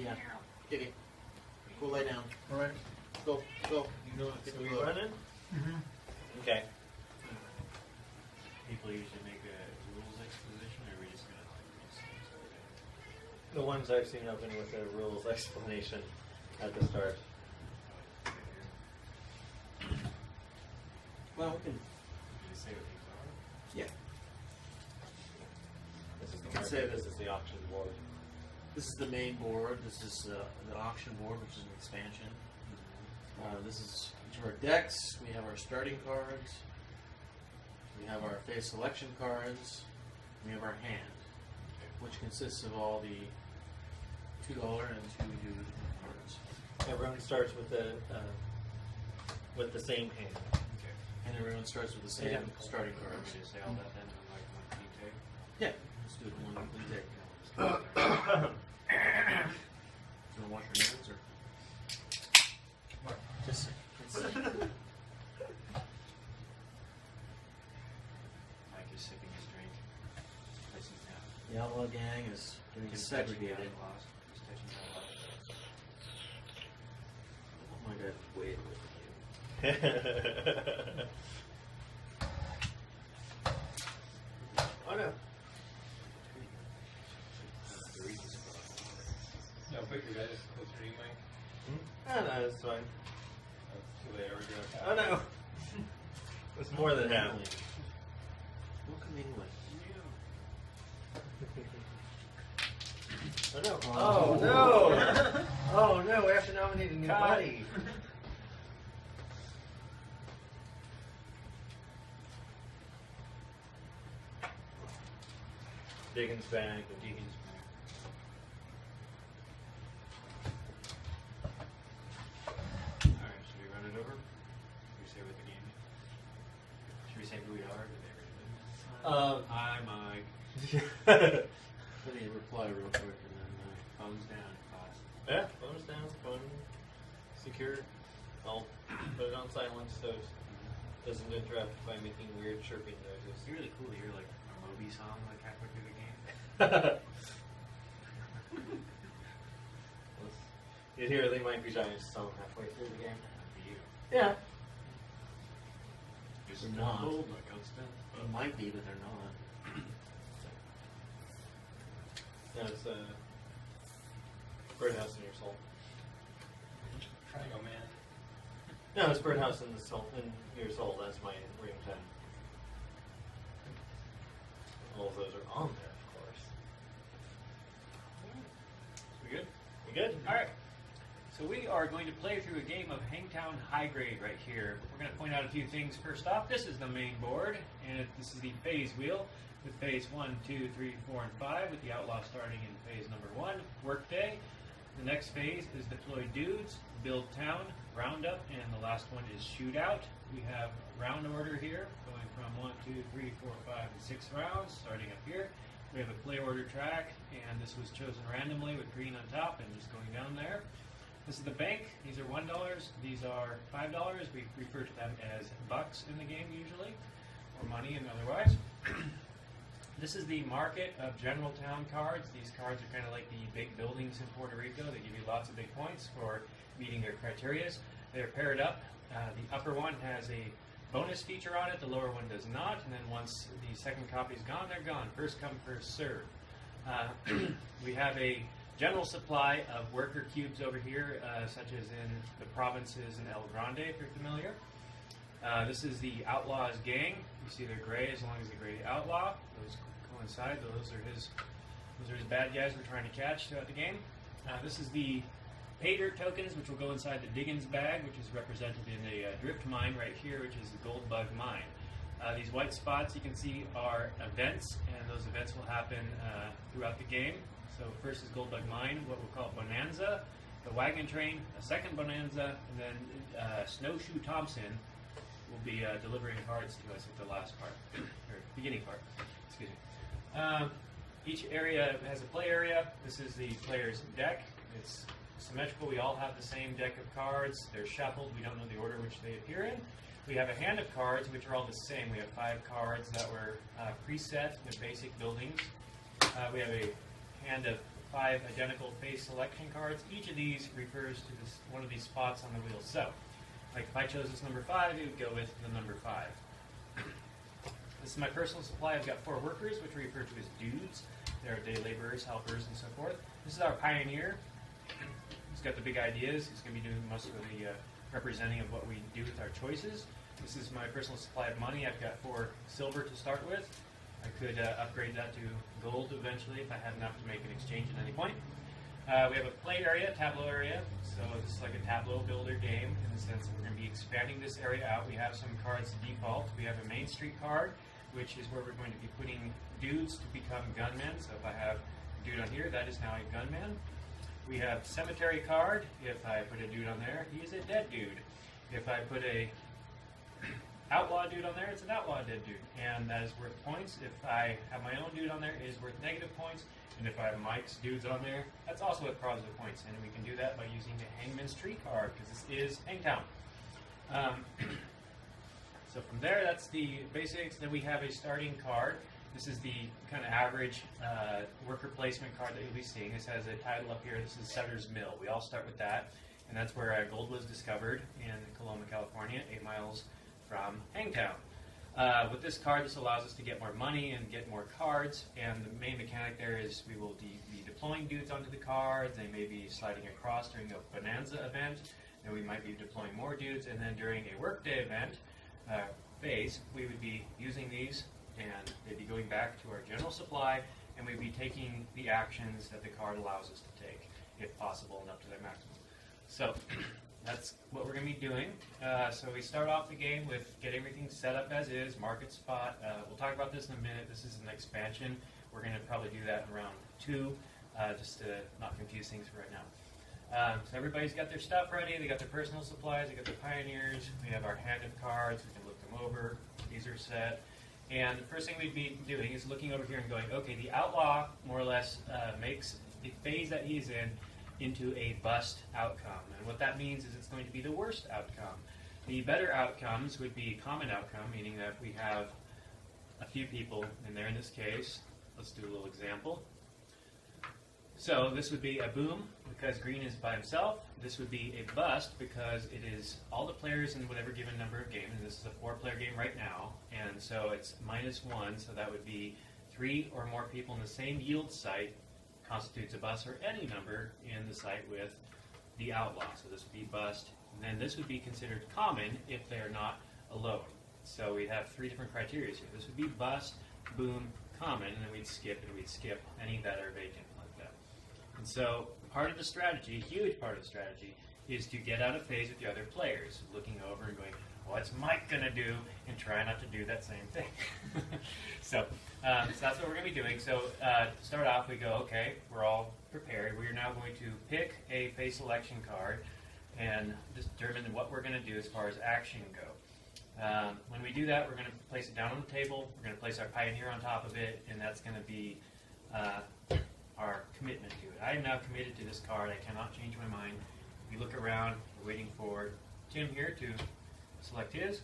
Yeah. Kitty. Go lay down. All right. Go. Go. You know, Get so the we load. running? Mm-hmm. Okay. People usually make a rules exposition, or are we just gonna like mix things together? The ones I've seen open with a rules explanation at the start. Well, we can. Did it say what these are? Yeah. This is the Let's market, say this is the auction board. This is the main board. This is the auction board, which is an expansion. This is each of our decks. We have our starting cards. We have our phase selection cards. We have our hand, which consists of all the $2 and $2 cards. Everyone starts with the same hand. Okay. And everyone starts with the same Yeah. starting Are cards. we gonna say all that then on like one clean take? Yeah, let's do it in one complete day. Yeah, we'll just do it there. You want to wash your hands or? Just Mike is sipping his drink. Placing down. the outlaw gang is getting segregated. Lost. Just touching that lost. Oh my God, wait with Oh no. No, put your guys closer to you, Mike. Oh no, it's fine. So there we go. Oh no. It's more than half. Welcome England. Oh no. Oh no. Oh no, we have to nominate a new Cut. buddy. Diggins bag. Deacon's back. Alright, should we run it over? Should we say what the game is? Should we say who we are? Did they already do? Hi, Mike. Let me reply real quick and then. Thumbs down, class. Yeah, thumbs down, fun, secure. I'll put it on silent so it doesn't interrupt by making weird chirping noises. It's really cool to hear like a Moby song like halfway through the game. You'd hear They Might Be Giants song halfway through the game. For you. Yeah. Is They're it not. cold like Outspin? It might be, but they're not. No, it's Birdhouse in Your Soul. Triangle Man. No, it's Birdhouse in the Soul in Your Soul. That's my ringtone. All of those are on there, of course. We good? We good? Alright. So we are going to play through a game of Hangtown Highgrade right here. We're going to point out a few things first off. This is the main board, and this is the phase wheel with phase 1, 2, 3, 4, and 5, with the outlaw starting in phase number 1, Workday. The next phase is Deploy Dudes, Build Town, Roundup, and the last one is Shootout. We have round order here, going from 1, 2, 3, 4, 5, and 6 rounds, starting up here. We have a play order track, and this was chosen randomly with green on top and just going down there. This is the bank. These are $1. These are $5. We refer to them as bucks in the game usually, or money and otherwise. This is the market of General Town cards. These cards are kind of like the big buildings in Puerto Rico. They give you lots of big points for meeting their criteria. They're paired up. The upper one has a bonus feature on it. The lower one does not. And then once the second copy is gone, they're gone. First come, first serve. We have a general supply of worker cubes over here, such as in the provinces in El Grande, if you're familiar. This is the Outlaws gang. You see they're gray as long as the gray outlaw. Those coincide. Those are his bad guys we're trying to catch throughout the game. This is the pay dirt tokens, which will go inside the Diggins bag, which is represented in a drift mine right here, which is the Gold Bug mine. These white spots you can see are events, and those events will happen throughout the game. So first is Gold Bug Mine, what we'll call Bonanza, the Wagon Train, a second Bonanza, and then Snowshoe Thompson will be delivering cards to us at the last part, or beginning part, excuse me. Each area has a play area. This is the player's deck. It's symmetrical. We all have the same deck of cards. They're shuffled. We don't know the order which they appear in. We have a hand of cards, which are all the same. We have 5 cards that were preset with basic buildings. We have a hand of 5 identical face selection cards. Each of these refers to this one of these spots on the wheel. So, like if I chose this number 5, it would go with the number 5. This is my personal supply. I've got 4 workers, which we refer to as dudes. They're day laborers, helpers, and so forth. This is our pioneer. He's got the big ideas. He's going to be doing most of the representing of what we do with our choices. This is my personal supply of money. I've got 4 silver to start with. I could upgrade that to gold eventually if I had enough to make an exchange at any point. We have a play area, tableau area. So this is like a tableau builder game in the sense that we're going to be expanding this area out. We have some cards default. We have a Main Street card, which is where we're going to be putting dudes to become gunmen. So if I have a dude on here, that is now a gunman. We have cemetery card. If I put a dude on there, he is a dead dude. If I put a outlaw dude on there, it's an outlaw dead dude, and that is worth points. If I have my own dude on there, it is worth negative points, and if I have Mike's dudes on there, that's also worth positive points, and we can do that by using the Hangman's Tree card, because this is Hangtown. So from there, that's the basics. Then we have a starting card. This is the kind of average worker placement card that you'll be seeing. This has a title up here. This is Sutter's Mill. We all start with that, and that's where gold was discovered in Coloma, California, 8 miles from Hangtown. With this card, this allows us to get more money and get more cards, and the main mechanic there is we will be deploying dudes onto the cards. They may be sliding across during a bonanza event, and we might be deploying more dudes, and then during a workday event phase, we would be using these, and they'd be going back to our general supply, and we'd be taking the actions that the card allows us to take, if possible, and up to their maximum. So that's what we're going to be doing. So we start off the game with get everything set up as is, market spot. We'll talk about this in a minute. This is an expansion. We're going to probably do that in round 2, just to not confuse things for right now. So everybody's got their stuff ready. They got their personal supplies. They got their pioneers. We have our hand of cards. We can look them over. These are set. And the first thing we'd be doing is looking over here and going, okay, the outlaw more or less makes the phase that he's in into a bust outcome. And what that means is it's going to be the worst outcome. The better outcomes would be common outcome, meaning that we have a few people in there in this case. Let's do a little example. So this would be a boom because green is by himself. This would be a bust because it is all the players in whatever given number of games. And this is a 4-player game right now. And so it's -1, so that would be 3 or more people in the same yield site constitutes a bust, or any number in the site with the outlaw. So this would be bust. And then this would be considered common if they're not alone. So we have 3 different criteria here. This would be bust, boom, common, and then we'd skip any that are vacant like that. And so part of the strategy, a huge part of the strategy, is to get out of phase with the other players, looking over and going, what's Mike going to do, and try not to do that same thing. So that's what we're going to be doing. So to start off, we go, okay, we're all prepared. We are now going to pick a phase selection card and determine what we're going to do as far as action go. When we do that, we're going to place it down on the table. We're going to place our pioneer on top of it, and that's going to be our commitment to it. I am now committed to this card. I cannot change my mind. We look around. We're waiting for Tim here to select his.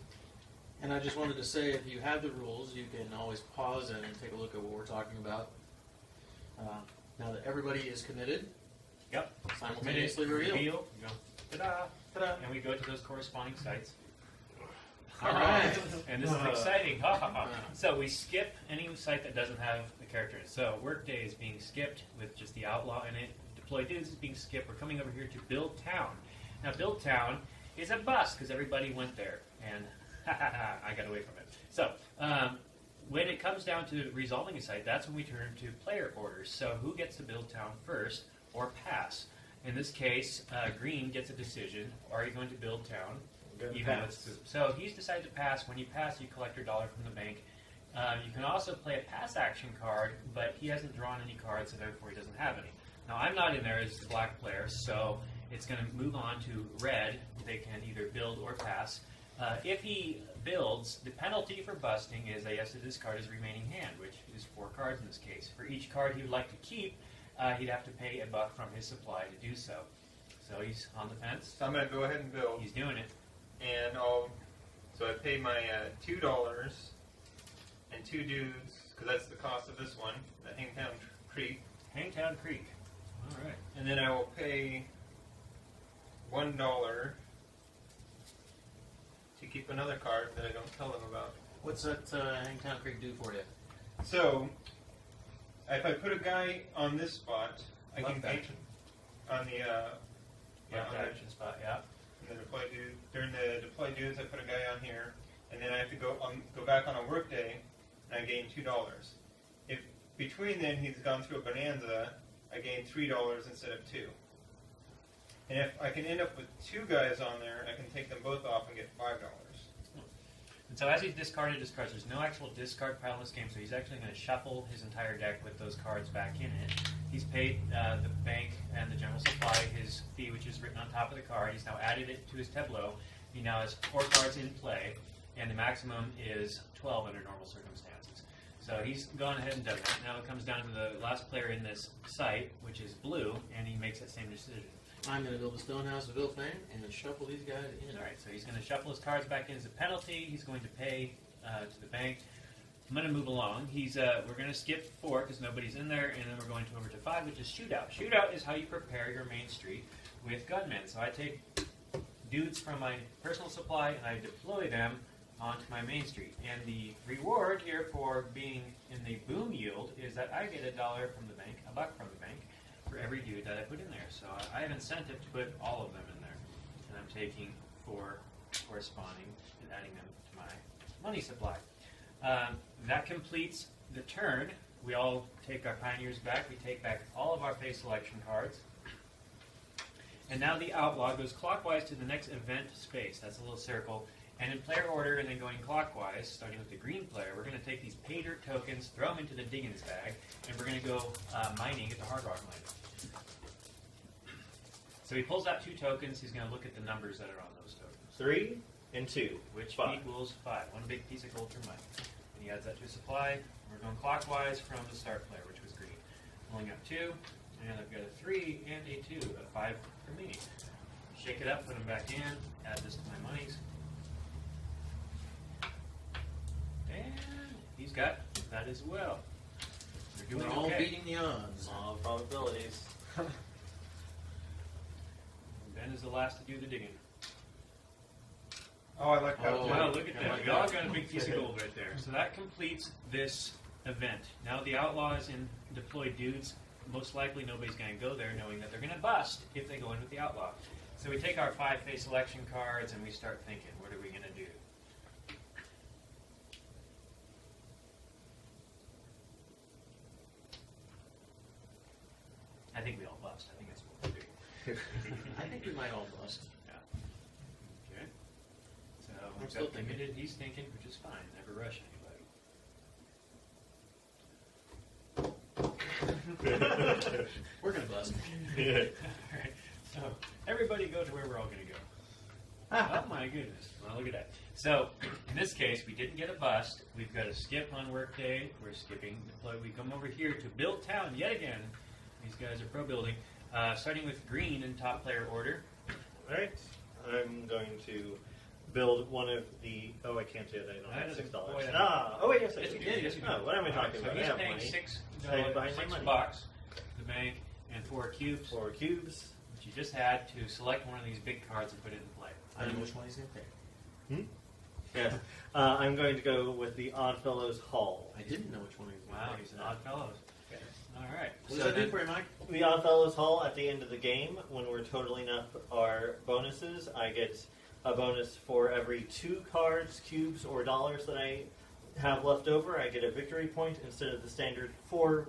And I just wanted to say, if you have the rules, you can always pause and take a look at what we're talking about. Now that everybody is committed, Yep. simultaneously reveal. We go, ta-da, Ta-da. and we go to those corresponding sites. All right. And this is exciting. Ha, ha, ha. So we skip any site that doesn't have a character in it. So Workday is being skipped with just the outlaw in it. Deploy dudes is being skipped. We're coming over here to Build Town. Now Build Town is a bust because everybody went there. And I got away from it. So when it comes down to resolving a site, that's when we turn to player orders. So who gets to Build Town first or pass? In this case, green gets a decision. Are you going to build town? So he's decided to pass. When you pass, you collect your dollar from the bank. You can also play a pass action card, but he hasn't drawn any cards, so therefore he doesn't have any. Now I'm not in there as the black player, so it's going to move on to red. They can either build or pass. If he builds, the penalty for busting is that he has to discard his remaining hand, which is 4 cards in this case. For each card he would like to keep, he'd have to pay a buck from his supply to do so. So he's on the fence. So I'm going to go ahead and build. He's doing it. And so I pay my $2 and 2 dudes, because that's the cost of this one, the Hangtown Creek. Hangtown Creek. All right. And then I will pay $1 to keep another card that I don't tell them about. What's that Hangtown Creek do for you? So, if I put a guy on this spot, I Left can pay action. on the Left action spot, yeah. in the deploy dude. During the deploy dudes, I put a guy on here, and then I have to go back on a work day, and I gain $2. If between then he's gone through a bonanza, I gain $3 instead of 2. And if I can end up with 2 guys on there, I can take them both off and get $5. And so as he's discarded his cards, there's no actual discard pile in this game, so he's actually going to shuffle his entire deck with those cards back in it. He's paid the bank and the general supply his fee, which is written on top of the card. He's now added it to his tableau. He now has 4 cards in play, and the maximum is 12 under normal circumstances. So he's gone ahead and done that. Now it comes down to the last player in this site, which is blue, and he makes that same decision. I'm going to build a stone house of ill fame and shuffle these guys in. All right, so he's going to shuffle his cards back in as a penalty. He's going to pay to the bank. I'm going to move along. We're going to skip 4 because nobody's in there, and then we're going over to 5, which is shootout. Shootout is how you prepare your main street with gunmen. So I take dudes from my personal supply and I deploy them onto my main street. And the reward here for being in the boom yield is that I get $1 from the bank, $1 from the bank, for every dude that I put in there. So I have incentive to put all of them in there. And I'm taking 4 corresponding and adding them to my money supply. That completes the turn. We all take our pioneers back. We take back all of our phase selection cards. And now the outlaw goes clockwise to the next event space. That's a little circle. And in player order, and then going clockwise, starting with the green player, we're going to take these pay dirt tokens, throw them into the diggins bag, and we're going to go mining at the hard rock mine. So he pulls out 2 tokens. He's going to look at the numbers that are on those tokens. 3 and 2. Which 5. equals 5. 1 big piece of gold for mine. And he adds that to his supply. We're going clockwise from the start player, which was green. Pulling up 2, and I've got a 3 and a 2, a 5 for me. Shake it up, put them back in, add this to my monies. And he's got that as well. We're We're doing all okay. beating the odds. All probabilities. Ben is the last to do the digging. Oh, I like that. Oh, too. Wow, look at I that. like We all that. got a big piece of gold right there. So that completes this event. Now the outlaws and deployed dudes, most likely nobody's going to go there knowing that they're going to bust if they go in with the outlaw. So we take our 5 phase selection cards and we start thinking, what are we going to do? I think we all bust. I think that's what we do. I think we might all bust. Okay. So I'm we've still got thinking. committed. He's thinking, which is fine. Never rush anybody. We're going to bust. All right. So everybody go to where we're all going to go. Oh my goodness. Well, look at that. So in this case, we didn't get a bust. We've got a skip on workday. We're skipping deploy. We come over here to build town yet again. These guys are pro building. Starting with green in top player order. Alright. I'm going to build one of the... Oh, I can't do it. I don't That have doesn't- $6. boy, that- Oh, wait, yes, I Yes, do. you did. Yes, you did. Oh, what am I All right, talking so about? I he's have paying money. $6 buying my money. bucks to the bank and 4 cubes, 4 cubes. which you just had to select one of these big cards and put it in play. I know which one he's going to pick. Yes. I'm going to go with the Oddfellows Hall. I didn't know which one he was going to Wow, pick. he's an odd fellow. All right. What does that do for you, Mike? The Oddfellows Hall at the end of the game, when we're totaling up our bonuses, I get a bonus for every 2 cards, cubes, or dollars that I have left over. I get a victory point instead of the standard 4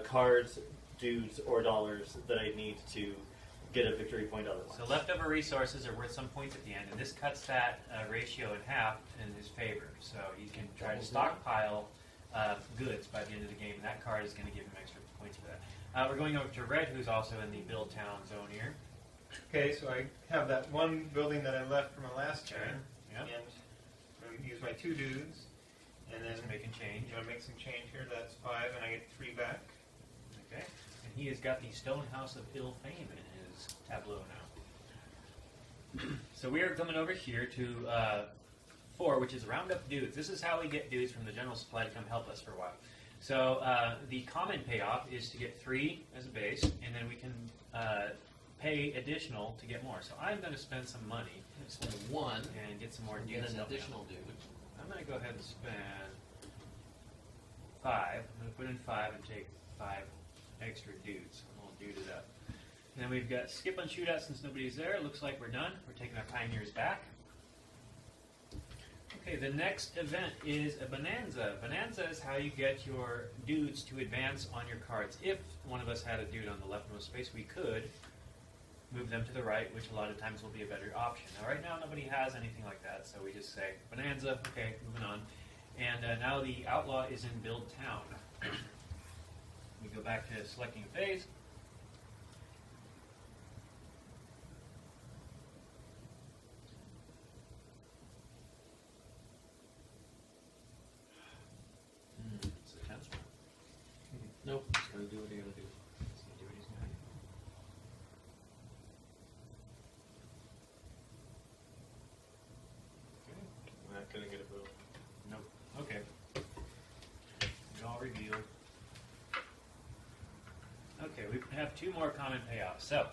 cards, dudes, or dollars that I need to get a victory point otherwise. So leftover resources are worth some points at the end, and this cuts that ratio in half in his favor. So he can try to stockpile goods by the end of the game, and that card is going to give him extra points for that. We're going over to red, who's also in the build town zone here. Okay, so I have that one building that I left from my last turn, Yep. and I'm going to use my 2 dudes, and then Just making change. I'm going to make some change here. That's 5, and I get 3 back. Okay. And he has got the Stone House of Ill Fame in his tableau now. So we are coming over here to 4, which is round up dudes. This is how we get dudes from the general supply to come help us for a while. So the common payoff is to get 3 as a base, and then we can pay additional to get more. So I'm going to spend some money Spend 1 and get some more and dudes. get an helping out. additional dude. I'm going to go ahead and spend 5. I'm going to put in 5 and take 5 extra dudes. We'll dude it up. And then we've got skip on shootout since nobody's there. Looks like we're done. We're taking our pioneers back. Okay, the next event is a bonanza. Bonanza is how you get your dudes to advance on your cards. If one of us had a dude on the leftmost space, we could move them to the right, which a lot of times will be a better option. Now, right now, nobody has anything like that, so we just say bonanza. Okay, moving on. And now the outlaw is in build town. We go back to selecting a phase. It's a tense one. Nope, he's going to do what he's going to do. He's gonna do what he's gonna do. I'm not gonna get a boom. Nope. Okay. It all revealed. Okay, we have 2 more common payoffs. So,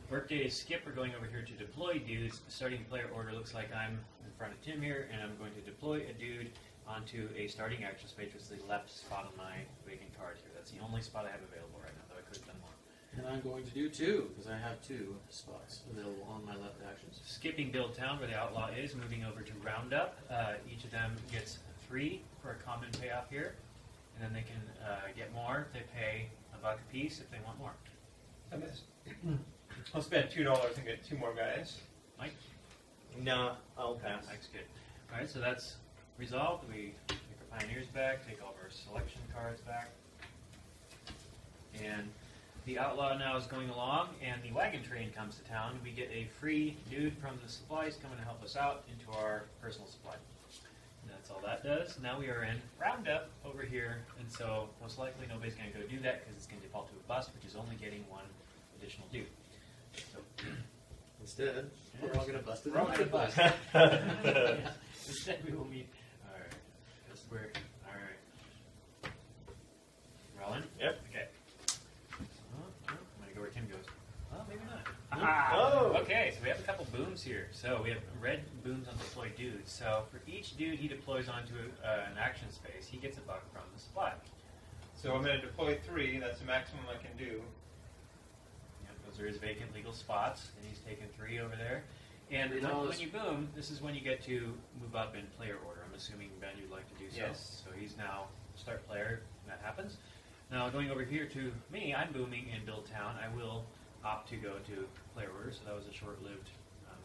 workday is skip. We're going over here to deploy dudes. Starting player order looks like I'm in front of Tim here, and I'm going to deploy a dude onto a starting action space, which is the left spot on my vacant card here. That's the only spot I have available right now, though I could have done more. And I'm going to do 2, because I have 2 spots available on my left actions. Skipping build town where the outlaw is, moving over to roundup. Each of them gets 3 for a common payoff here, and then they can get more if they pay $1 a piece if they want more. I'll spend $2 and get 2 more guys. Mike? No, I'll pass. Mike's good. All right, so that's resolved. We take our pioneers back, take all of our selection cards back, and the outlaw now is going along, and the wagon train comes to town. We get a free dude from the supplies coming to help us out into our personal supply. And that's all that does. Now we are in roundup over here, and so most likely nobody's going to go do that because it's going to default to a bust, which is only getting 1 additional dude. So, Instead, we're all going to bust it. we're all going to bust. Instead, we will meet. All right. That's where. All right. Rolling? Yep. Okay. I'm going to go where Tim goes. Well, maybe not. Oh. Okay, so we have a couple booms here. So we have red booms on deploy dudes. So for each dude he deploys onto an action space, he gets $1 from the supply. So I'm going to deploy 3. That's the maximum I can do. Yep, those are his vacant legal spots, and he's taken 3 over there. And when you boom, this is when you get to move up in player order. I'm assuming, Ben, you'd like to do so. Yes. So he's now start player, and that happens. Now going over here to me, I'm booming in build town. I will opt to go to player order, so that was a short-lived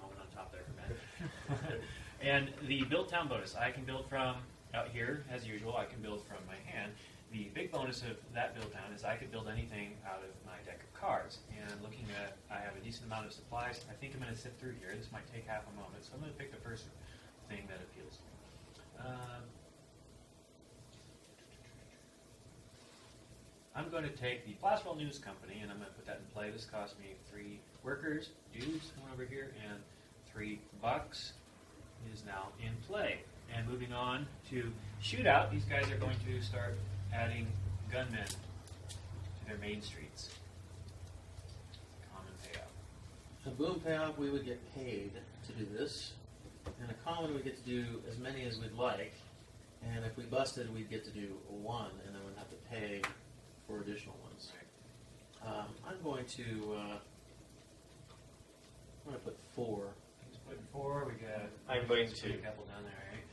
moment on top there for Ben. And the build town bonus, I can build from out here, as usual. I can build from my hand. The big bonus of that build town is I could build anything out of my deck of cards. And looking at, I have a decent amount of supplies. I think I'm going to sit through here. This might take half a moment, so I'm going to pick the first thing that appeals to me. I'm going to take the Plaswell News Company, and I'm going to put that in play. This cost me 3 workers, dudes, come over here, and $3 is now in play. And moving on to shootout, these guys are going to start adding gunmen to their main streets. Common payout. A boom payoff, we would get paid to do this. And a common, we get to do as many as we'd like. And if we busted, we'd get to do 1, and then we'd have to pay for additional ones. I'm going to put 4. He's putting 4. We got. I'm going a to. couple down there, right?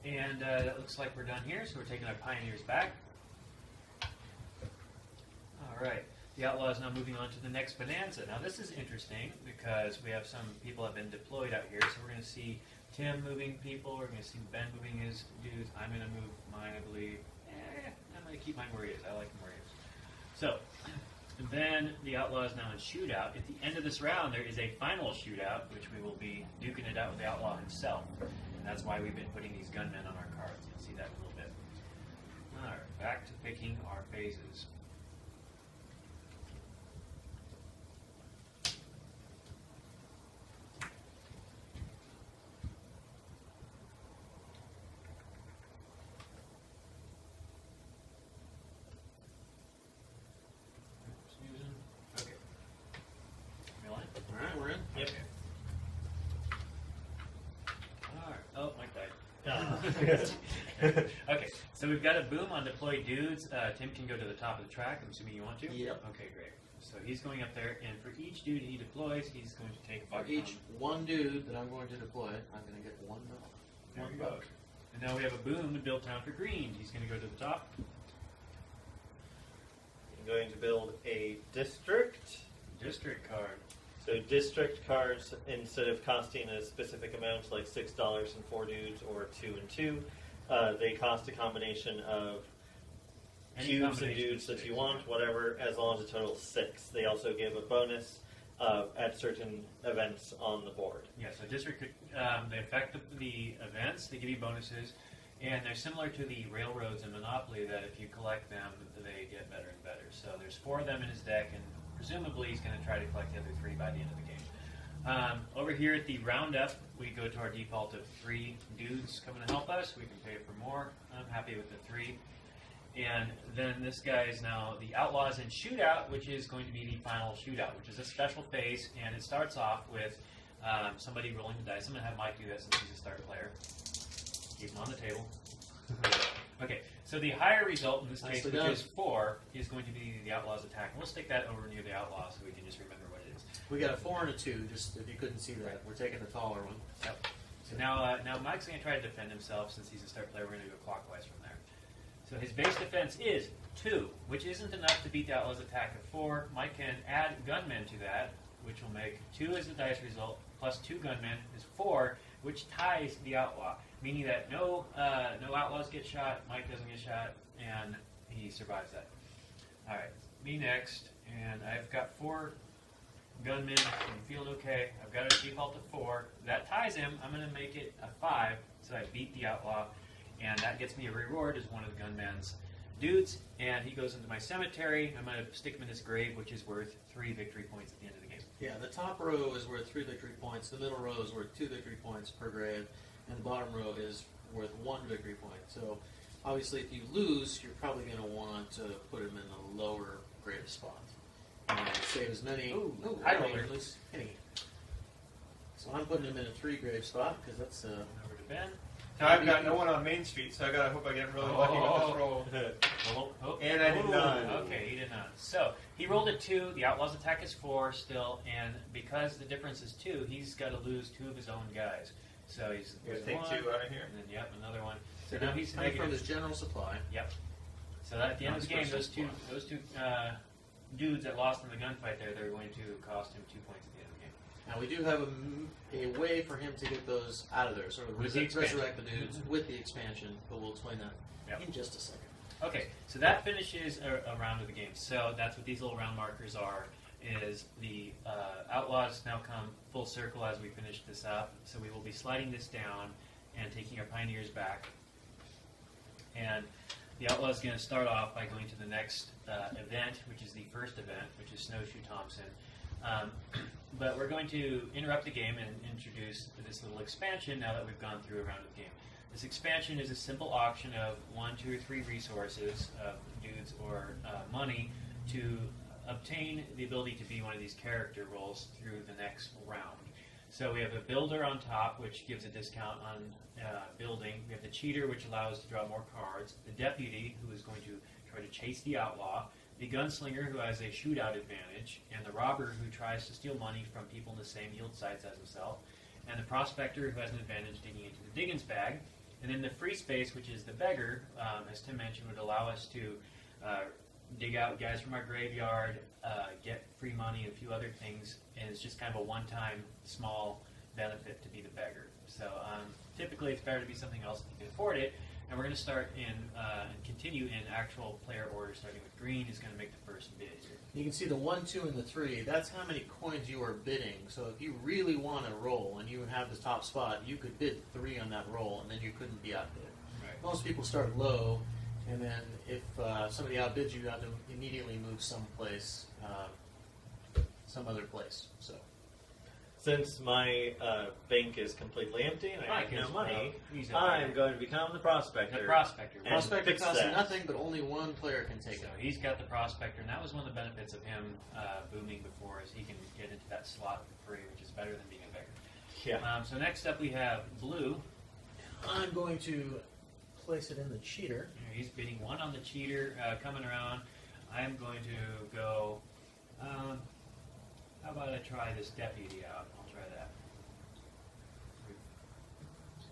And that looks like we're done here, so we're taking our pioneers back. All right. The outlaw is now moving on to the next bonanza. Now this is interesting because we have some people have been deployed out here, so we're going to see Tim moving people. We're going to see Ben moving his dudes. I'm going to move mine, I believe. I'm going to keep mine where he is. I like him where he is. So, and then the outlaw is now in shootout. At the end of this round, there is a final shootout, which we will be duking it out with the outlaw himself. And that's why we've been putting these gunmen on our cards. You'll see that in a little bit. All right, back to picking our phases. Okay, so we've got a boom on deploy dudes. Tim can go to the top of the track. I'm assuming you want to? Yep. Okay, great. So he's going up there, and for each dude he deploys, he's going to take For each one dude that I'm going to deploy, I'm going to get $1. There we go. And now we have a boom in Build Town for green. He's going to go to the top. I'm going to build a district. District card. So district cards, instead of costing a specific amount, like $6 and 4 dudes or 2 and 2, they cost a combination of Any cubes and combination dudes of that six, you want, whatever, as long as a total of 6. They also give a bonus at certain events on the board. Yeah, so district, they affect the events, they give you bonuses, and they're similar to the railroads in Monopoly that if you collect them, they get better and better. So there's 4 of them in his deck, and presumably he's going to try to collect the other 3 by the end of the game. Over here at the roundup, we go to our default of 3 dudes coming to help us. We can pay for more. I'm happy with the 3. And then this guy is now the Outlaws in Shootout, which is going to be the final shootout, which is a special phase, and it starts off with somebody rolling the dice. I'm going to have Mike do that since he's a start player. Keep him on the table. Okay, so the higher result in this case, Nicely which done. is 4, is going to be the Outlaws attack. And we'll stick that over near the Outlaws so we can just remember what it is. We got a 4 and a 2, just if you couldn't see that. We're taking the taller one. Yep. So now Mike's going to try to defend himself since he's a start player. We're going to go clockwise from there. So his base defense is 2, which isn't enough to beat the Outlaw's attack of 4. Mike can add gunmen to that, which will make 2 as the dice result, plus 2 gunmen is 4, which ties the Outlaw, meaning that no Outlaws get shot, Mike doesn't get shot, and he survives that. All right, me next, and I've got 4 gunmen. I'm feeling okay. I've got a default of 4. That ties him. I'm going to make it a 5, so I beat the Outlaw. And that gets me a reward as one of the gunman's dudes, and he goes into my cemetery. I'm going to stick him in this grave, which is worth 3 victory points at the end of the game. Yeah, the top row is worth 3 victory points, the middle row is worth 2 victory points per grave, and the bottom row is worth 1 victory point. So, obviously, if you lose, you're probably going to want to put him in the lower grave spot. And save as many. I don't lose any. So I'm putting him in a 3 grave spot, because that's Over to Ben. Now I've got no one on Main Street, so I hope I get really lucky with this roll. And I did not. Okay, he did not. So he rolled a 2. The Outlaw's attack is 4 still, and because the difference is 2, he's got to lose 2 of his own guys. So he's Here's there's take 1, 2 out of here. and then another one. so now he's coming from negative. his general supply. Yep. So at the end of the game, those two dudes that lost in the gunfight there, they're going to cost him 2 points at the end of the game. Now we do have a way for him to get those out of there, sort of With the expansion. resurrect the dudes with the expansion, but we'll explain that Yep. in just a second. Okay, so that finishes a round of the game. So that's what these little round markers are, is the Outlaws now come full circle as we finish this up. So we will be sliding this down and taking our Pioneers back. And the Outlaws is going to start off by going to the next event, which is the first event, which is Snowshoe Thompson. But we're going to interrupt the game and introduce this little expansion now that we've gone through a round of the game. This expansion is a simple auction of 1, 2, or 3 resources, dudes or money, to obtain the ability to be one of these character roles through the next round. So we have a builder on top, which gives a discount on building. We have the cheater, which allows us to draw more cards. The deputy, who is going to try to chase the outlaw. The gunslinger, who has a shootout advantage. And the robber, who tries to steal money from people in the same yield sites as himself. And the prospector, who has an advantage digging into the Diggins bag. And then the free space, which is the beggar, as Tim mentioned, would allow us to dig out guys from our graveyard, get free money, and a few other things. And it's just kind of a one-time small benefit to be the beggar. So typically it's better to be something else if you can afford it. And we're going to start in and continue in actual player order, starting with green is going to make the first bid here. You can see the 1, 2, and the 3. That's how many coins you are bidding. So if you really want to roll and you have the top spot, you could bid 3 on that roll, and then you couldn't be outbid. Right. Most people start low, and then if somebody outbids you, you have to immediately move someplace, some other place. So Since my bank is completely empty and I have no money, he's a I'm beggar. going to become the prospector. The prospector. And prospector fix costs you that. nothing, but only one player can take So it. he's got the prospector, and that was one of the benefits of him booming before, is he can get into that slot for free, which is better than being a beggar. Yeah. So next up we have blue. I'm going to place it in the cheater. He's bidding 1 on the cheater. Coming around, I'm going to go. How about I try this deputy out? I'll try that.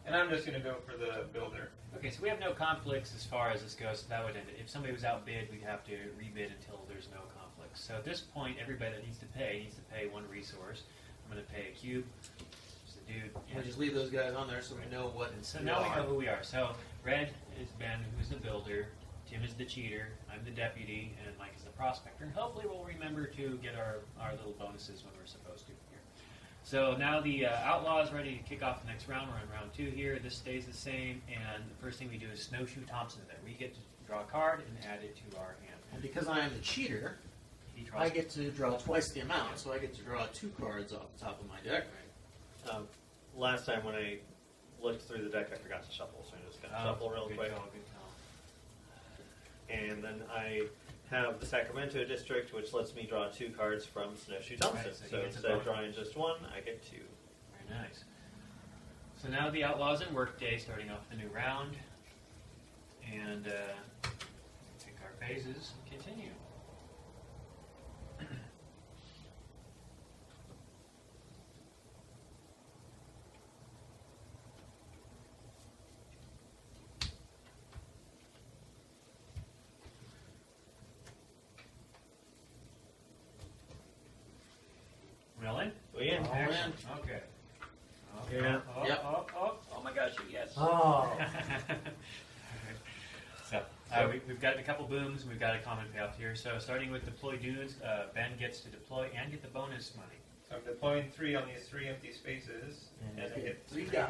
And I'm just going to go for the builder. Okay, so we have no conflicts as far as this goes, so that would end it. If somebody was outbid, we'd have to rebid until there's no conflicts. So at this point, everybody that needs to pay 1 resource. I'm going to pay a cube. Just a dude. We'll just leave those guys on there so we know what So we now we are. know who we are. So Red is Ben, who's the builder. Tim is the cheater. I'm the deputy, and Mike is the prospector. And hopefully, we'll remember to get our little bonuses when we're supposed to here. So now the outlaw is ready to kick off the next round. We're in round 2 here. This stays the same, and the first thing we do is Snowshoe Thompson. That we get to draw a card and add it to our hand. And because I am the cheater, He draws. I get to draw twice the amount, so I get to draw 2 cards off the top of my deck. Last time when I looked through the deck, I forgot to shuffle, so I'm just going to shuffle real good quick. Call, good call. And then I have the Sacramento District, which lets me draw 2 cards from Snowshoe Thompson. Right, so he so gets a instead of bonus. drawing just 1, I get 2. Very nice. So now the Outlaws in Workday, starting off the new round. And pick our phases and continue. Really? We in. All Excellent. in. Okay. Yeah. Oh, Yep. oh my gosh, yes. Oh. So we've got a couple booms, and we've got a common payoff here. So starting with deploy dudes, Ben gets to deploy and get the bonus money. So I'm deploying 3 on these 3 empty spaces, and I get $3. $3.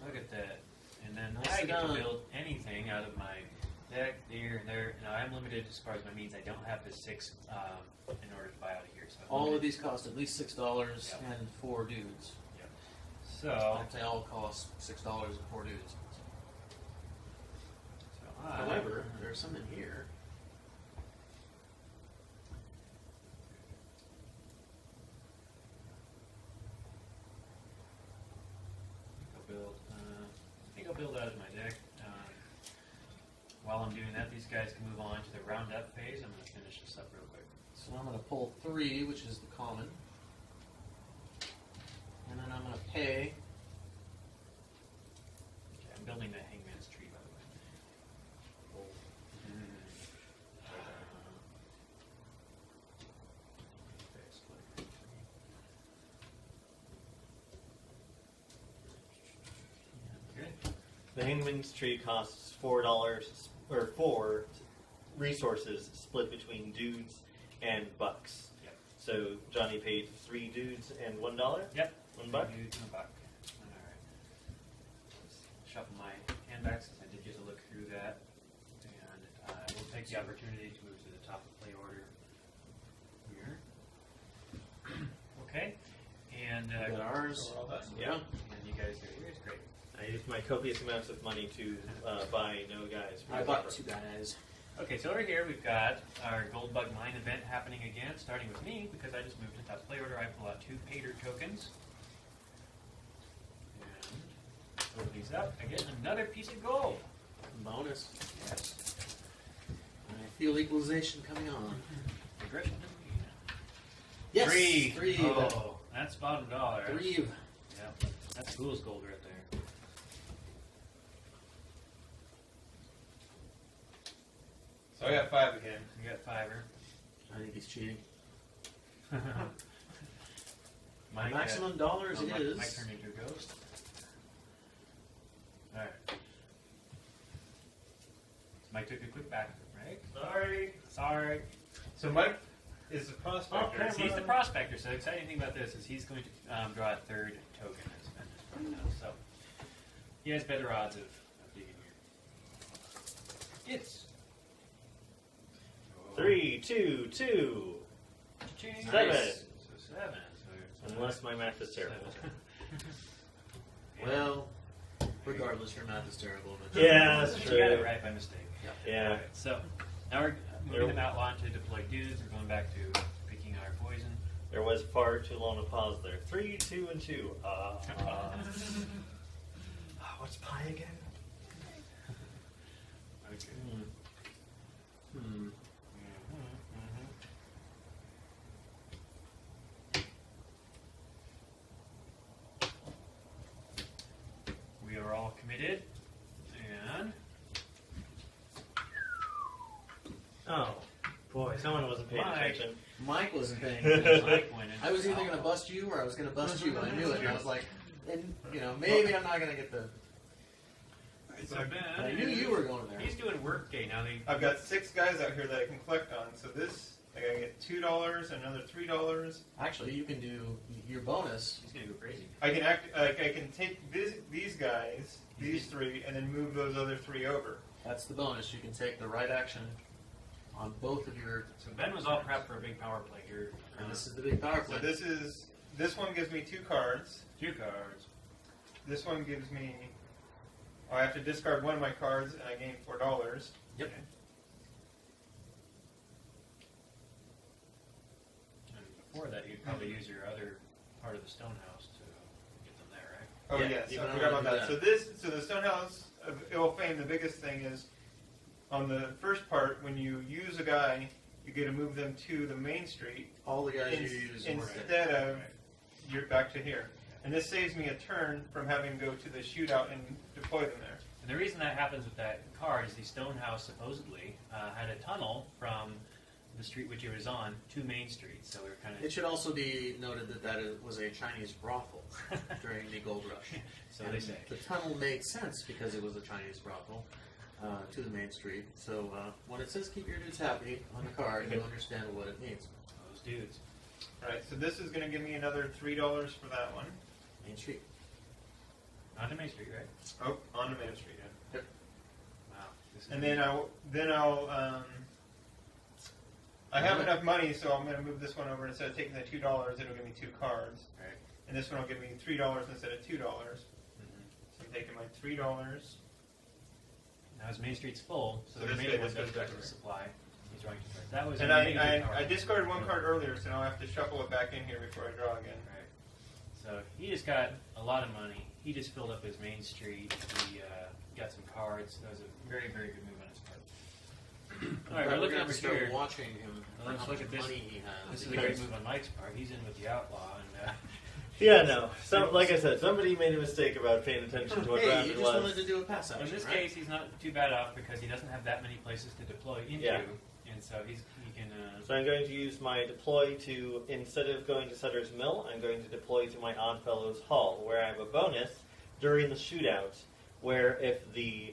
Look at that. And then Nicely I get to done. build anything out of my deck there and there. Now I'm limited as far as my means. I don't have the 6 in order to buy out of here. So I'm All of limited. these cost at least $6 Yep. and 4 dudes. So, They all cost $6 and 4 dudes. so However, there's some in here. I think I'll build out of my deck. While I'm doing that, these guys can move on to the roundup phase. I'm going to finish this up real quick. So I'm going to pull 3, which is the common. And then I'm going to pay. Okay, I'm building the Hangman's Tree, by the way. Okay. The Hangman's Tree costs $4 or 4 resources split between dudes and bucks. Yep. So Johnny paid 3 dudes and $1. Yep. $1 buck. You do a buck. Alright. Let's shuffle my hand back since I did get to look through that. And we'll take the opportunity to move to the top of the play order here. Okay. And, We got ours. So we're all done. Yeah. and you guys get yours. Great. I used my copious amounts of money to buy no guys. I bought 2 guys. Okay, so over here we've got our Gold Bug Mine event happening again, starting with me, because I just moved to top play order. I pull out 2 Pater tokens. And fill these up. I get another piece of gold. Bonus. Yes. I feel equalization coming on. Aggression. Yes! 3. 3. Oh, that's bottom dollar. 3. Yeah, that's fool's gold right there. So I got 5 again. You got fiver. I think he's cheating. Mike, Maximum dollars Mike is. turned into a ghost. Alright. Mike took a quick back break. Sorry. So Mike is the prospector. Okay. He's the prospector, so the exciting thing about this is he's going to draw a 3rd token and spend it right now. So he has better odds of being here. It's 3, 2, 2. Ching. 7. Nice. So 7. So Unless my math is terrible. Well, regardless, your math is terrible. But Yeah, that's You got it true. right by mistake. Yeah. Alright, so now we're moving them outlaw to deploy dudes. We're going back to picking our poison. There was far too long a pause there. 3, 2, and 2. What's pie again? Okay. Hmm. We are all committed, and Oh, boy, someone wasn't paying Mike. attention. Mike wasn't paying attention. Mike went in. I was either going to bust you or I was going to bust you, and I knew it. And I was like, and maybe I'm not going to get the. So But I Ben, knew you were going there. he's doing work day now. I've got 6 guys out here that I can collect on. So this, I gotta get $2, another $3. Actually, you can do your bonus. He's gonna go crazy. I can I can take these guys, these 3, and then move those other 3 over. That's the bonus. You can take the right action on both of your. So Ben was all prepped for a big power play here. And this is the big power So play. this one gives me 2 cards. 2 cards. This one gives me. I have to discard one of my cards, and I gain $4. Yep. And before that, you'd probably use your other part of the stone house to get them there, right? Oh Yeah, yes, you I can forgot only about do that. So the Stonehouse of Ill Fame, the biggest thing is on the first part when you use a guy, you get to move them to the main street All the guys you use. instead of you're back to here. And this saves me a turn from having to go to the shootout and deploy them there. And the reason that happens with that card is the stone house supposedly had a tunnel from the street which it was on to Main Street. So we're kind It of. should also be noted that it was a Chinese brothel during the gold rush. So And they say. the tunnel made sense because it was a Chinese brothel to the main street. So when it says keep your dudes happy on the card, you understand what it means. Those dudes. Alright, so this is going to give me another $3 for that one. Main street. On to Main Street, right? Oh, on the Main Street, yeah. Wow. This is And then I'll I have enough money, so I'm going to move this one over. Instead of taking the $2, it'll give me 2 cards. Right. And this one will give me $3 instead of $2. So I'm taking my $3. Now his Main Street's full, so, So the this remaining guy one just does goes go back to the over. supply. He's drawing 2 cards. That was And a really good I card. discarded one card earlier, so now I have to shuffle it back in here before I draw again. Right. So he just got a lot of money. He just filled up his Main Street. He got some cards. That was a very, very good move on his part. All right, we're looking gonna over start here. watching him. Well, let's how look much at this. money he has. This is a great move on Mike's part. He's in with the outlaw, and Yeah, no. Like I said, somebody made a mistake about paying attention to what Hey, round you it just was. wanted to do a pass action, in this right? case, he's not too bad off because he doesn't have that many places to deploy into, Yeah. and so he can. So I'm going to use my deploy to, instead of going to Sutter's Mill, I'm going to deploy to my Oddfellows Hall, where I have a bonus during the shootout, where if the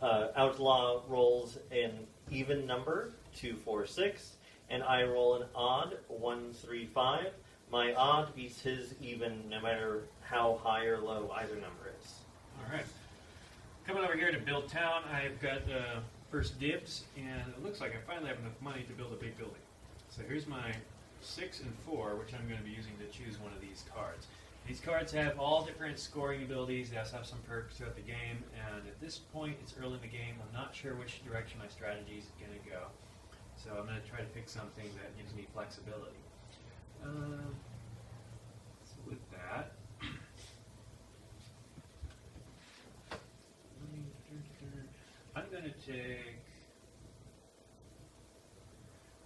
outlaw rolls an even number, 2, 4, 6, and I roll an odd, 1, 3, 5, my odd beats his even no matter how high or low either number is. All right. Coming over here to build town, I've got first dibs, and it looks like I finally have enough money to build a big building. So here's my 6 and 4, which I'm going to be using to choose one of these cards. These cards have all different scoring abilities. They also have some perks throughout the game, and at this point, it's early in the game. I'm not sure which direction my strategy is going to go. So I'm going to try to pick something that gives me flexibility. So with that, I'm going to take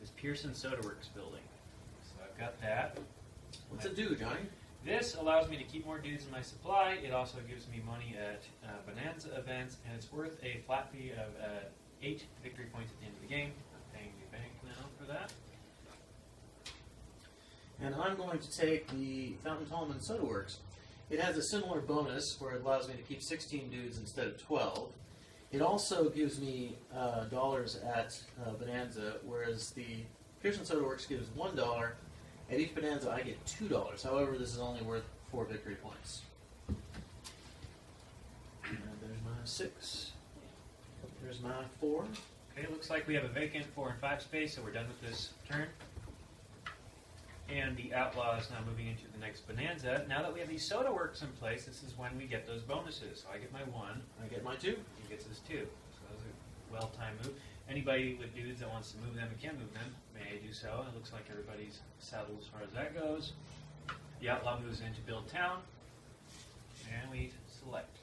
this Pearson Soda Works building. So I've got that. What's it do, Johnny? This allows me to keep more dudes in my supply. It also gives me money at Bonanza events, and it's worth a flat fee of 8 victory points at the end of the game. I'm paying the bank now for that. And I'm going to take the Fountain Tallman Soda Works. It has a similar bonus where it allows me to keep 16 dudes instead of 12. It also gives me dollars at Bonanza, whereas the Pearson Soda Works gives $1. At each Bonanza, I get $2. However, this is only worth 4 victory points. And there's my 6. There's my 4. Okay, it looks like we have a vacant 4 and 5 space, so we're done with this turn. And the Outlaw is now moving into the next Bonanza. Now that we have these Soda Works in place, this is when we get those bonuses. So I get my 1, I get my 2. he gets his 2. So that was a well-timed move. Anybody with dudes that wants to move them and can move them, may do so. It looks like everybody's settled as far as that goes. The Outlaw moves in to build town, and we select.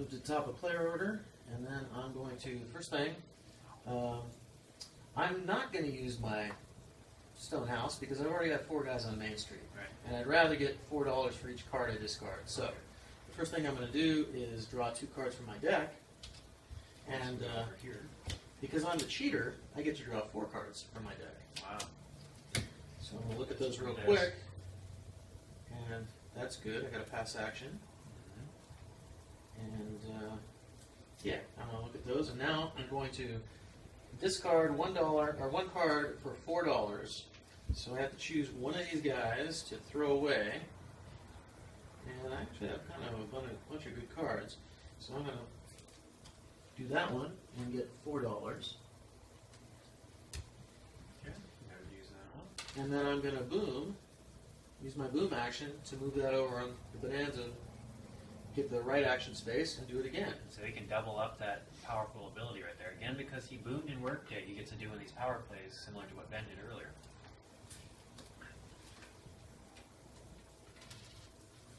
move to the top of player order, and then I'm going to, first thing, I'm not going to use my stone house because I've already got 4 guys on Main Street. Right. And I'd rather get $4 for each card I discard. So the first thing I'm going to do is draw 2 cards from my deck. And Over here. because I'm the cheater, I get to draw 4 cards from my deck. Wow. So I'm going to look at those real Nice. quick. And that's good. I got a pass action. And yeah, I'm going to look at those. And now I'm going to discard $1 or 1 card for $4. So I have to choose one of these guys to throw away. And I actually have kind of a bunch of good cards. So I'm going to do that one and get $4. Okay. Never use that one. And then I'm going to use my boom action to move that over on the Bonanza, get the right action space, and do it again. So he can double up that powerful ability right there. Again, because he boomed in Workday, he gets to do one of these power plays similar to what Ben did earlier.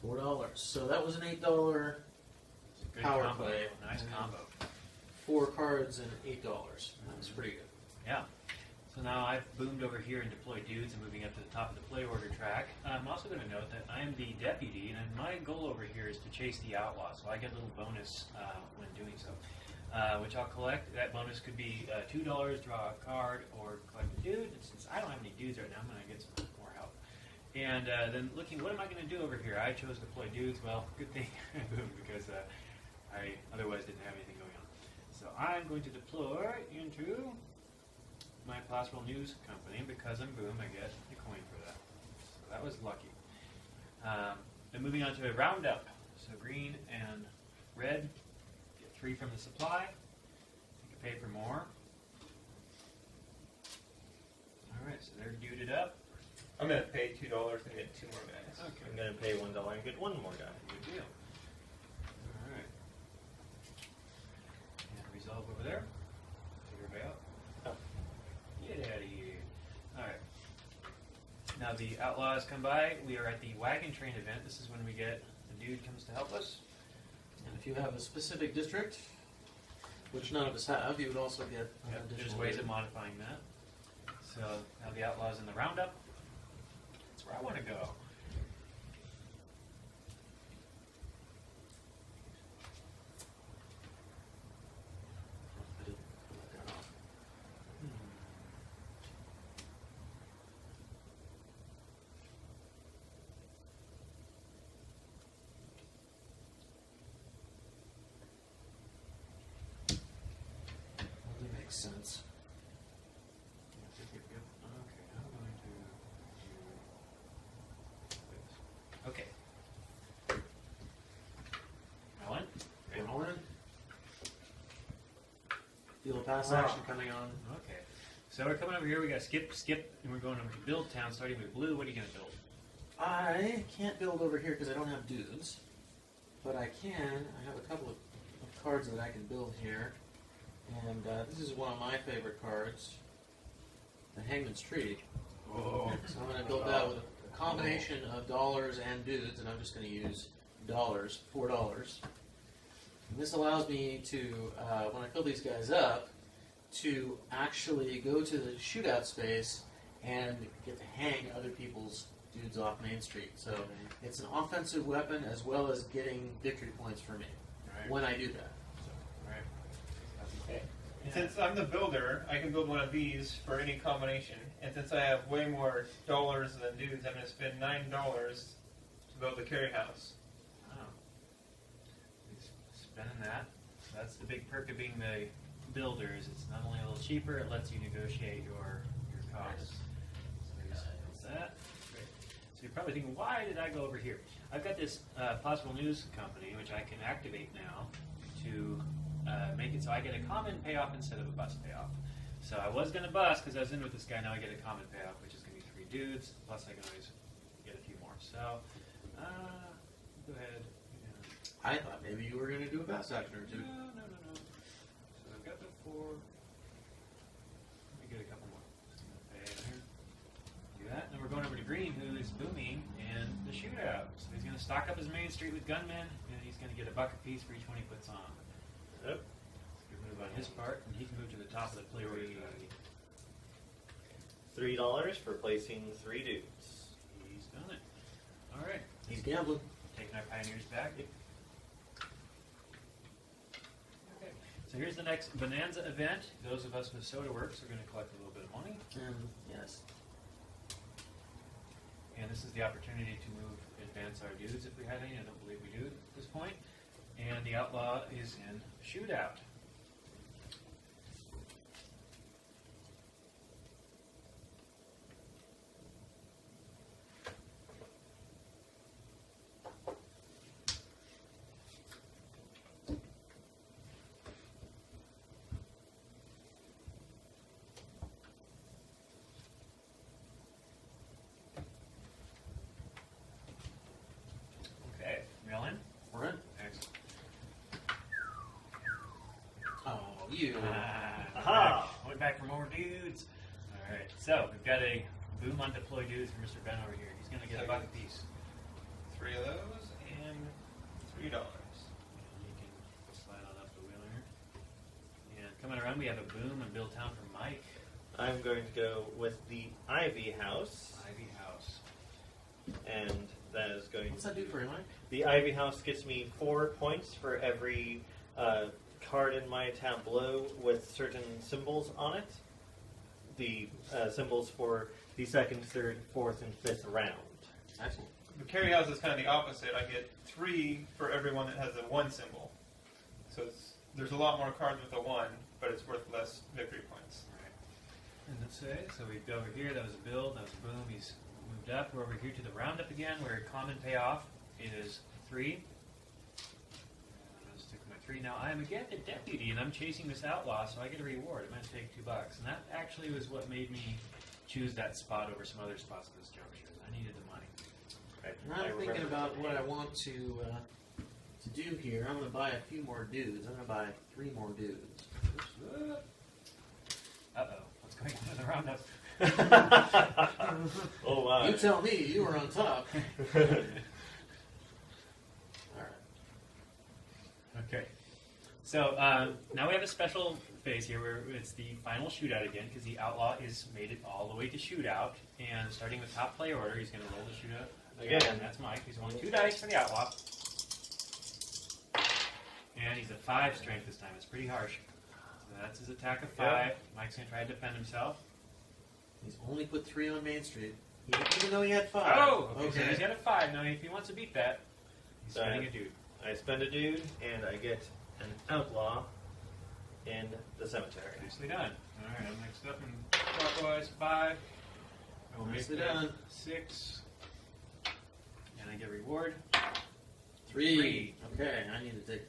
$4. So that was an $8 It's a good Power combo. play. Nice combo. 4 cards and $8. That was pretty good. Yeah. So now I've boomed over here and deployed dudes and moving up to the top of the play order track. I'm also going to note that I am the deputy, and my goal over here is to chase the outlaw, so I get a little bonus when doing so, which I'll collect. That bonus could be $2, draw a card, or collect a dude. And since I don't have any dudes right now, I'm going to get some more help. And then looking, what am I going to do over here? I chose to deploy dudes. Well, good thing I boomed because I otherwise didn't have anything going on. So I'm going to deploy into my possible news company. Because I'm boom, I get a coin for that. So that was lucky. Then moving on to a roundup. So green and red get 3 from the supply. You can pay for more. All right, so they're duded up. I'm going to pay $2 and get 2 more guys. Okay, I'm going to pay $1 and get 1 more guy. good deal. All right. And resolve over there. Take everybody out. Oh. Get out of here. Alright. Now the outlaws come by. We are at the wagon train event. This is when we get the dude comes to help us. And if you have a specific district, which none of us have, you would also get an Yep, there's additional ways aid. of modifying that. So now the outlaws in the roundup. That's where I want to go. I didn't let that off. Only makes sense. Okay, I'm going to do this. Okay. Alan? We're all in. Feel a pass Wow. action coming on. Okay. So we're coming over here. We got skip, and we're going over to build town, starting with blue. What are you going to build? I can't build over here because I don't have dudes, but I have a couple of cards that I can build here, and this is one of my favorite cards, the Hangman's Tree. Whoa. So I'm going to build that with a combination of dollars and dudes, and I'm just going to use dollars, $4. And this allows me to, when I fill these guys up, to actually go to the shootout space and get to hang other people's dudes off Main Street. So it's an offensive weapon as well as getting victory points for me Right. when I do that. Right. Okay. And since I'm the builder, I can build one of these for any combination. And since I have way more dollars than dudes, I'm going to spend $9 to build the carry house. Oh. He's spending that. So that's the big perk of being the builders. It's not only a little cheaper, it lets you negotiate your costs. So there's that. Great. So you're probably thinking, why did I go over here? I've got this possible news company, which I can activate now to make it so I get a common payoff instead of a bust payoff. So I was going to bust because I was in with this guy. Now I get a common payoff, which is going to be 3 dudes. Plus I can always get a few more. So go ahead. I thought maybe you were going to do a pass action or two. No. So I've got the 4. Let me get a couple more. Just gonna pay here. Do that. Then we're going over to green, who is booming in the shootout. So he's going to to stock up his main street with gunmen, and he's going to get $1 apiece for each one he puts on. Yep. Good move on his part, and he can move to the top of the playboard. $3 for placing 3 dudes. He's done it. All right, He's gambling. taking our pioneers back. Okay, so here's the next Bonanza event. Those of us with Soda Works are going to collect a little bit of money. Yes. And this is the opportunity to advance our dudes if we have any. I don't believe we do at this point. And the outlaw is in shootout. Okay, mail in. We're in. Excellent. Oh, you. Aha! Went back for more dudes. All right, so we've got a boom on deploy dudes for Mr. Ben over here. He's going to get $1 apiece. 3 of those and $3. And you can slide on up the wheel here. And coming around, we have a boom and build town for Mike. I'm going to go with the Ivy House, Ivy House. and that is going What's that do for you, Mike? The Ivy House gets me 4 points for every card in my tableau with certain symbols on it. The symbols for the 2nd, 3rd, 4th, and 5th round. Excellent. The carry house is kind of the opposite. I get 3 for everyone that has a 1 symbol. So there's a lot more cards with a 1, but it's worth less victory points. Right. And let's say, so we go over here, that was a build, that was a boom, he's moved up. We're over here to the roundup again, where common payoff is 3. And I'm going to stick with my 3. Now, I am again a deputy, and I'm chasing this outlaw, so I get a reward. I'm going to take $2. And that actually was what made me choose that spot over some other spots at this juncture. I needed the money. Right. And I'm thinking about what I want to do here. I'm going to buy a few more dudes. I'm going to buy 3 more dudes. Uh-oh. What's going on in the roundup? Oh, wow. You tell me. You were on top. All right. Okay. So now we have a special phase here where it's the final shootout again because the outlaw is made it all the way to shootout. And starting with top play order, he's going to roll the shootout Again. And that's Mike. He's rolling 2 dice for the outlaw. And he's a 5 strength this time. It's pretty harsh. So that's his attack of 5. Yeah. Mike's going to try to defend himself. He's only put 3 on Main Street, even though he had 5. Oh! Okay, so he's got a 5. Now, if he wants to beat that, he's spending a dude. I spend a dude, and I get an outlaw in the cemetery. Nicely done. All right, I'm next up in clockwise 5. I will make Nicely that done. 6. And I get a reward. 3. Okay, I need to take.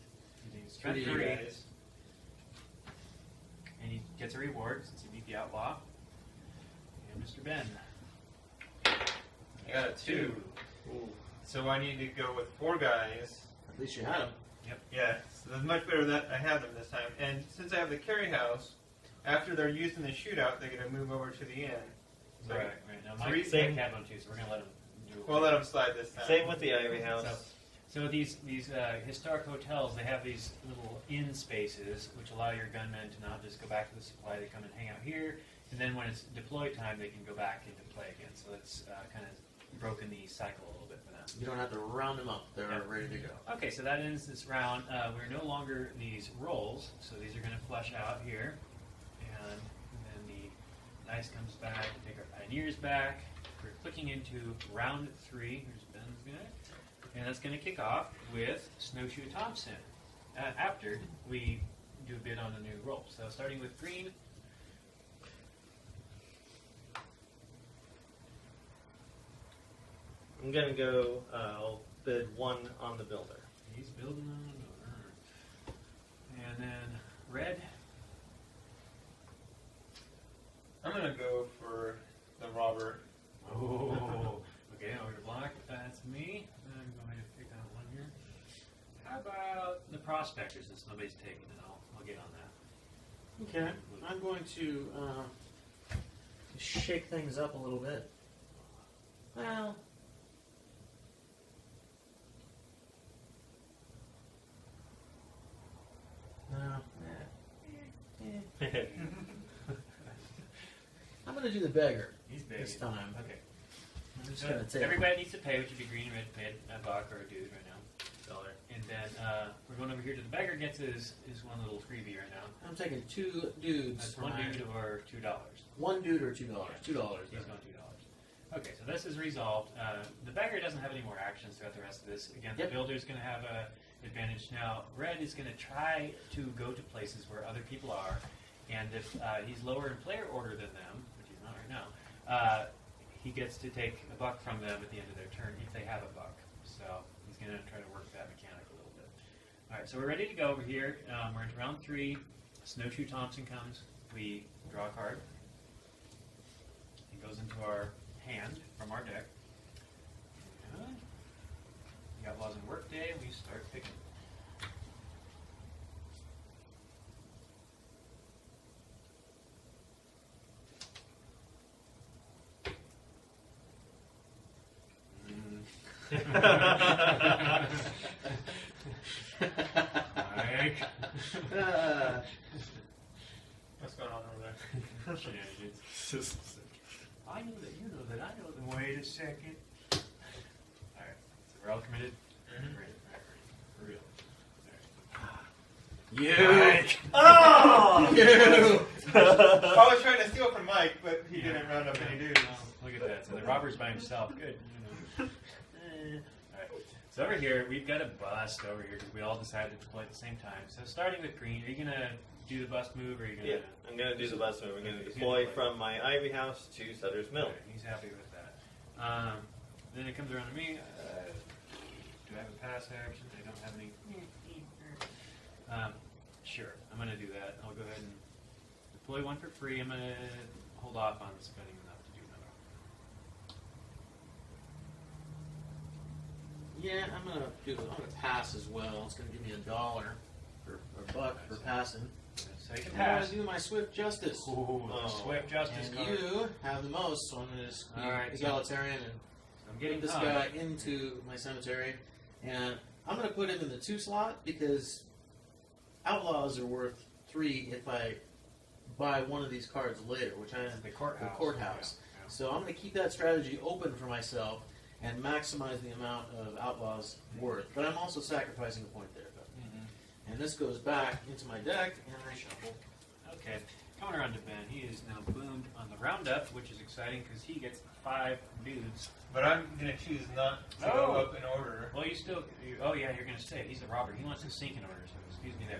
Using spend 3 3. guys. And he gets a reward since he beat the outlaw. And Mr. Ben. I got a 2. Ooh. So I need to go with 4 guys. At least you had him. Yeah, so that's much better that I have them this time. And since I have the carry house, after they're used in the shootout, they're going to move over to the end. So Right. Now, Three Mike's same- got one too, so we're going to let him do it. we'll let them slide this time. Same with the Ivy House. So these historic hotels, they have these little inn spaces, which allow your gunmen to not just go back to the supply. They come and hang out here, and then when it's deploy time, they can go back into play again. So it's kind of broken the cycle a little bit for them. You don't have to round them up. They're Yeah. ready to go. Okay, so that ends this round. We're no longer these rolls, so these are going to flush out here. And then the dice comes back, we take our pioneers back. We're clicking into round 3. Here's Ben's guy. And that's going to kick off with Snowshoe Thompson. After we do a bit on the new roll. So starting with green. I'm going to go, I'll bid 1 on the builder. He's building on another. And then red. I'm going to go for the Robert. Oh, okay, over to block. That's me. I'm going to pick out 1 here. How about the prospectors since nobody's taking it? I'll get on that. Okay. I'm going to shake things up a little bit. Well, I'm going to do the beggar He's big. this time. Okay. I'm just So going to take everybody needs to pay, which would be green, red, pay a buck or a dude right now. Dollar. And then we're going over here to the beggar gets his one little freebie right now. I'm taking 2 dudes. That's for one my- dude or $2. 1 dude or $2. $2. He's going $2. Okay, so this is resolved. The beggar doesn't have any more actions throughout the rest of this. Again, the Yep. builder's going to have an advantage. Now, red is going to try to go to places where other people are, and if he's lower in player order than them, which he's not right now, he gets to take a buck from them at the end of their turn if they have a buck. So he's going to try to work that mechanic a little bit. All right, so we're ready to go over here. We're into round 3. Snowshoe Thompson comes. We draw a card. It goes into our hand from our deck. And the Outlaws and Workday, we start picking. Mike. What's going on over there? Shenanigans. I know that you know that I know that. Wait a second. Alright, so we're all committed? Mhm. Ready, for real. You! Oh! You! I was trying to steal from Mike, but he didn't round up any dudes. Oh, look at that. So the robber's by himself. Good. You know. Alright. So over here, we've got a bust over here because we all decided to play at the same time. So starting with green, are you going to do the bust move or are you going to... Yeah, I'm going to do the bus move. I'm going to deploy from my Ivy House to Sutter's Mill. Okay, he's happy with that. Then it comes around to me. Do I have a pass action? I don't have any. Sure, I'm going to do that. I'll go ahead and deploy one for free. I'm going to hold off on spending enough to do another. Yeah, I'm gonna pass as well. It's gonna give me $1 for a buck for passing. So you can I'm gonna pass. do my Swift Justice. Ooh, Swift Justice And card. you have the most, so I'm gonna just be All right, so- egalitarian and I'm getting get this time. guy into my cemetery. And I'm gonna put him in the 2 slot because Outlaws are worth 3 if I buy one of these cards later, which I am The courthouse. the courthouse. Yeah, So I'm going to keep that strategy open for myself and maximize the amount of Outlaws worth. But I'm also sacrificing a point there. yeah. Mhm. And this goes back into my deck, and I shuffle. Okay, coming around to Ben. He is now boomed on the roundup, which is exciting because he gets 5 dudes. But I'm going to choose not to go Oh. up in order. Well, oh yeah, you're going to stay. He's a robber. He wants to sink in order, so excuse me there.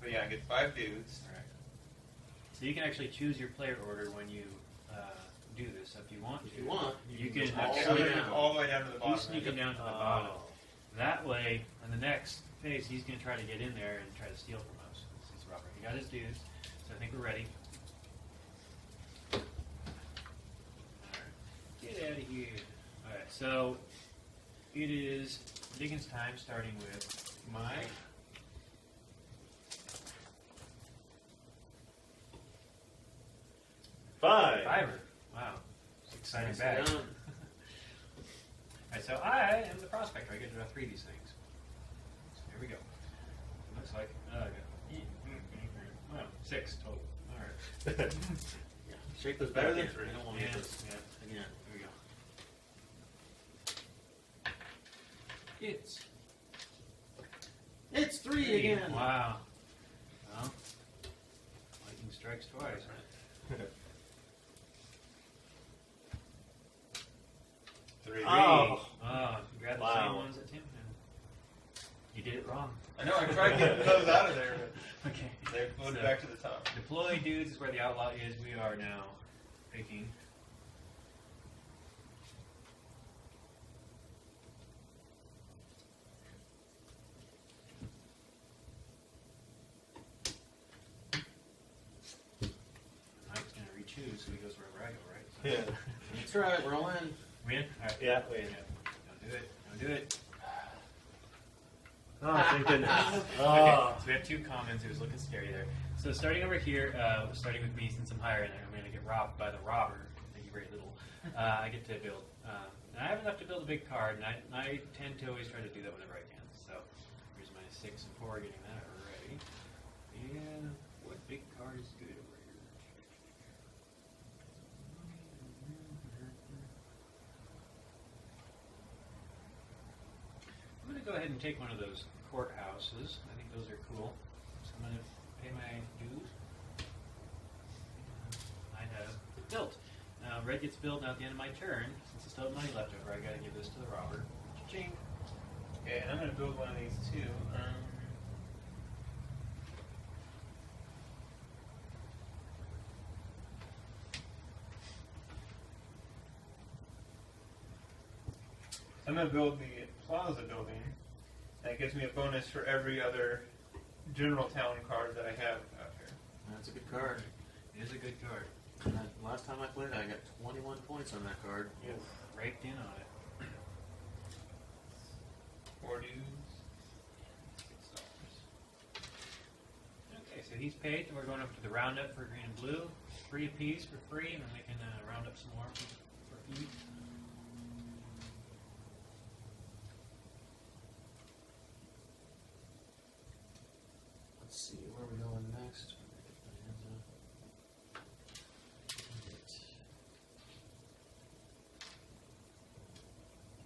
But yeah, I get 5 dudes. Alright. So you can actually choose your player order when you do this. So if you want If to, you want, you can can go all Okay, the I'm way going to down. move all the way down to the bottom. he's sneaking down to the Oh. bottom. That way, in the next phase, he's going to try to get in there and try to steal from us. This is robber. He got his dudes, so I think we're ready. Alright. Get out of here. Alright, so it is Diggins time, starting with my... Fiver. Wow. It's exciting Nicely bag. done. Alright, so I am the prospector. I get to draw 3 of these things. So here we go. Looks like, well, 6 total. Alright. Yeah. Shake those better than Back 3. I don't want to Yeah, get this yeah. again. Here we go. It's 3 again. Wow. Well, lightning strikes twice, right? 3. Oh. Oh, you grabbed the Wow. same ones that Tim had. You did it wrong. I know, I tried getting those out of there, but Okay. they floated So- back to the top. Deploy dudes is where the outlaw is. We are now picking. Mike's going to re-choose, so he goes wherever I go, right? So Yeah. That's right. We're all in. Win? All right. Yeah, win. Don't do it. Don't do it. Oh, thank goodness. Okay, Oh. so we have 2 commons. It was looking scary there. So starting over here, starting with me, since I'm higher, and I'm going to get robbed by the robber. Thank you very little. I get to build. And I have enough to build a big card, and I tend to always try to do that whenever I can. So here's my 6 and 4, getting that ready. what big card is good over here? I'm going to go ahead and take one of those courthouses. I think those are cool. So I'm going to pay my dues. I have it built. Now, red gets built now at the end of my turn. Since I still have money left over, I got to give this to the robber. Cha-ching. Okay, and I'm going to build one of these too. I'm going to build the plaza building. That gives me a bonus for every other general town card that I have out here. That's a good card. It is a good card. Last time I played, I got 21 points on that card. Yes. Raked in on it. 4 dudes. $6. Okay, so he's paid, and we're going up to the roundup for green and blue. 3 apiece for free, and then we can round up some more for each. Let's see, where are we going next?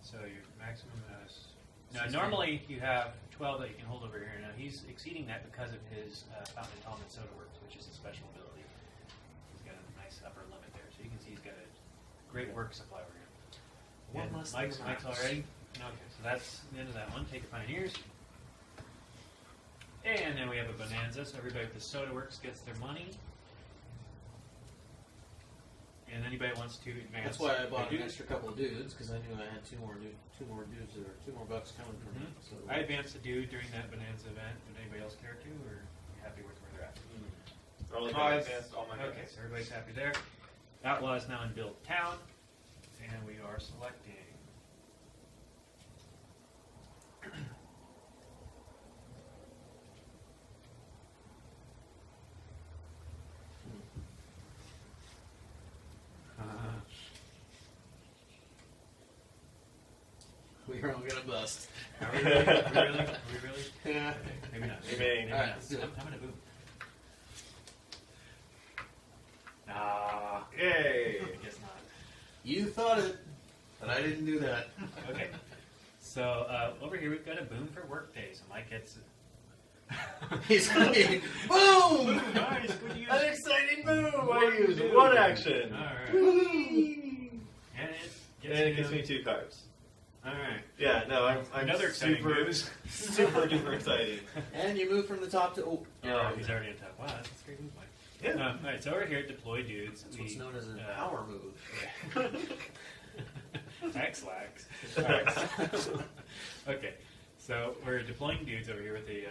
So your maximum is... Now, 16. normally you have 12 that you can hold over here. Now, he's exceeding that because of his Fountain and Tallman Soda Works, which is a special ability. He's got a nice upper limit there. So you can see he's got a great work supply over here. One And less Mike's than Max. already. Okay, so that's the end of that one. Take your Pioneers. And then we have a Bonanza, so everybody with the Soda Works gets their money. And anybody that wants to advance. That's why I bought their an dues. extra couple of dudes, because I knew I had two more dudes, or $2 more bucks coming from it. So I advanced a dude during that Bonanza event. Would anybody else care to, or are you happy with where they're at? I advanced all my Okay, guys. so everybody's happy there. Outlaw is now in Build Town, and we are selecting. we're all gonna bust. Are we really? Are we really? Are we really? Yeah. Okay, maybe not. Maybe. All right, not. let's do it. I'm gonna boom. Yay! I guess not. You thought it, but I didn't do that. Okay. So over here we've got a boom for workday. So Mike gets He's like, boom! nice. Good use. An exciting move! I One use dude. one action. All right. Woo! And it And it gives him- me 2 cards. All right. Yeah, no, I'm Another exciting super, news. super duper excited. And you move from the top to Oh, he's already on top. Wow, that's a great move, Mike. Yeah. All right, so over here at Deploy Dudes, That's what's known as a uh, power move. X-lax. X. Okay, so we're deploying dudes over here with a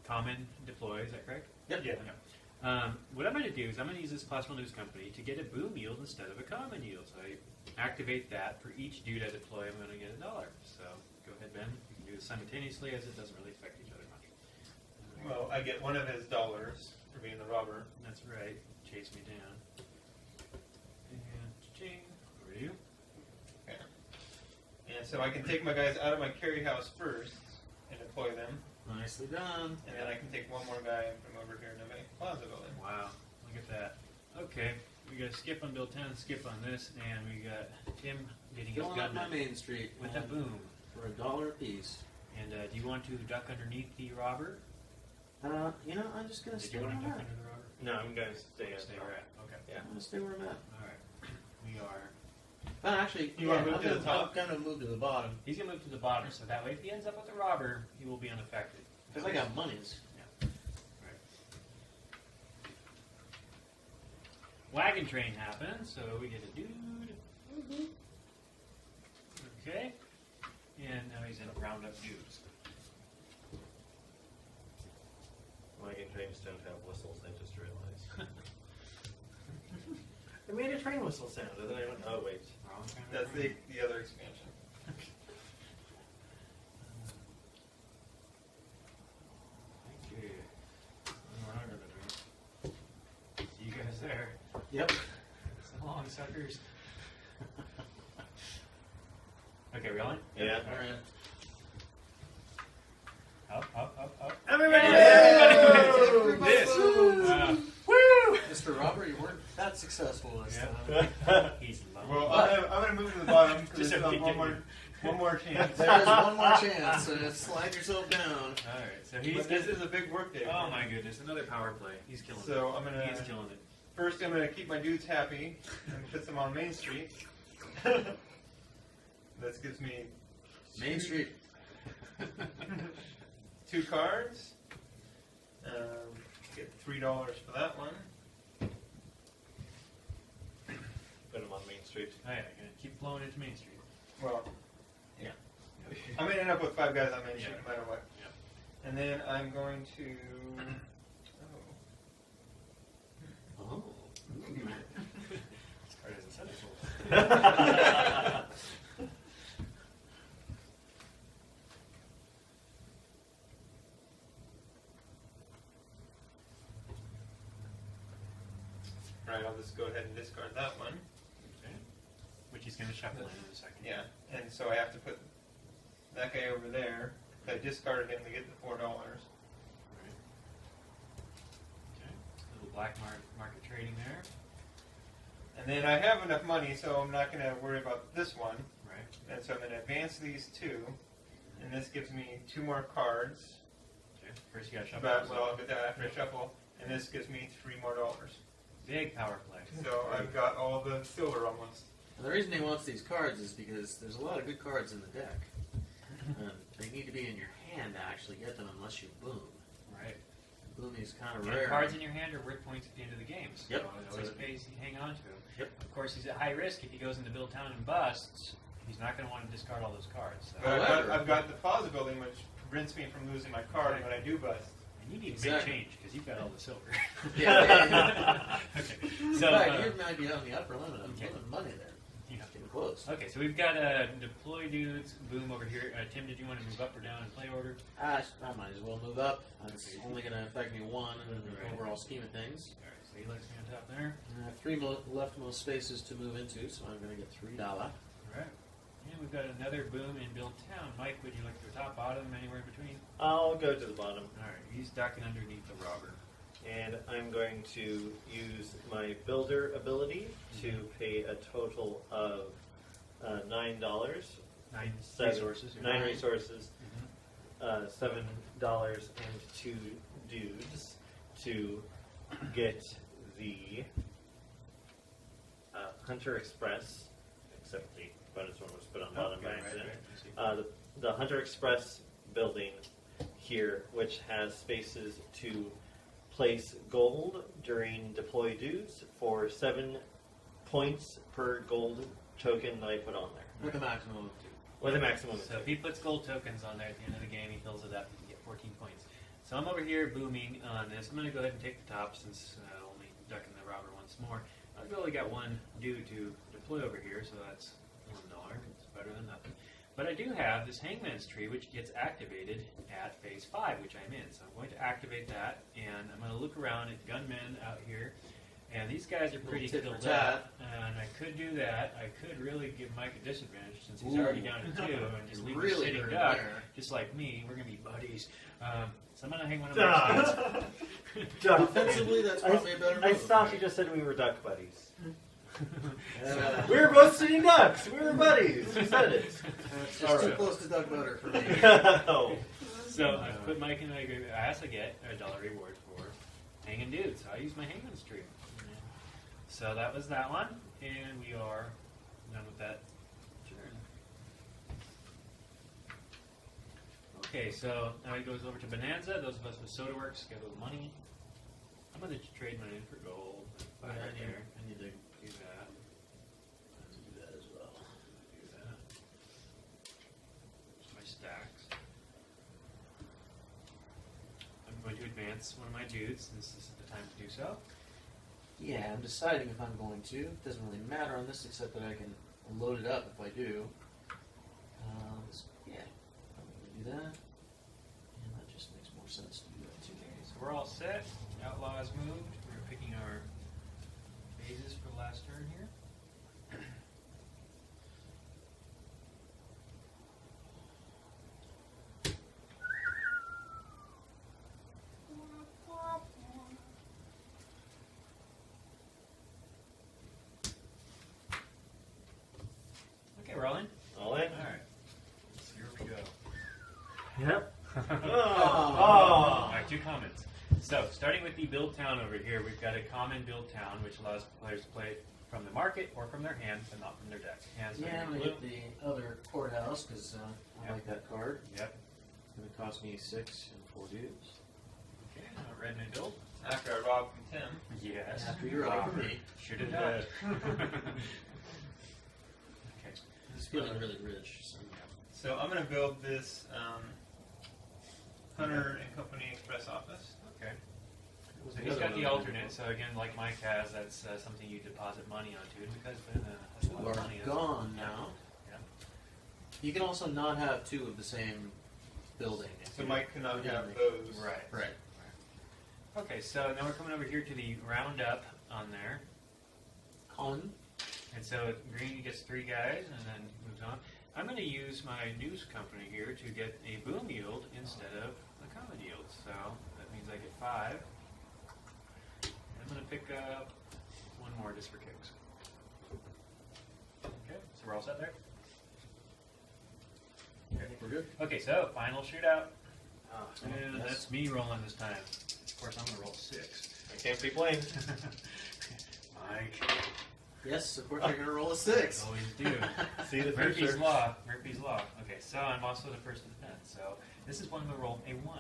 common deploy. Is that correct? Yep. Yeah. Okay. What I'm going to do is I'm going to use this Possible News Company to get a boom yield instead of a common yield. So I activate that. For each dude I deploy, I'm going to get $1. So go ahead, Ben. You can do this simultaneousally as it doesn't really affect each other much. Well, I get one of his dollars for being the robber. That's right. Chase me down. And cha-ching. Over to you. And so I can take my guys out of my carry house first and deploy them. Nicely done. And then I can take one more guy from over here into my plaza building. Wow, look at that. Okay, we got to skip on Bill 10, skip on this, and we got Tim getting his Filling up my gun main street with a and boom. for $1 a piece. And do you want to duck underneath the robber? I'm just gonna Did stay you where want I'm to duck at. under the robber? No, I'm going to stay Stay where we're at. Okay. Yeah. I'm gonna stay where I'm at. All right. We are. Actually, You wanna move I'm to the gonna- top? I'm gonna move to the bottom He's gonna move to the bottom, so that way, if he ends up with the robber, he will be unaffected. because I got monies. Right. Wagon train happens, so we get a dude. Okay. And now he's in roundup dudes. Wagon trains don't have whistles, I just realized. I made a train whistle sound, and then I went, oh wait. Wrong kind of That's train. the other expansion. Thank you. What am I gonna do? See you guys there. Yep. So long, suckers. Okay, we on? Yeah. All right. Up, up, up, up. Everybody! Yay! This more chance. There is one more chance, so slide yourself down. All right, so But this is a big work day. Oh my goodness, another power play. He's killing it. So I'm gonna. He's killing it. First, I'm gonna keep my dudes happy and put them on Main Street. This gives me Main Street. 2 cards. Get $3 for that one. Put them on Main Street. Oh yeah, gonna keep flowing into Main Street. Well, yeah. I'm gonna end up with 5 guys on Main Street Yeah. no matter what. Yeah. And then I'm going to. Oh. This card isn't set as well. Right, I'll just go ahead and discard that one. Okay. Which he's gonna shuffle in a second. Yeah, and so I have to put that guy over there. I discarded him to get the $4. Right. Okay. Little black market trading there. And then I have enough money, so I'm not going to worry about this one. Right. And so I'm going to advance these 2, and this gives me 2 more cards. Okay. First you gotta shuffle. But, well, I'll get that after I shuffle. And this gives me $3 more. Big power play. So I've got all the silver almost. And the reason he wants these cards is because there's a lot of good cards in the deck. They need to be in your hand to actually get them unless you boom. Right. Booming is kind of And rare. cards in your hand are worth points at the end of the game. So Yep. it always pays to hang on to them. Yep. Of course, he's at high risk if he goes into Bill Town and busts. He's not going to want to discard all those cards. So. But However- I've got the plaza building, which prevents me from losing my card when I do bust. And you need Exactly. big change because you've got all the silver. Yeah. Okay. In So. fact, you might be on the upper limit of Okay. money there. Yeah. Getting close. Okay, so we've got deploy dudes, boom over here. Tim, did you want to move up or down in play order? I might as well move up. It's only going to affect me 1 in the Right. overall scheme of things. All right, so he likes me on top there. I have 3 leftmost spaces to move into, so I'm going to get $3. All right. And we've got another boom in Bill Town. Mike, would you like to go top, bottom, anywhere in between? I'll go to the bottom. All right, he's ducking underneath the robber. And I'm going to use my builder ability to pay a total of $9. 9 Seven. resources. 9 resources, Mhm. $7 and 2 dudes to get the Hunter Express, except the bonus one was put on bottom by Okay, accident. right. The Hunter Express building here, which has spaces to place gold during deploy dues for 7 points per gold token that I put on there. With a maximum of 2. With a maximum of So if he puts gold tokens on there at the end of the game, he fills it up, you can get 14 points. So I'm over here booming on this. I'm going to go ahead and take the top since only ducking the robber once more. I've only got 1 due to deploy over here, so that's $1. It's better than nothing. But I do have this Hangman's Tree, which gets activated at Phase 5, which I'm in. So I'm going to activate that, and I'm going to look around at gunmen out here. And these guys are pretty Little tit filled for up, and I could do that. I could really give Mike a disadvantage since he's Ooh. already down to 2, and just leave him Really sitting hurt duck, there. just like me. We're going to be buddies. So I'm going to hang one of my dudes. Offensively, that's probably a better I move. thought you just said we were duck buddies. Yeah. We were both sitting ducks. We were buddies. You said it. It's just too close to duck butter for me. Oh. So I put Mike in the agreement. I also get a $1 reward for hanging dudes. So I use my Hangman's Tree. So that was that one, and we are done with that turn. Okay, so now he goes over to Bonanza. Those of us with Soda Works get a little money. I'm going to trade mine in for gold. Yeah, Right I there. need to Do that. do that as well. Do that. There's my stacks. I'm going to advance one of my dudes. This is the time to do so. Yeah, I'm deciding if I'm going to. It doesn't really matter on this except that I can load it up if I do. Yeah, I'm going to do that. And that just makes more sense to do that too. Okay, so we're all set. Outlaws moved. We're picking our phases for the last turn here. Okay, we're all in? All in? Alright. 2 commons. So, starting with the build town over here, we've got a common build town, which allows players to play from the market or from their hand, but not from their deck. Hands Yeah, I'm are gonna blue. get the other courthouse because I Yep. like that card. Yep. It's gonna cost me 6 and 4 dues. Okay, red and build. After I rob from Tim. Yes. After you rob from me. Should have done. Okay. It's feeling really rich. So. So I'm going to build this Hunter and Company Express office. Okay. What was So the he's other got one the I was alternate. looking So again, like Mike has, that's something you deposit money onto because Ben has a for? lot Two of are money. gone now. Yeah. You can also not have 2 of the same building. if So you- Mike cannot you have make- those. Right. Right. Okay, so now we're coming over here to the roundup on there. Colin. And so green gets 3 guys and then moves on. I'm going to use my news company here to get a boom yield instead of a common yield. So that means I get 5. And I'm going to pick up 1 more just for kicks. Okay, so we're all set there? I think we're good. Okay, so final shootout. And Yes. that's me rolling this time. Of course, I'm going to roll 6. I can't be blamed. Mike. Yes, of course you're gonna roll a 6. Always do. See the Murphy's future. Law. Murphy's Law. Okay, so I'm also the first to defend. So this is one I'm going to roll a 1.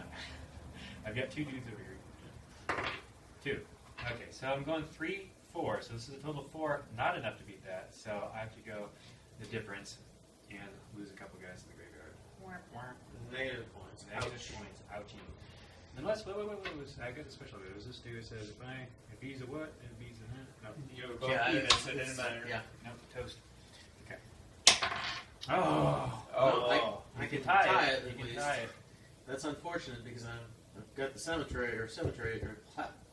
I've got 2 dudes over here. 2. Okay, so I'm going 3, 4. So this is a total of 4. Not enough to beat that. So I have to go the difference and lose a couple guys in the graveyard. Negative points. Negative points. Ouchie. Unless, wait. I got the special. What does this do? It says if he's a what? If he's a no. You were both Yeah, even, it's- so it didn't it's- matter. Yeah. No, toast. Okay. Oh. Oh, I You can tie tie it. it. You At can least. tie it. That's unfortunate because I've got the cemetery or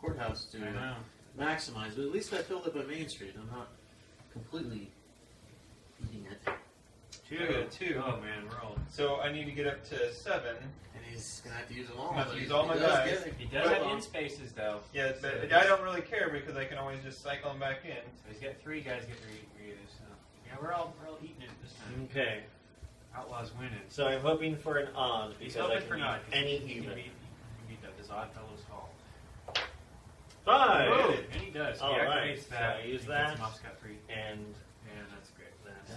courthouse to I know. maximize. But at least I filled up my Main Street. I'm not completely eating it. 2. I got a 2. Oh man, we're all. so I need to get up to 7. And he's gonna have to use them all. I'm gonna have to but use he all my does dice. get it. He does But- have in spaces though. Yeah, but I don't really care because I can always just cycle them back in. So he's got 3 guys get reused. So yeah, we're all eating it this time. Okay, Outlaws winning. so I'm hoping for an odd He's because I hoping can for not. beat any He even. can beat this odd fellow's call. 5! Oh, and he does. He All right, activates so that. I use He that. gets him off scot-free. And And that's great.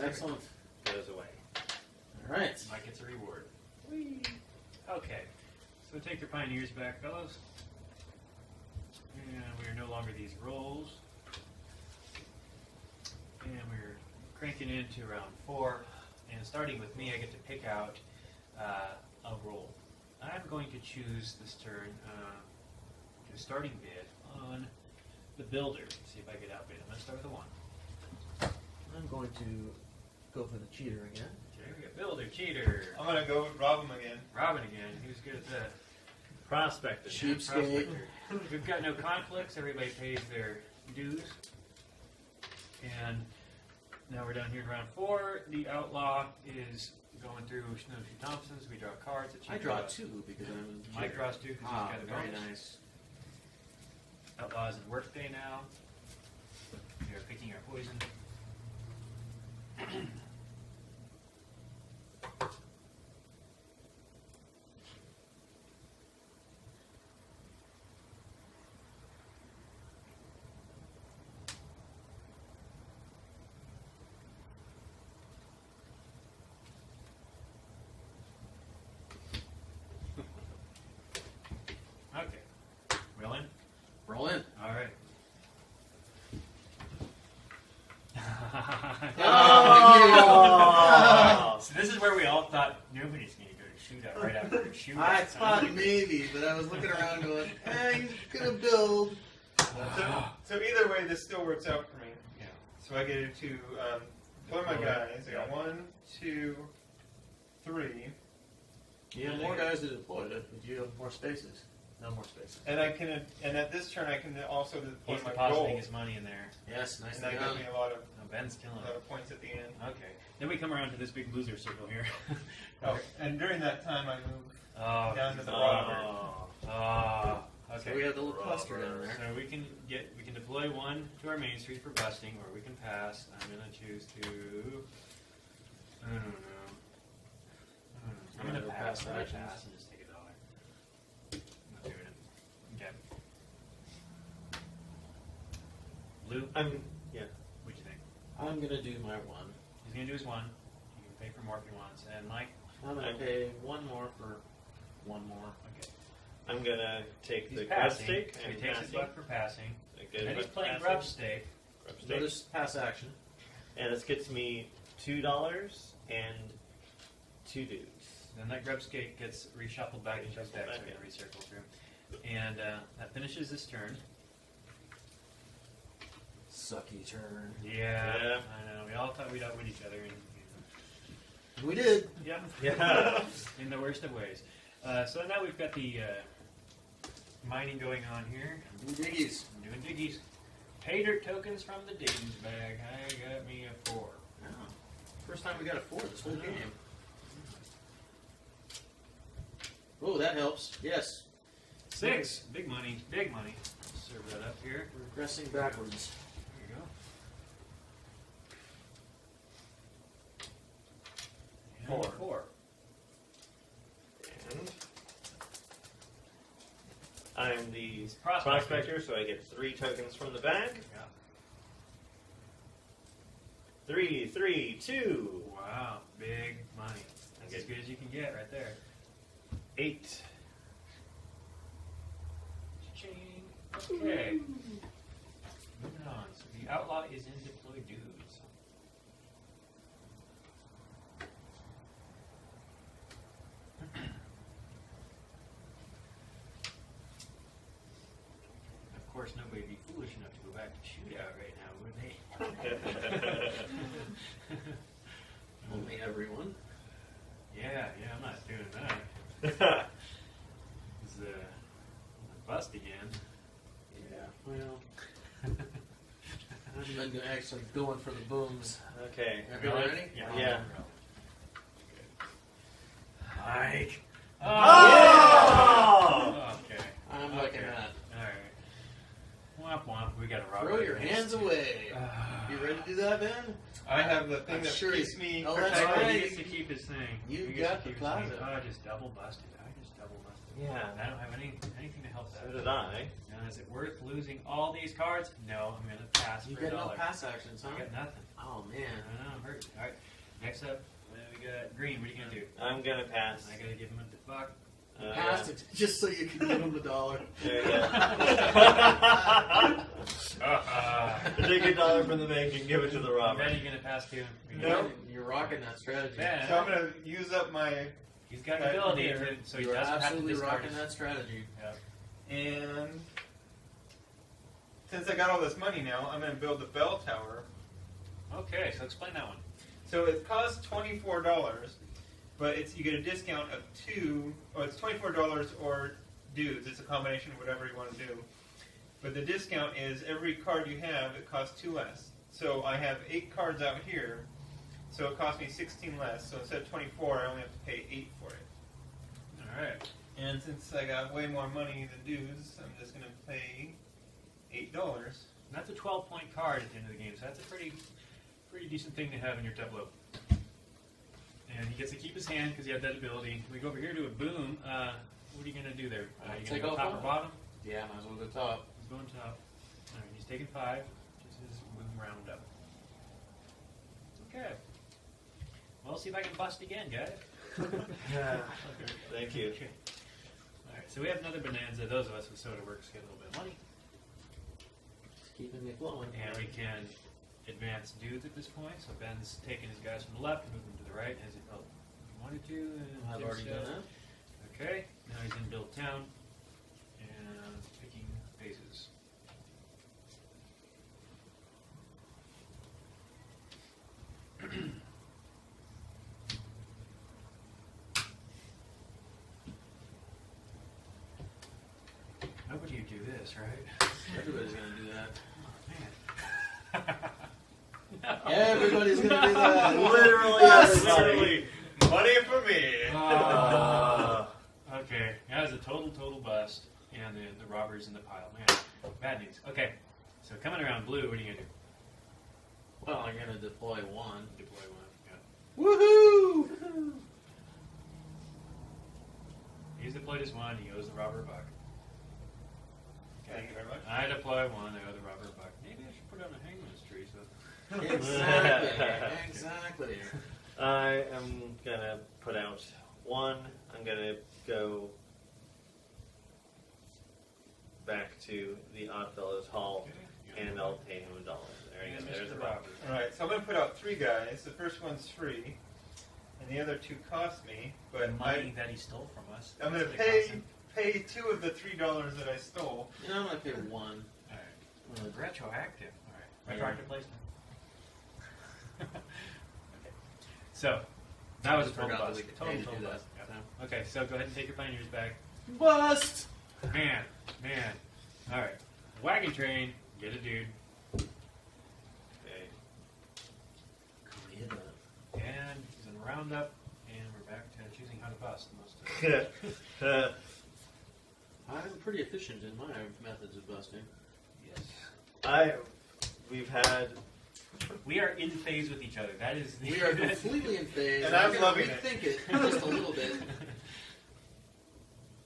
Excellent. goes away. All right. Mike gets a reward. Whee. Okay. So take your pioneers back, fellows. And we are no longer these rolls. And we're cranking into round 4. And starting with me, I get to pick out a roll. I'm going to choose this turn a starting bid on the builder. See if I get outbid. I'm going to start with a 1. I'm going to go for the cheater again. Okay, we got builder, cheater, I'm gonna go rob them again. Robin again. Who's good at that? Prospecting. Cheapskate. We've got no conflicts. Everybody pays their dues. And now we're down here in round 4. The outlaw is going through Snowshoe Thompson's. We draw cards. I draw 2 because I'm a Mike cheater. draws 2 because Ah, he's got a very bonus. nice. Outlaw's in workday now. They're picking our poison. Okay. Willing? Roll in. All right. Oh! So this is where we all thought nobody's going to go to shootout right after a shootout. I thought maybe, but I was looking around going, he's gonna build. So either way, this still works out for me. Yeah. So I get to deploy my guys. I got 1, 2, 3, You have more guys to deploy, but you have more spaces. No more spaces. and I can. And at this turn, I can also deploy He's my depositing gold, his money in there. Yes, nice and to that gives go. me a lot of Ben's killing it. points at the end. Okay. Then we come around to this big loser circle here. Oh, and during that time, I move Oh, down to the oh, robber. So okay. we have the little cluster down there. So we can deploy 1 to our main street for busting, or we can pass. I'm gonna choose to. I don't know. I'm gonna Go pass. past I'm gonna actions. pass and just take $1. I'm not doing it. Blue, Yeah. what'd you think? I'm gonna do my one. He's going to do his one. He can pay for more if he wants. And Mike? I'm gonna pay one more for one more. Okay. I'm gonna take He's the grub passing. steak. So he and takes his passing. buck for passing. So I get And then it he's for playing passing. grub steak. Grub steak. Notice pass action. And this gets me $2 and 2 dudes. Then that grub steak gets reshuffled back into his deck, so we Reshuffled can recircle through. And that finishes this turn. Sucky turn. Yeah, Yeah. I know. We all thought we'd outwit each other. We did. Yeah. Yeah. In the worst of ways. So now we've got the mining going on here. Do diggies. I'm doing diggies. Pay dirt tokens from the diggings bag. I got me a 4. Oh. First time we got a 4 this whole game. Oh, that helps. Yes. 6. Big money. Big money. Serve that up here. Regressing backwards. There you go. And 4. 4. And I'm the Prospector. prospector, so I get 3 tokens from the bag. Yeah. 3, 3, 2. Wow. Big money. That's as good as you can get right there. 8. Ching. Okay. Moving on. So the outlaw is in deploy dudes. Of course, nobody would be foolish enough to go back to shootout right now, would they? Only everyone. Yeah, I'm not doing that. It's bust again. Yeah. Well, I'm actually going for the booms. Okay. Everyone ready? Yeah. Mike. Oh! Okay. I'm looking at. Alright. Womp womp. We got a robber. Throw your hands away. You ready to do that, Ben? I have the thing I'm that sure keeps he's- me Oh, that's protected. right. He gets to keep his thing. You He gets got to the keep his thing. plaza. Oh, I just double busted. Yeah. I don't have anything to help So that. did I. Now, is it worth losing all these cards? No, I'm going to pass You for get $1. no pass actions, huh? I got nothing. Oh man. I know, I'm hurt. Alright, next up, we got Green. What are you going to do? I'm gonna pass. I got to give him a buck. Passed it just so you can give him the $1. There you go. Take $1 from the bank and give it to the robber. Ben, you going to pass to him? No. You're rocking that strategy. Ben, So I'm going to use up my... he's got the ability Here. to, so he You're doesn't have to absolutely discard rocking his- that strategy. And since I got all this money now, I'm going to build the bell tower. Okay, so explain that one. So it costs $24, but you get a discount of 2, or it's $24 or dudes. It's a combination of whatever you want to do. But the discount is every card you have, it costs 2 less. So I have 8 cards out here, so it costs me 16 less. So instead of 24, I only have to pay 8 for it. Alright. And since I got way more money than dudes, I'm just going to pay $8. That's a 12-point card at the end of the game, so that's a pretty decent thing to have in your tableau. And he gets to keep his hand because he had that ability. We go over here to a boom. What are you going to do there? You going Take to go off top one. or bottom? Yeah, might as well go top. He's going top. Alright, he's taking 5. Just his boom roundup. Okay. Well, see if I can bust again, guys. Thank you. Okay. Alright, so we have another bonanza. Those of us with soda works get a little bit of money. It's keeping me flowing. And we can advance dudes at this point. So Ben's taking his guys from the left and moving them to the right as he felt he wanted to. And I've did already so. done that. Okay, now he's in Build Town and picking phases. Nobody would do this, right? Everybody's gonna do that. Man. Everybody's gonna do that. Literally Literally, money for me. Okay, that was a total bust, and the robber's in the pile. Man, bad news. Okay, so coming around blue, what are you gonna do? Well, I'm gonna deploy one. Deploy one. Yeah. Woohoo! He's deployed his one. He owes the robber a buck. Thank you very much. I deploy one. I owe the robber a buck. Maybe I should put on a hangman's tree, so. Exactly. I am gonna put out one. I'm gonna go back to the Oddfellows Hall, and I'll pay him $1. There you go. There's a Robert. Alright, so I'm going to put out 3 guys. The first one's free, and the other 2 cost me. But Money that he stole from us. I'm going to That's what it cost pay him. 2 of the $3 that I stole. You know, I'm gonna pay 1. Alright. Retroactive. Alright. Yeah. Retroactive placement. Okay. So, that was a I total forgot that bust. we could Total pay to do that. bust. Yep. Okay, so go ahead and take your pioneers back. Bust! Man. Alright. Wagon train, get a dude. Okay. And he's in roundup, and we're back to choosing how to bust most of it. I'm pretty efficient in my methods of busting. Yes. We've had. We are in phase with each other. That is the We are completely in phase. And I'm I'm gonna loving it. rethink it just a little bit.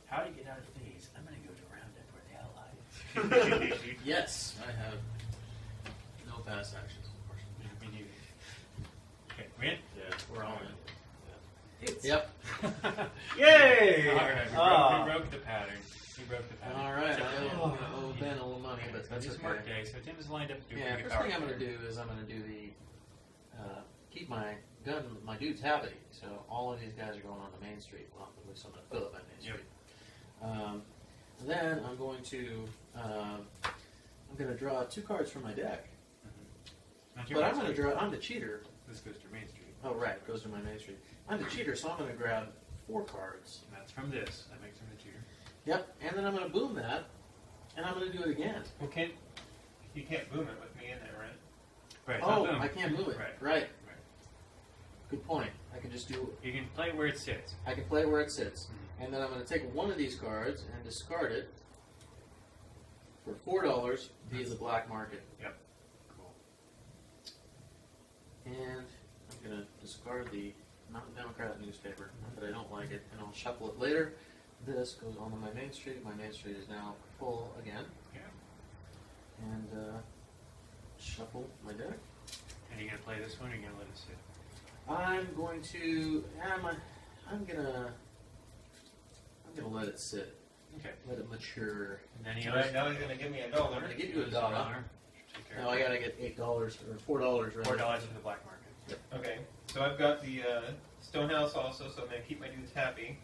How to get out of phase? I'm going to go to roundup where the hell I. Yes, I have no past actions, unfortunately. Me neither. Okay, we in? Yeah. We're all in. It's. Yep. Yay! All right, we broke the pattern. We broke the pattern. All right. So, I owe Ben a little money, but that's it's okay. work day, so Tim is lined up to do Yeah, pretty first thing I'm power going to do is I'm going to do the keep my gun, my dudes happy. So all of these guys are going on the main street. Well, at least I'm going to fill up my main street. Then I'm going to draw 2 cards from my deck. Not your But I'm main going to street. draw. I'm the cheater. This goes to Main Street. Oh right, it goes to my main street. I'm the cheater, so I'm going to grab 4 cards. And that's from this. That makes him the cheater. Yep, and then I'm going to boom that, and I'm going to do it again. Well, you can't boom it with me in there, right? Right. it's Oh, not boom. I can't move it. Right. Good point. I can just do. You can play where it sits. I can play where it sits, and then I'm going to take one of these cards and discard it for $4 via the black market. Yep. Cool. And I'm going to discard the Mountain Democrat newspaper. Not that I don't like it, and I'll shuffle it later. This goes on to my main street. My main street is now full again. Yeah. And shuffle my deck. And you gonna play this one, or you gonna let it sit? I'm going to. I'm gonna let it sit. Okay. Let it mature. And then he All right, now he's going to give me $1. I'm gonna give you $1. Take care Now of I it. gotta get $8 or $4. Right? $4 for the black market. Okay, so I've got the Stonehouse also, so I'm going to keep my dudes happy.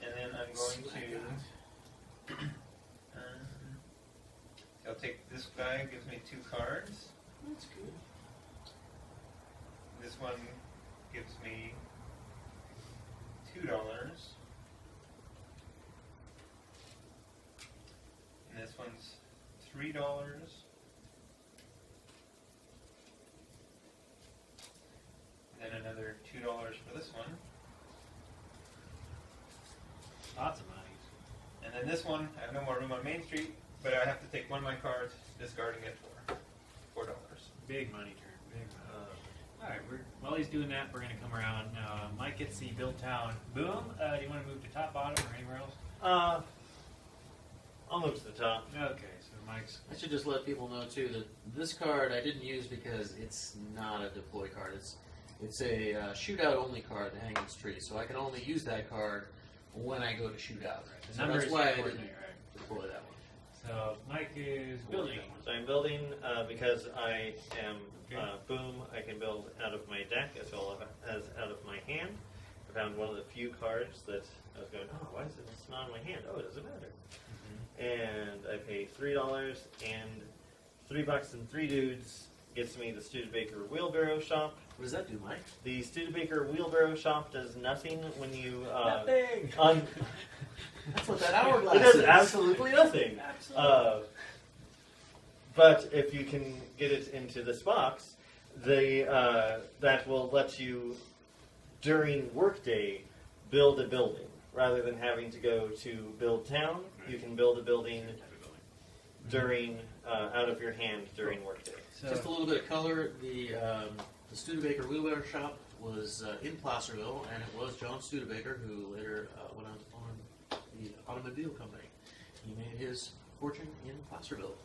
And then I'm going to... I'll take this guy, gives me 2 cards. That's good. This one gives me $2. And this one's $3. And then another $2 for this one. Lots of money. And then this one, I have no more room on Main Street, but I have to take one of my cards, discarding it for $4. Big money turn. Big money. All right. While he's doing that, we're gonna come around. Mike gets the build town. Boom. Do you want to move to top, bottom, or anywhere else? I'll move to the top. Okay. So Mike's. I should just let people know too that this card I didn't use because it's not a deploy card. It's a shootout only card, the Hangman's Tree. So I can only use that card when I go to shootout. The So numbers that's why I didn't coordinate, right? deploy that one. So Mike is building. So I'm building because I am Okay. boom. I can build out of my deck as well as out of my hand. I found one of the few cards that I was going, oh, why is it not in my hand? Oh, it doesn't matter. And I pay $3, and $3 and 3 dudes gets me the Studebaker Wheelbarrow Shop. What does that do, Mike? The Studebaker Wheelbarrow Shop does nothing when you Nothing. That's what that hourglass It does is. absolutely nothing. But if you can get it into this box, that will let you, during workday, build a building. Rather than having to go to build town, you can build a building during out of your hand during workday. So, Just a little bit of color. The Studebaker Wheelbarrow Shop was in Placerville, and it was John Studebaker who later went on to form the automobile company. He made his fortune in Placerville.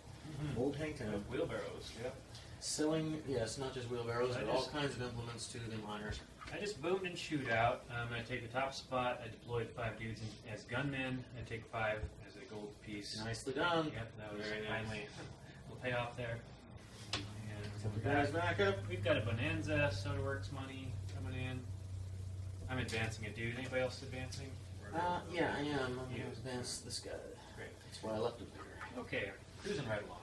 Old Hangtown. Wheelbarrows. Yep. Selling, yes, not just wheelbarrows, I but all just- kinds of implements to the miners. I just boomed in shootout. I'm going to take the top spot. I deployed 5 dudes as gunmen. I take 5 as a gold piece. Nicely done. Yep, that was Very nice. finally will pay off there. And Put the guys back up. we've got a Bonanza SodaWorks money coming in. I'm advancing a dude. Anybody else advancing? Yeah, I am. I'm going Yeah. to advance this guy. Great. That's why I left him there. Okay, cruising right along.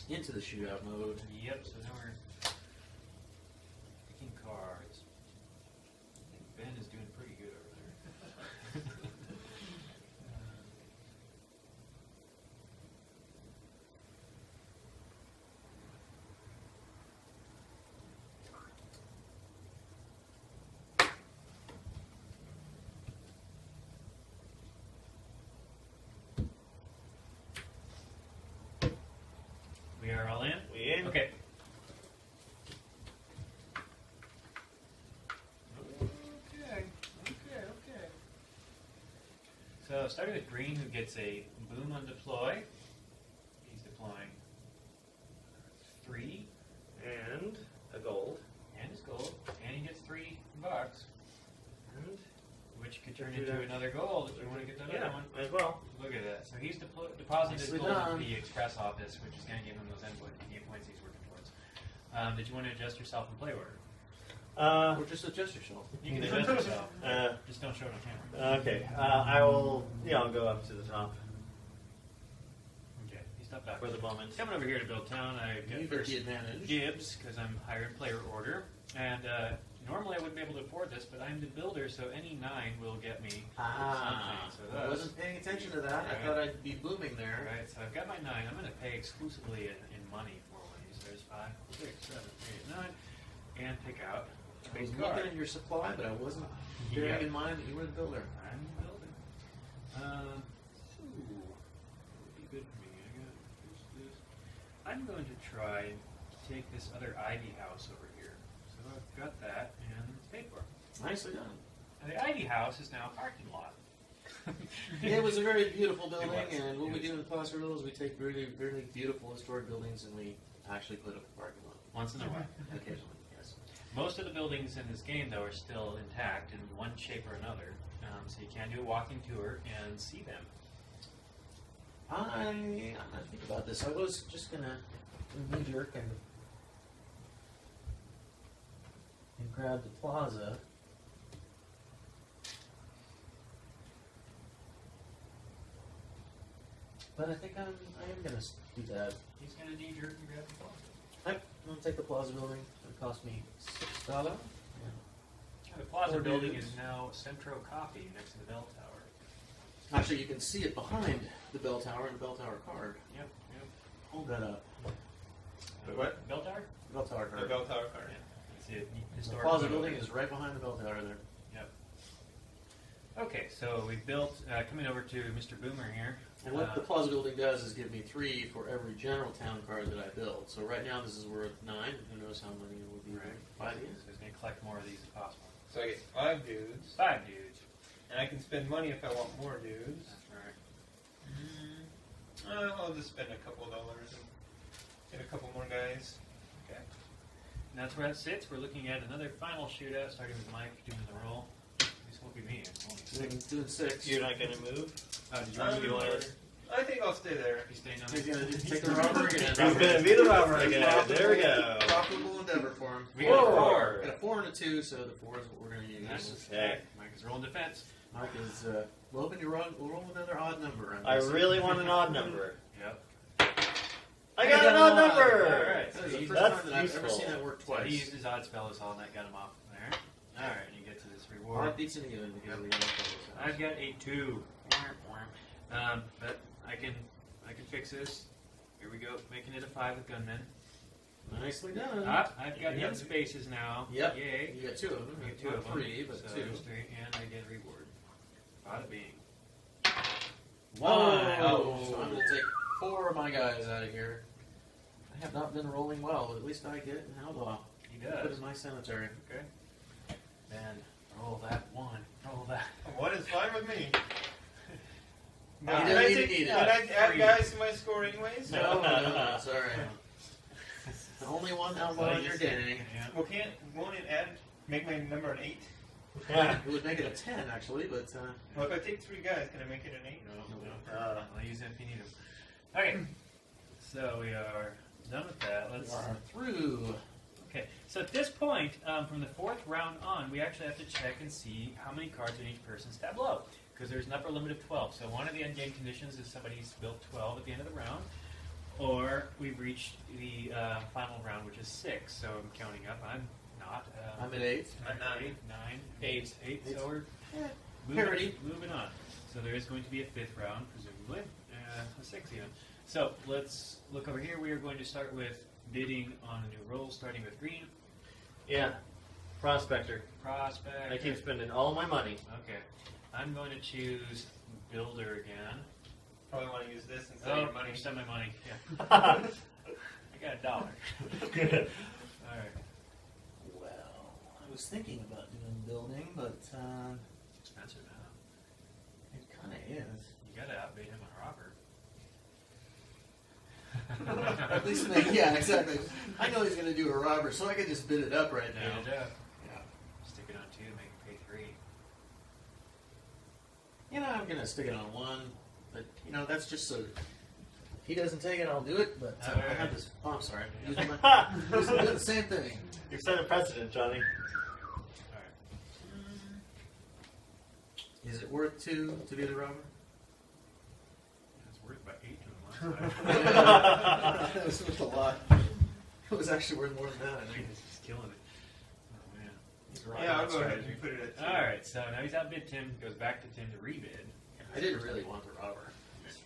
Into the shootout mode. Yep, so now we're picking cards. I think Ben is doing pretty good over there. We are all in? We in? Okay. Okay. So starting with green, who gets a boom on deploy. He's deploying 3 And a gold. and his gold, and he gets $3, And which could turn Do into that. another gold if you want to get that yeah, other one. as well. Look at that. So he's deposited his Nicely gold at done. the express office, which is going to give him those endpoint points he's working towards. Did you want to adjust yourself in play order? Or just adjust yourself. You can adjust yourself. Uh, Just don't show it on camera. okay. I will. Yeah, I'll go up to the top Okay, he's not back. for the moment. Coming over here to build town, I got You've got first the advantage. dibs because I'm higher in player order. And normally I wouldn't be able to afford this, but I'm the builder, so any 9 will get me something. So I that's wasn't paying attention to that. I Right. thought I'd be booming there. right. So I've got my 9. I'm going to pay exclusively in money for one of these. There's 5, 6, 7, 8, 9, and pick out a I was big looking card. at your supply, but I wasn't Yeah. bearing in mind that you were the builder. I'm the builder. What would be good for me? I got this. I'm going to try to take this other Ivy house over here. So I've got that, and it's paid for. Nicely done. And the Ivy house is now a parking lot. Yeah, it was a very beautiful building, was. and what It we was. do in Placer Hill is we take really, really beautiful historic buildings and we actually put up a parking lot. Once in a while. Occasionally, yes. Most of the buildings in this game, though, are still intact in one shape or another. So you can do a walking tour and see them. I'm gonna think about this. I was just gonna knee jerk and grab the plaza. But I think I am gonna do that. He's going to need your grab the phone. I'm gonna take the plaza building. It cost me $6. The Plaza Or building dudes. is now Centro Coffee next to the bell tower. Actually, you can see it behind the bell tower and the bell tower card. Yep. Hold that up. Wait, what? Bell tower? Bell tower The card. bell tower card. That's it. The Historic plaza photo. building is right behind the bell tower there. Yep. Okay, so we've built, coming over to Mr. Boomer here. And what the plaza building does is give me 3 for every general town card that I build. So right now this is worth 9. Who knows how many it will be Right. by the So end. he's going to collect more of these if possible. So I get 5 dudes, 5 dudes. and I can spend money if I want more dudes. That's right. I'll just spend a couple dollars and get a couple more guys. Okay. And that's where that sits. We're looking at another final shootout, starting with Mike doing the roll. This won't be me. It's only Doing 6. You're not going to move? Did you want to do it? I think I'll stay there. You staying on He's there? going to take the robber again. He's going to be the robber again. There we go. Profitable endeavor for him. We got a 4. Got a 4 and a 2, so the 4 is what we're going to use. Nice. Okay. Mike is rolling defense. Mike is, well, hoping you roll another odd number. I really want an odd number. Yep. I got an odd number! Alright, That is the so first That's time that I've ever useful. seen that work So he twice. used his odd spell as all, and that got him off there. Alright, you get to this Well, reward. that beats it again because we got I've got a 2. But I can fix this. Here we go, making it a 5 with gunmen. Nicely done. I've got Yep. end spaces now. Yep. Yay. You got 2 of them. I get 2 Not of them. 3, but so 2. there's 3, and I get a reward. Bada bing. Oh, so I'm going to take 4 of my guys out of here. I have not been rolling well, but at least I get an outlaw. He Put does. in my cemetery. Okay. Then roll that 1. Roll that. 1 is fine with me. Well, You can don't I need take- to eat it. can I add guys to my score anyways? No, sorry. The only one outlaw in your gang. Yeah. Well, won't it make my number an 8? It would make it a 10, actually, but Well, if I take 3 guys, can I make it an 8? No. I'll use it if you need them. Okay. So we are done with that. we Let's. are through. Okay. So at this point, from the 4th round on, we actually have to check and see how many cards in each person's tableau, because there's an upper limit of 12. So one of the end game conditions is somebody's built 12 at the end of the round, or we've reached the final round, which is 6. So I'm counting up. I'm not. I'm at 8. I'm at 9. 9, 8. 8. So we're Parity. moving on. So there is going to be a 5th round, presumably, a 6th even. So let's look over here. We are going to start with bidding on a new roll, starting with green. Yeah. Prospector. Prospect. I keep spending all my money. Okay. I'm going to choose builder again. Probably want to use this instead of Oh, your money. spend my money. Yeah. I got $1. All right. Well, I was thinking about doing building, but It's expensive now. it kind of is. You got to outbid him on robber. At least make, yeah, exactly. I know he's going to do a robber, so I could just bid it up right now. Bid it up. Yeah. Stick it on 2, make him pay 3. You know, I'm going to stick it on 1, but, you know, that's just so... If he doesn't take it, I'll do it, but I have this... Oh, I'm sorry. Using doing the same thing. You've set a precedent, Johnny. All right. Is it worth 2 to be the robber? It's worth about 8 to him last time. That was worth a lot. It was actually worth more than that, I think. He's just killing it. Oh, man. He's robbing Yeah, I'll that go ahead strategy. and put it at 2. All right, so now he's outbid Tim. Goes back to Tim to rebid. I didn't really want the robber. I just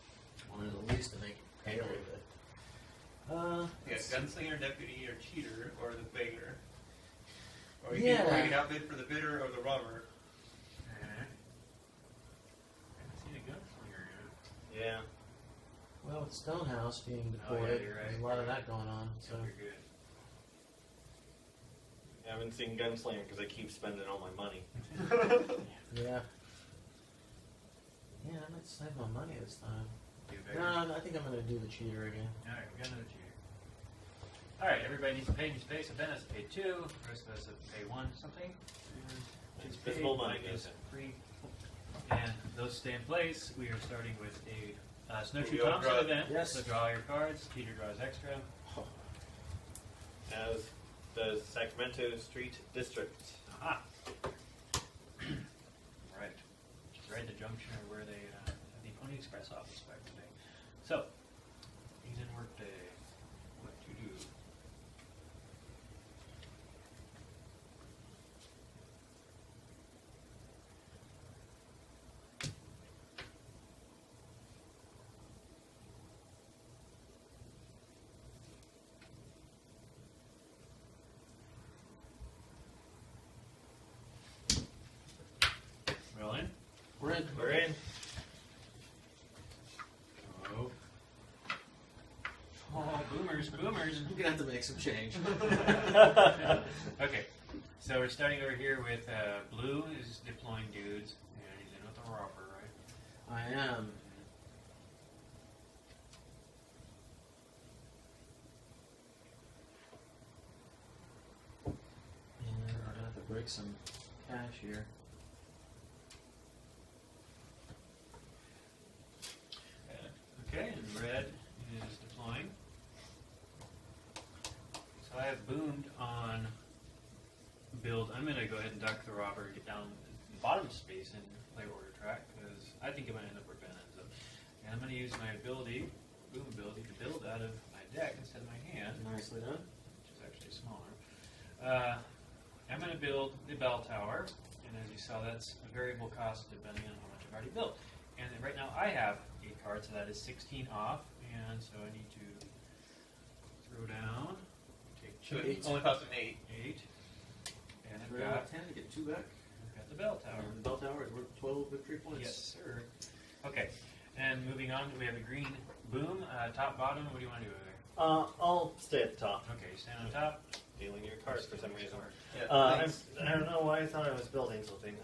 wanted at least to make it pay a little bit. Yeah, gunslinger, deputy, or cheater, or the beggar. Or you Yeah. can outbid for the bidder or the robber. Okay. I haven't seen a gunslinger yet. Yeah. Well, with Stonehouse being Oh, yeah, deployed, you're right. there's a lot of that going on. So So you're good. I haven't seen Gunslinger because I keep spending all my money. yeah, yeah, I might save my money this time. Do a beggar. No, I think I'm going to do the cheater again. All right, we got another cheater. All right, everybody needs to pay. Needs to pay. So Ben has to pay 2. The rest of us have to pay 1 something. It's visible money, Mike goes is 3. And those stay in place. We are starting with a Snowshoe We all Thompson draw- event. Yes. So draw your cards. Cheater draws extra. As the Sacramento Street District. Aha. Right. Which is right at the junction of where they have the Pony Express office back today. So, he's in work day. What to do? Well in? We're in. We're in. Oh. Oh, boomers, boomers. I'm going to have to make some change. Okay, so we're starting over here with Blue is deploying dudes, and he's in with the robber, right? I am. And I'm going to have to break some cash here. Okay, and Red is deploying. So I have boomed on build. I'm going to go ahead and duck the robber and get down the bottom space in player order track, because I think it might end up where Ben ends up. And I'm going to use my ability, boom ability, to build out of my deck instead of my hand, Nicely done. which is actually smaller. I'm going to build the bell tower, and as you saw, that's a variable cost depending on how much I've already built. And then right now I have 8 cards, so that is 16 off, and so I need to throw down, take So 2, it only costs an 8. 8, and I've Roll got, 10 to get 2 back. I've got the bell tower. And the bell tower is worth 12 victory points. Yes, sir. Okay, and moving on, we have a green boom, top, bottom. What do you want to do over there? I'll stay at the top. Okay, stand on top. Dealing your cards for some reason. Yeah, thanks. I don't know why I thought I was building something.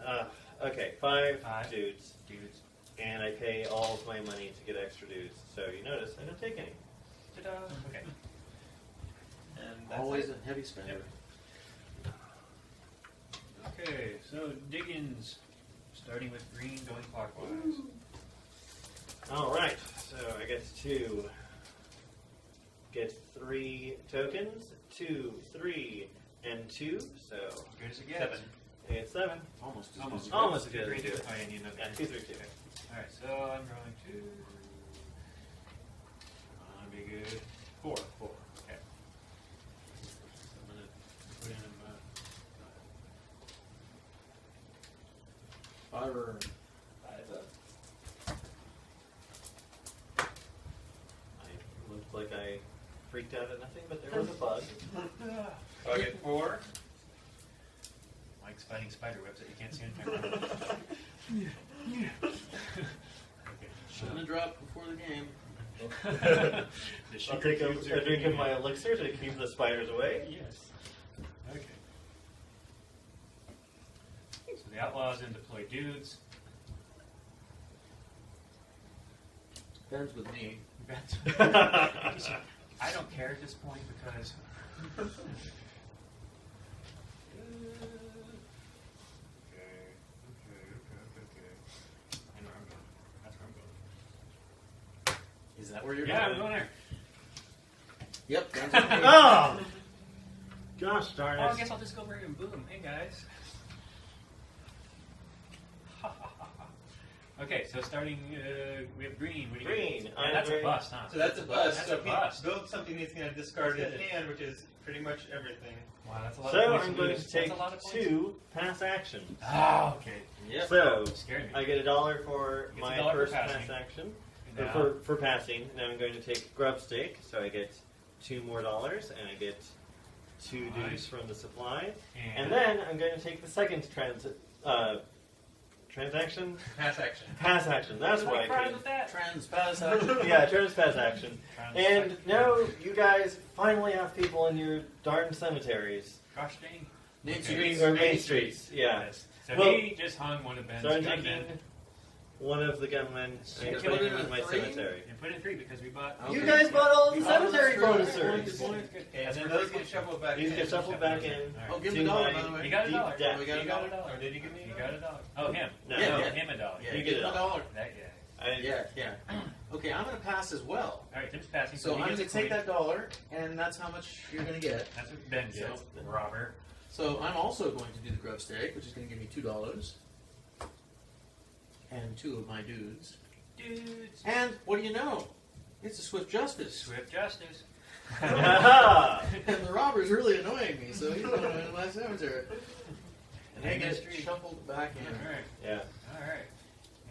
Okay, 5 5. dudes. Dudes. and I pay all of my money to get extra dudes. So you notice I don't take any. Ta-da. Okay. And that's Always it. a heavy spender. Okay, so Diggins, starting with green, going clockwise. All right, so I get to get 3 tokens, 2, 3, and 2. So Good as it gets. 7. I get 7. Almost as Almost. good. Almost as Two, good three, as two. good. Oh, yeah, you need another. Yeah, 2, 3, 2. Alright, so I'm going to. Be good. 4. 4. Okay. So I'm going to put in Fiver. 5 up. I looked like I freaked out at nothing, but there was a bug. So I get 4. Mike's fighting spider webs that you can't see on camera. Okay. Shouldn't have dropped before the game. The I'll sugar take cubes a are drink of kicking my in. elixir to keep the spiders away. Yes. Okay. So the outlaws and deploy dudes. Depends with me. I don't care at this point because. Okay. I know where I'm going. That's where I'm going. Is that where you're Yeah, I'm going? going there. Yep. Depends with me. Oh! Gosh darn Oh, I it. guess I'll just go over here and boom. Hey, guys. Okay, so starting, we have green. What do you Green. get? Yeah, that's a I'm bust, huh? So that's a bust. That's So a if he bust. builds something he's going to discard That's his good. hand, which is pretty much everything. Wow, that's a lot So of points. I'm going lose. to take That's a lot of points. 2 pass actions. Ah, okay. Yep. So Scared me. I get $1 for Gets my $1 for first passing. pass action. Now, For passing. Now I'm going to take grub stake, so I get $2 more, and I get 2 Nice. dues from the supply. And then I'm going to take the second transaction? Pass action. Pass action. That's I'm why like I fries came. with that. Trans pass action. Yeah, trans pass action. Trans- And now you guys finally have people in your darn cemeteries. Gosh dang. Main Okay. Street. Or main streets. Yeah. Yes. So Well, he just hung one of Ben's So I'm gunmen taking one of the gunmen You and killed putting him him in in my 3? cemetery. and put in 3 because we bought. Okay. You guys bought all of the Oh, that's cemetery true. bonusers. Good. Okay, and then those get shuffled back These in. get shuffled back in. Oh, give to him a dollar, my by the way. You got a deep dollar. debt. We got You a got dollar. a dollar. Or did you give me a You dollar? got a dollar. Oh, him. No, Yeah, no. yeah. Him a dollar. Yeah, You give get him a a dollar. That guy. Yeah. Okay, I'm going to pass as well. All right, Tim's passing. So he I'm going gets to a take coin. that dollar, and that's how much you're going to get. That's what Ben gets. Robber. So I'm also going to do the grub stake, which is going to give me $2. And 2 of my dudes. Dudes. And what do you know? It's a swift justice. Swift justice. Aha! And the robber's really annoying me, so he's going to my cemetery. And they Hang get the street. shuffled back in. All right. Yeah. All right.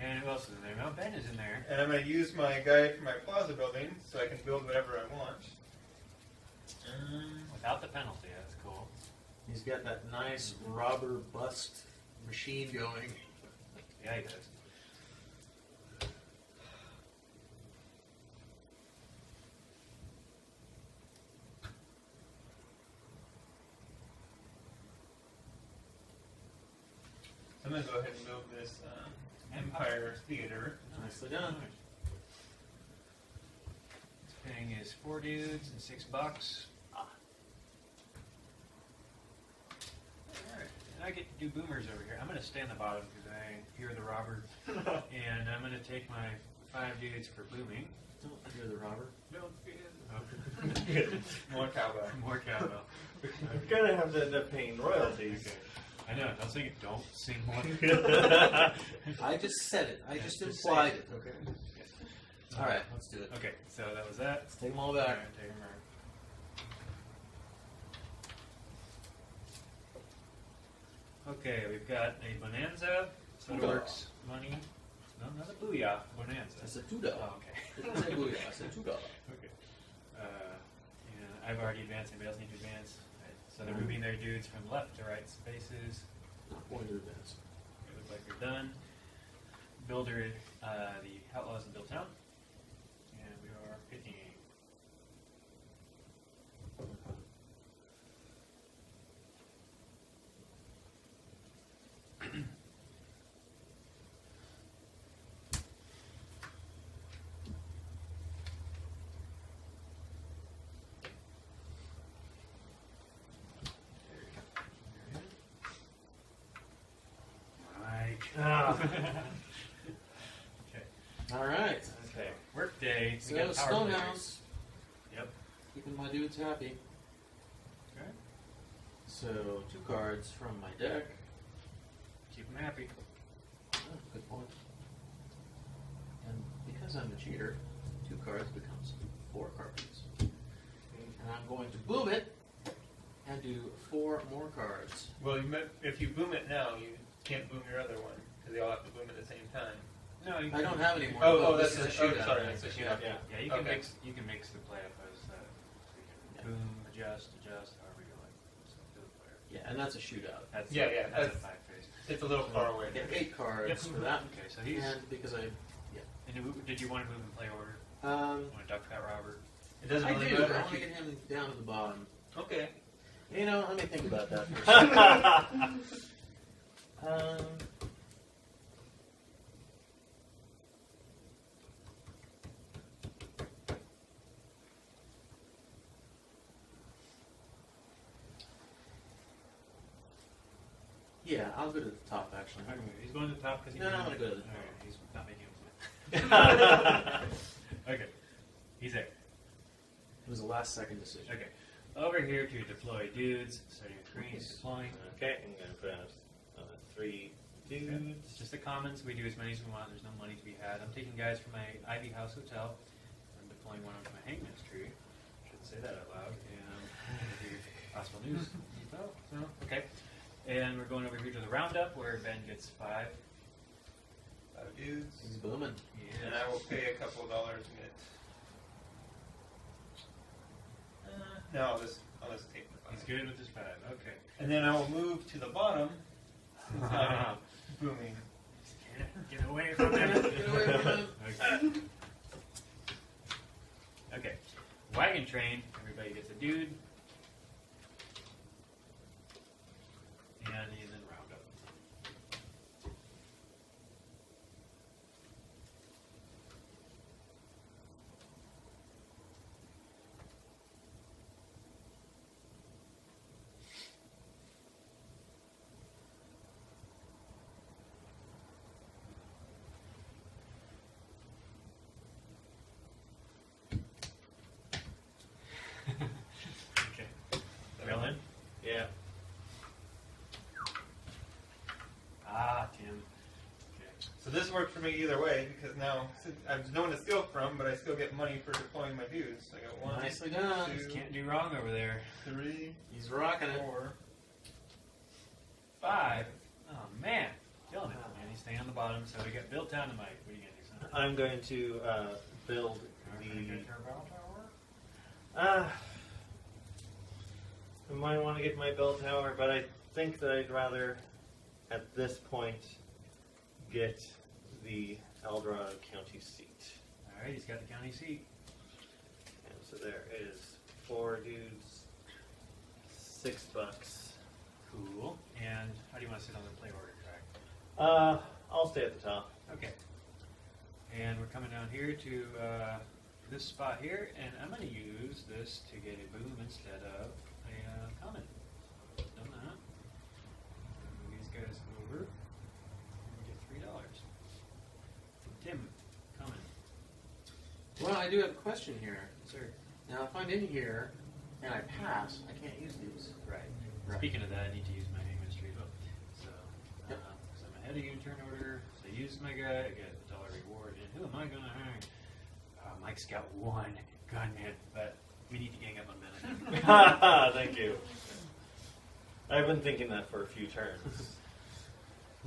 And who else is in there? No, Ben is in there. And I'm going to use my guy for my plaza building so I can build whatever I want. Without the penalty. That's cool. He's got that nice robber bust machine going. Yeah, he does. So I'm going to go ahead and build this Empire Theater. Nicely done. This thing is 4 dudes and $6. Alright, and I get to do boomers over here. I'm going to stay on the bottom because I hear the robber. And I'm going to take my 5 dudes for booming. Don't fear the robber. Don't fear More cowbell. More cowbell. We're going to have to end up paying royalties. Okay. I know, don't sing it. Don't sing one. I just said it. I just implied it. Okay. All right, let's do it. Okay, so that was that. Let's take them all back. Alright, take 'em out. Okay, we've got a bonanza. So it Booyah. works. Money. No, not a booyah. Bonanza. I said $2. Oh, okay. I didn't say booyah. I said $2. Okay. And I've already advanced. Anybody else need to advance? Right. So they're moving their dudes from left to right spaces. Not going to advance. It looks like they're done. Builder, the Outlaws in Billtown. And we are picking. Ah. Okay. All right. Okay. Work day. We So got power players. Stonehouse. Yep. Keeping my dudes happy. Okay. So 2 cards from my deck. Keep them happy. Oh, good point. And because I'm a cheater, 2 cards becomes 4 cards. And I'm going to boom it and do 4 more cards. Well, if you boom it now, you can't boom your other one because they all have to boom at the same time. No, you I don't have any more. Oh, This that's is a a shootout. sorry, that's a shootout. Yeah. Yeah, you can Okay. mix the play up as you can boom, adjust, however you like. So to the player. Yeah, and that's a shootout. That's Yeah, that's a that's- 5 phase. It's a little far away. I get 8 cards Yep. for that. Okay, so he's. And because I, And did you want to move in play order? um, You want to duck Fat Robert? It doesn't I really do. matter. I want to get him down to the bottom. Okay. You know, let me think about that for a second. Yeah, I'll go to the top actually. Okay, he's going to the top because No, I'm gonna go to the top. Alright, he's not making him play. Okay, he's there. It was a last second decision. Okay, over here to deploy dudes. Starting with green, deploying. Okay, I'm going to put out 3 dudes. It's just the commons. We do as many as we want. There's no money to be had. I'm taking guys from my Ivy House Hotel. I'm deploying one onto my Hangman's Tree. Shouldn't say that out loud. And do possible news. So, okay. And we're going over here to the roundup where Ben gets 5. 5 dudes. He's booming. And I will pay a couple of dollars and get. No, I'll just take the 5. He's good with his 5. Okay. And then I will move to the bottom. Since I'm booming. Get away from him. Get away from him. Okay. Okay. Wagon train. Everybody gets a dude. And then roundup. Okay. Real in? Yeah. Ah, Tim. Okay. So this worked for me either way because now since I've no one to steal from, but I still get money for deploying my dudes. So I got 1, Nicely done. 2, Can't do wrong over there. 3, He's rocking it. 4. 5. Oh man, killing it. Man, he's staying on the bottom. So we got built down to Mike. What are you gonna do, son? I'm going to build Are you gonna get your bell tower? I might want to get my bell tower, but I think that I'd rather, at this point, get the Eldorado County seat. All right, he's got the county seat. And so there is 4 dudes, $6. Cool. And how do you want to sit on the play order track? I'll stay at the top. Okay. And we're coming down here to this spot here, and I'm going to use this to get a boom instead of a common. Done that. Move these guys over. And we get $3. Tim, common. Well, I do have a question here. Sir. Now, if I'm in here and I pass, I can't use these. Right. Right. Speaking of that, I need to use my Hangman Street. So, Yep. so I'm ahead of you in turn order. So I use my guy, I get a $1 reward. And who am I going to hang? Mike's got 1 gunman, but we need to gang up on Ben. Thank you. I've been thinking that for a few turns.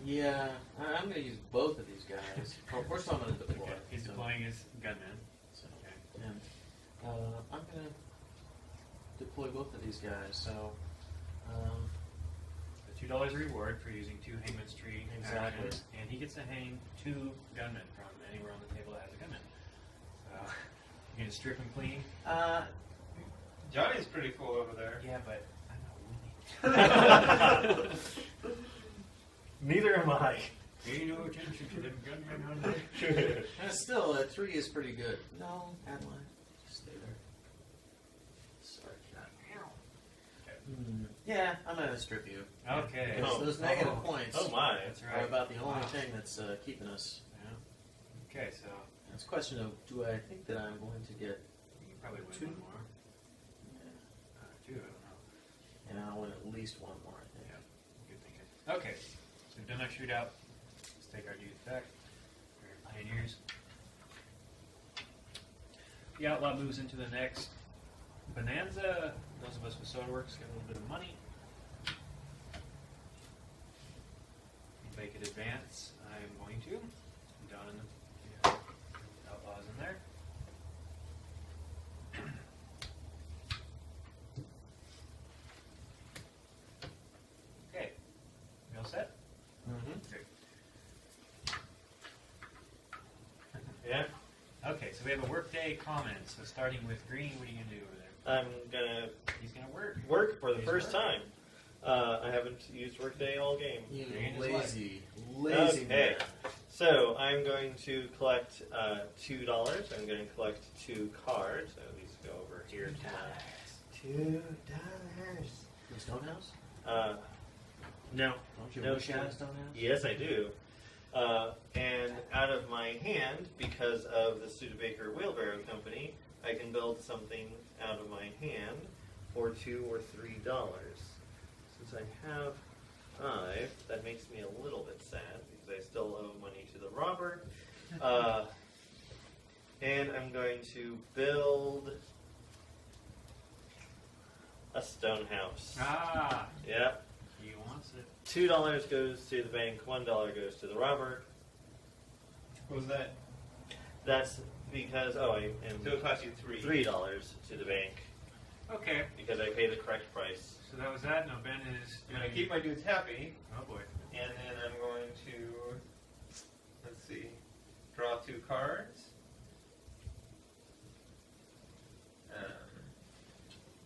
Yeah, I'm going to use both of these guys. Well, first I'm going to deploy. Okay. He's so- deploying his gunman. So, Okay. and I'm going to deploy both of these guys. So, The $2 reward for using 2 Hangman's Tree Exactly. actions, and he gets to hang 2 gunmen from anywhere on the table that has a gunman. So you're gonna strip him clean. Johnny's pretty full over there. Yeah, but I'm not winning. Neither am I. Pay no attention to them gunmen on there. still, 3 is pretty good. No, Adeline, just stay there. Sorry, cat. Yeah, I'm gonna strip you. Okay. Because Oh. those negative points Oh my. That's are right. about the only Wow. thing that's keeping us. Yeah. Okay, so It's a question of, do I think that I'm going to get you can probably win two? one more. Two, I don't know. And I'll win at least one more, I think. Good thinking. Okay, so we've done our shootout. Let's take our dudes back. We're pioneers. The outlaw moves into the next bonanza. Those of us with soda works get a little bit of money. Make it advance. I'm going to. Down in the outlaws in there. Okay. You all set? Mm-hmm. Yeah. Okay, so we have a workday comment. So starting with Green, what are you going to do over there? I'm gonna He's going to work. work for the He's first working. time. I haven't used Workday all game. You Green is lazy Okay. man. So I'm going to collect $2. I'm going to collect 2 cards. So these go over here to my $2. The Stonehouse? No. Don't you No, wish you had a Stonehouse? Yes, I do. And out of my hand, because of the Studebaker Wheelbarrow Company, I can build something out of my hand for $2 or $3. Since I have 5, that makes me a little bit sad because I still owe money to the robber. And I'm going to build a stone house. Ah, Yeah. he wants it. $2 goes to the bank, $1 goes to the robber. What was that? That's because, I am So it cost you 3. $3 to the bank Okay, because I pay the correct price. so that was that. Now Ben is I'm going to keep my dudes happy, Oh boy. and then I'm going to, let's see, draw 2 cards.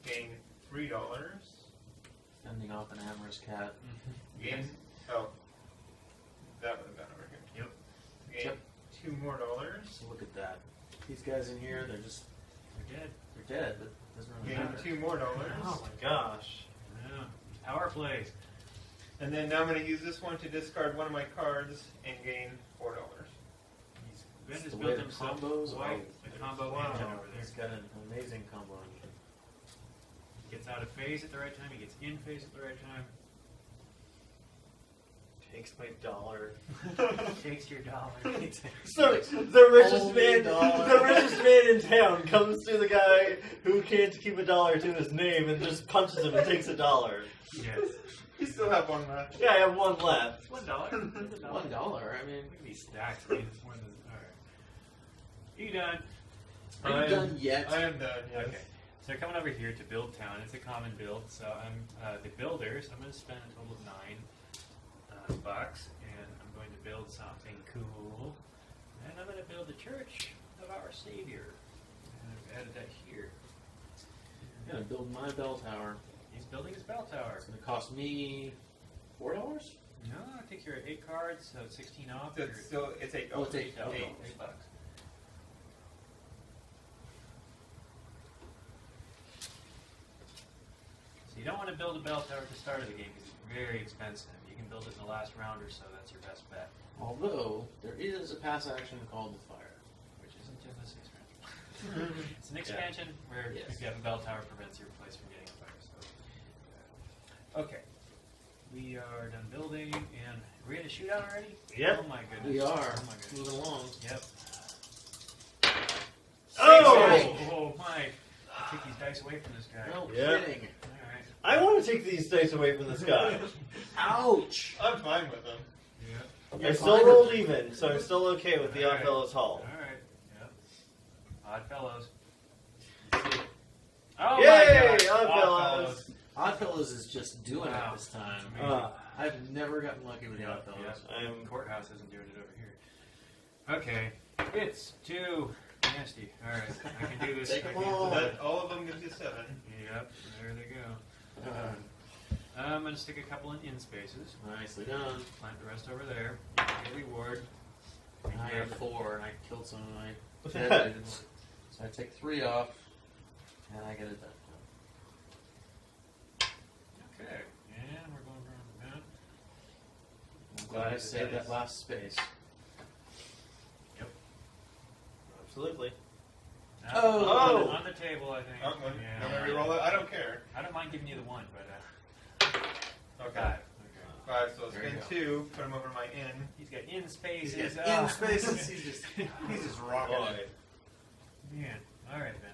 Gain $3. Fending off an amorous cat. Gain, oh, that would have gone over here. Yep. Gain Yep. $2 more. So look at that. These guys in here, they're just, We're dead. they're dead, but it doesn't really Gain matter. $2 more. Oh my gosh. Yeah. Power plays. And then now I'm going to use this one to discard one of my cards and gain $4. Ben It's has the built way the himself combos quite are- a combo Wow. engine over there. He's got an amazing combo engine. Gets out of phase at the right time. He gets in phase at the right time. Takes my dollar. Takes your dollar. So the richest Only man, dollar. the richest man in town comes to the guy who can't keep a dollar to his name and just punches him and takes $1. Yes. You still have one left. Yeah, I have 1 left. $1. $1. I mean, Look at these stacks. I mean, it's more than. Alright. You done? are you done yet? I am done, yes. Okay. So they're coming over here to build town. It's a common build. So I'm the builders. I'm going to spend a total of $9 bucks, and I'm going to build something cool. And I'm going to build the Church of Our Savior. And I've added that here. I'm gonna build my bell tower. He's building his bell tower. It's gonna cost me $4. No, I think you're at 8 cards, so it's 16 off. So it's still, it's $8. Oh, it's $8. $8. Okay. $8. So you don't want to build a bell tower at the start of the game because it's very expensive. You can build it in the last round or so. That's your best bet, Although there is a pass action called the fire. which isn't in the 6th round. It's an expansion where Yes. if you have a bell tower, it prevents your place from getting on fire. So, okay, we are done building, and we're in a shootout already. Yep. Oh my goodness. We are Oh my goodness. moving along. Yep. Oh! Oh my! Take these dice away from this guy. No Yeah. kidding. All right. I want to take these dice away from this guy. Ouch! I'm fine with them. Yeah. I still rolled even, so I'm still okay with the Oddfellows Hall. All right. Yep. Odd fellows. Oh Yay, my gosh! Oddfellows. Oddfellows is just doing Wow. it this time. Amazing. I've never gotten lucky with the Yeah, Oddfellows. yeah. I'm Courthouse isn't doing it over here. Okay. It's too nasty. All right. I can do this. Take I 'em can- all. That, all of them gives you 7. Yep. There they go. I'm going to stick a couple in spaces. Nicely done. Plant the rest over there. Get a reward. I have 4, and I killed some of my What's dead that? dudes. So I take 3 off, and I get it done. Okay, and we're going around the map. I'm glad I saved that last space. Absolutely. Oh! On the table, I think. When we roll it, I don't care. I don't mind giving you the 1, but Okay. 5. Okay. 5, so There you spin go. 2, put him over my in. He's got in spaces. He's got in spaces. He's just rocking it. Man, all right then.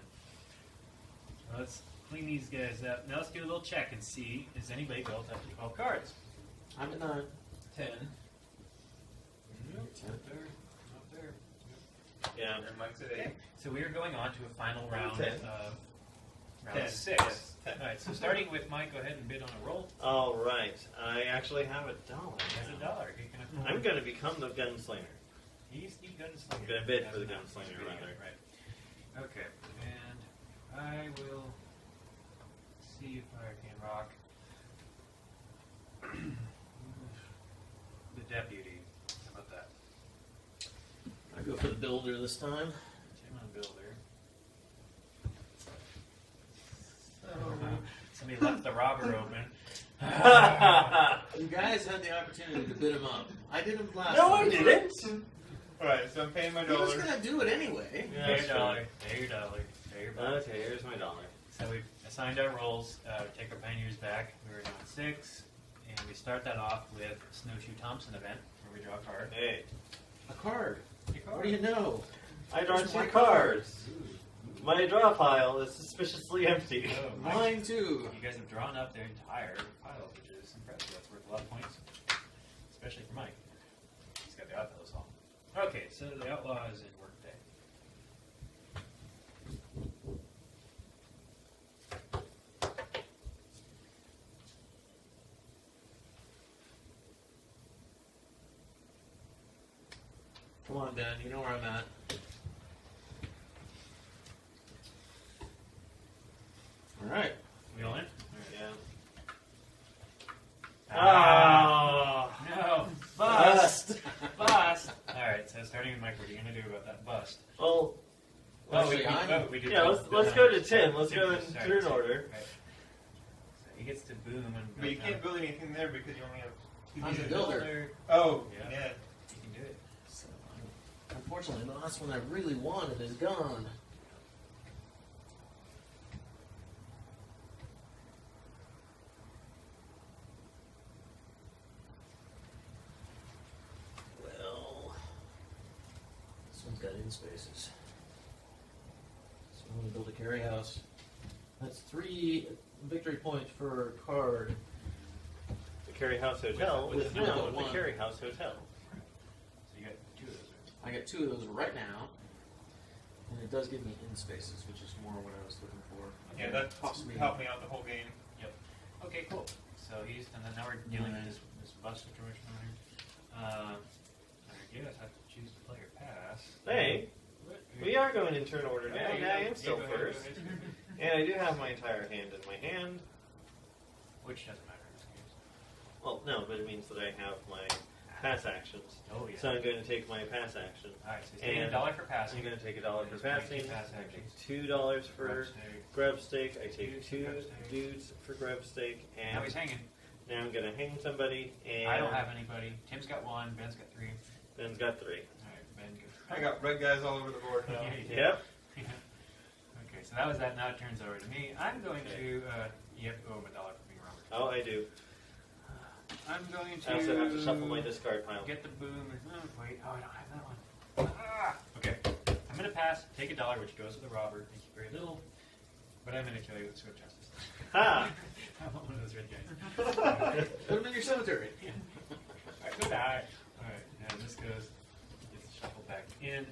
Well, let's clean these guys up. Now let's do a little check and see is anybody built up to 12 cards. I'm at 9. 10. Nope, not there. Not there. Yeah. And Mike's at 8. So we are going on to a final round 10. of round 10. 6. Yes, 10. All right, so starting with Mike, go ahead and bid on a roll. All right. I actually have $1. That's $1. He can afford I'm going to become the gunslinger. He's the gunslinger. I'm gonna bid for the That's not- gunslinger, he's bidding rather. it, Right. Okay, and I will see if I can rock the deputy. How about that? I go for the builder this time. Tim on builder. Oh. Somebody left the robber open. You guys had the opportunity to bid him up. I did him last No, time. I didn't. Alright, so I'm paying my He was $1. going to do it anyway. Yeah, Pay that's your dollar. Pay your dollar. Pay your dollar. Okay, here's my $1. So we've assigned our roles. We take our pioneers back. We were down 6. And we start that off with Snowshoe Thompson event, where we draw a card. Hey, A card. Your card. What do you know? I draw Those are 2 my cards. My draw pile is suspiciously empty. Oh, Mike, Mine too. you guys have drawn up their entire pile, which is impressive. That's worth a lot of points, especially for Mike. He's got the Outlaws Hall. Okay, so the Outlaw is in Workday. Come on, Ben. You know where I'm at. All right. Wheel in? Yeah. Ah! No! Bust. Bust! Alright, so starting with Mike, what are you going to do about that bust? Well, We do yeah, let's go to Tim. Let's go in Sorry, turn Tim. order. Right. So he gets to boom and But you can't build anything there because you only have 2 I'm the pieces. builder. Oh, Yeah. yeah. You can do it. So, unfortunately, the last one I really wanted is gone. Well, this one's got in spaces. So I'm going to build a carry house. That's 3 victory points per card. The Carry House Hotel With no, no the one. Carry House Hotel. So you got 2 of those, right? I get 2 of those right now. And it does give me in spaces, which is more what I was looking for. Yeah, that helped me out the whole game. Okay, cool. So and then now we're dealing with this bus situation over here. I guess I have to choose to play or pass. Hey, What? we are going in turn order now. you Yeah, I go. am still go ahead, first. go ahead. And I do have my entire hand in my hand. Which doesn't matter in this case. Well, no, but it means that I have my pass actions. Oh, yeah. So I'm going to take my pass action. Alright, so he's taking And $1 for I'm passing. going to take $1 for Just bring passing. two pass I actions. take $2 for Grub steak. grub steak. I take Dudes for 2 grub steak. dudes for grub steak. Now And he's hanging. now I'm going to hang somebody. And I don't have anybody. Tim's got 1. Ben's got 3. Ben's got 3. Alright, Ben goes. I got red guys all over the board now. Yeah, you did. Yep. Okay, so that was that. Now it turns over to me. I'm going to. You have to owe him $1 for being Robert. Oh, I do. I'm going to. I also have to shuffle my discard pile. Get the boom. Oh, wait. Oh, I don't have that one. Ah! Okay. I'm going to pass. Take $1, which goes to the robber. Thank you very little. But I'm going to kill you with Swift Justice. Ha! I want one of those red guys. Put them in your cemetery. Yeah. Alright, go die. Alright, and this gets shuffled back in,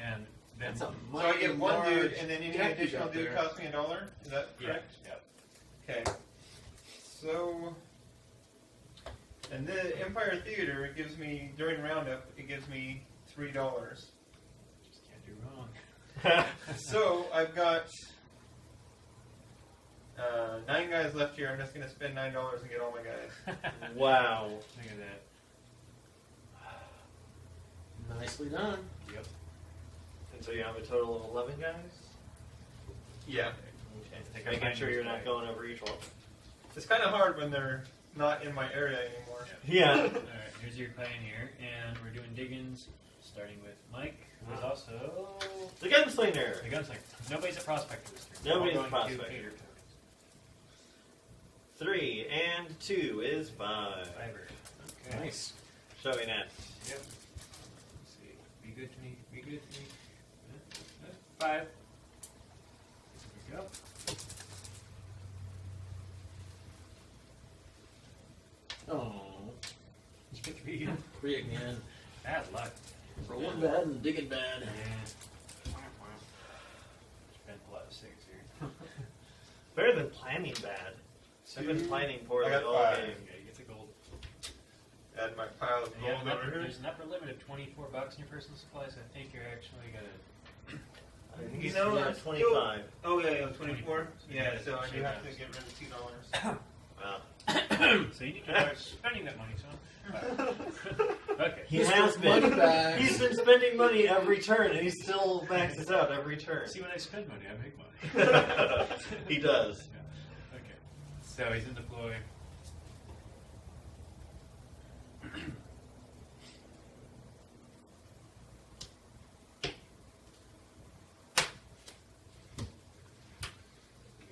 and then. That's a So I get 1 dude, large and then any deck you additional got dude there. costs me $1? Is that Yeah. correct? Yep. Okay. So, and the Empire Theater gives me, during Roundup, it gives me $3. Just can't do wrong. So, I've got 9 guys left here. I'm just going to spend $9 and get all my guys. Wow. Look at that. Nicely done. Yep. And so you have a total of 11 guys? Yeah. Okay. Take our Making sure binders you're not back. going over each one. It's kind of hard when they're not in my area anymore. Yeah. All right, here's your pioneer, and we're doing diggins, starting with Mike, who is also The gunslinger. the gunslinger. Nobody's a prospector this turn. Nobody's We're all a going to prospector. cater tokens. 3 and 2 is 5. Fiver. Okay. Nice. Showing at. Yep. Let's see. Be good to me. Be good to me. 5. There we go. Oh, You get 3 again. 3 again. Bad luck. Rolling bad and digging bad. Yeah. Spent a lot of 6 here. Better than planning bad. I've been planning poorly I got all 5. game. Okay, get the gold. Add my pile of And you have gold over here. there's an upper limit of $24 in your personal supplies. I think you're actually gonna. I think You it's know, yeah, I'm 25. Oh yeah, 24. Yeah, Yeah, so I do same have to as. get rid of $2. Wow. So you need to start spending that money, son. Okay. He Mr. has been. Moneybags. He's been spending money every turn, and he still maxes out every turn. See, when I spend money, I make money. He does. Yeah. Okay. So he's in deploy.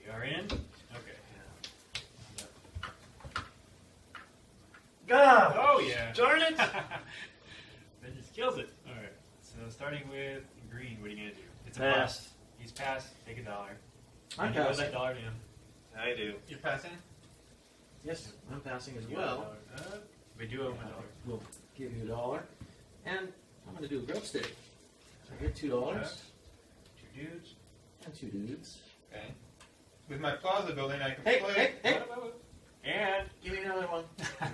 We are in. Okay. God! Oh yeah. Darn it! That just kills it. All right. So starting with green, what are you gonna do? It's a Pass. bust. He's passed. Take $1. I'm And you owe passing. that $1 to him. I do. You're passing? Yes, I'm passing as You owe that well. $1. We do owe him $1. We'll give you $1. And I'm going to do a grub stick. So I get $2 Okay. 2 dudes. and 2 dudes. Okay. With my plaza building, I can Hey, play. hey, hey! And Give me another one.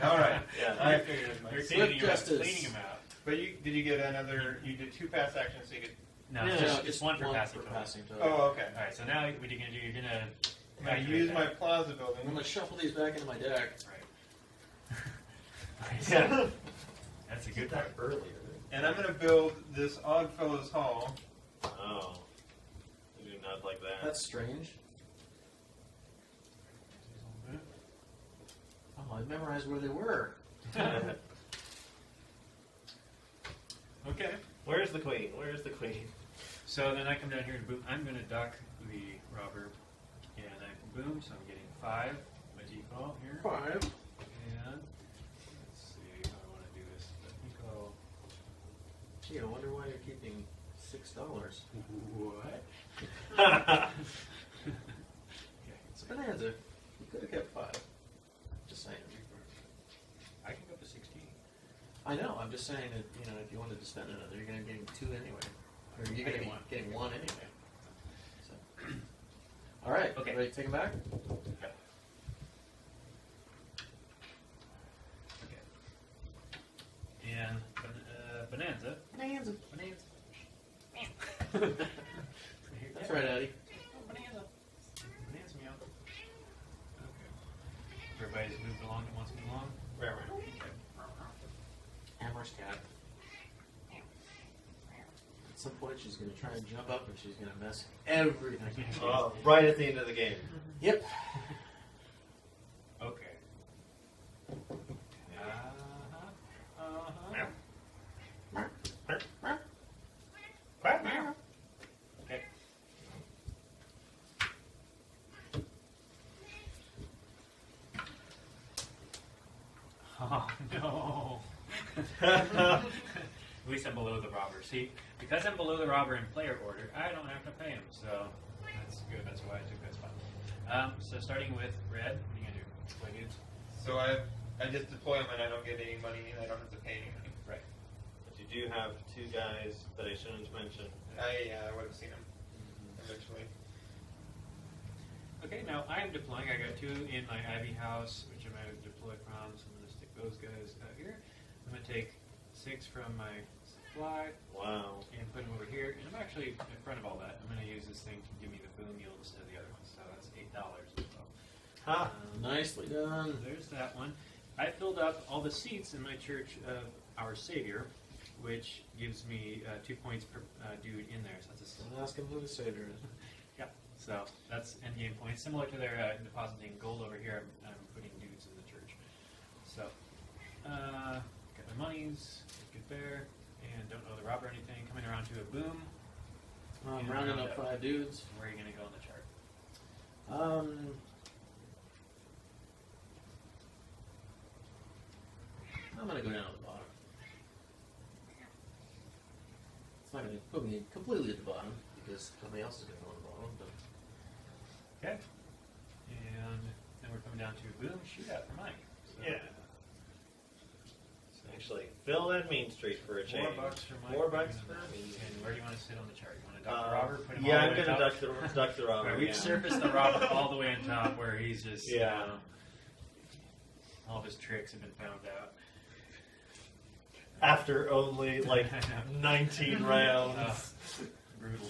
All right. Yeah. I figured as they're much. cleaning him out. justice. Cleaning him out. But did you get another? You did 2 pass actions, so you get. No, Yeah, it's just one for passing. total. passing total. Oh, okay. All right. So now what are you gonna do? You're gonna. I'm gonna activate use that. my plaza I'm building. going to shuffle these back into my deck. Right. Yeah. That's a good that part. earlier. And I'm gonna build this Oddfellows Hall. Oh. I do not like that. That's strange. Oh, I memorized where they were. Okay. Where's the queen? Where's the queen? So then I come down here and boom. I'm gonna duck the robber, and I boom. So I'm getting 5 by default here. 5. And let's see how I want to do this. I think I'll. Gee, I wonder why you're keeping $6. What? Okay. It's a bonanza. You could have kept 5. Just saying. I can go up to 16. I know. I'm just saying that if you wanted to spend another, you're going to be getting 2 anyway, or you're going to be getting 1 anyway. So. All right. Okay. Ready to take them back? Okay. And bonanza. Bonanza. Bonanza. That's right, Eddie. Bonanza. Bonanza meow. Okay. Everybody's moved along that wants to move along. Right. Amherst cat. At some point, she's going to try and jump up, and she's going to mess everything. Right at the end of the game. Yep. Okay. Okay. Oh no. At least I'm below the robber. See, because I'm below the robber in player order, I don't have to pay him. So that's good. That's why I took that spot. So starting with red, what are you gonna do? Play dudes? So I just deploy them and I don't get any money and I don't have to pay anything. Right. But you do have 2 guys that I shouldn't mention. I would have seen them eventually. Okay, now I'm deploying. I got 2 in my Ivy house, which I'm going to deploy from, so I'm going to stick those guys out here. I'm going to take 6 from my supply Wow. and put them over here. And I'm actually in front of all that. I'm going to use this thing to give me the boom yield instead of the other one. So that's $8 as well. Ha! Nicely done. There's that one. I filled up all the seats in my Church of Our Savior, which gives me 2 points per dude in there. So that's a Don't ask him who the savior is. yeah. So that's end game points. Similar to their depositing gold over here, I'm putting dudes in the church. So, got my monies, good there, and don't owe the robber anything. Coming around to a boom. I'm rounding up 5 dudes. Where are you going to go on the chart? I'm going to go down to the bottom. It's not going to put me completely at the bottom because somebody else is going to go on the bottom. But Okay. And then we're coming down to boom, shootout for Mike. So, Yeah. Actually, fill that Main Street for a change. $4 for Mike. $4 for me. And where do you want to sit on the chart? You want to duck the robber? Put him Yeah, all I'm the way gonna top? duck the robber. Right, we've yeah. surfaced the robber all the way on top where he's just, Yeah. all of his tricks have been found out. After only like 19 rounds. Brutal.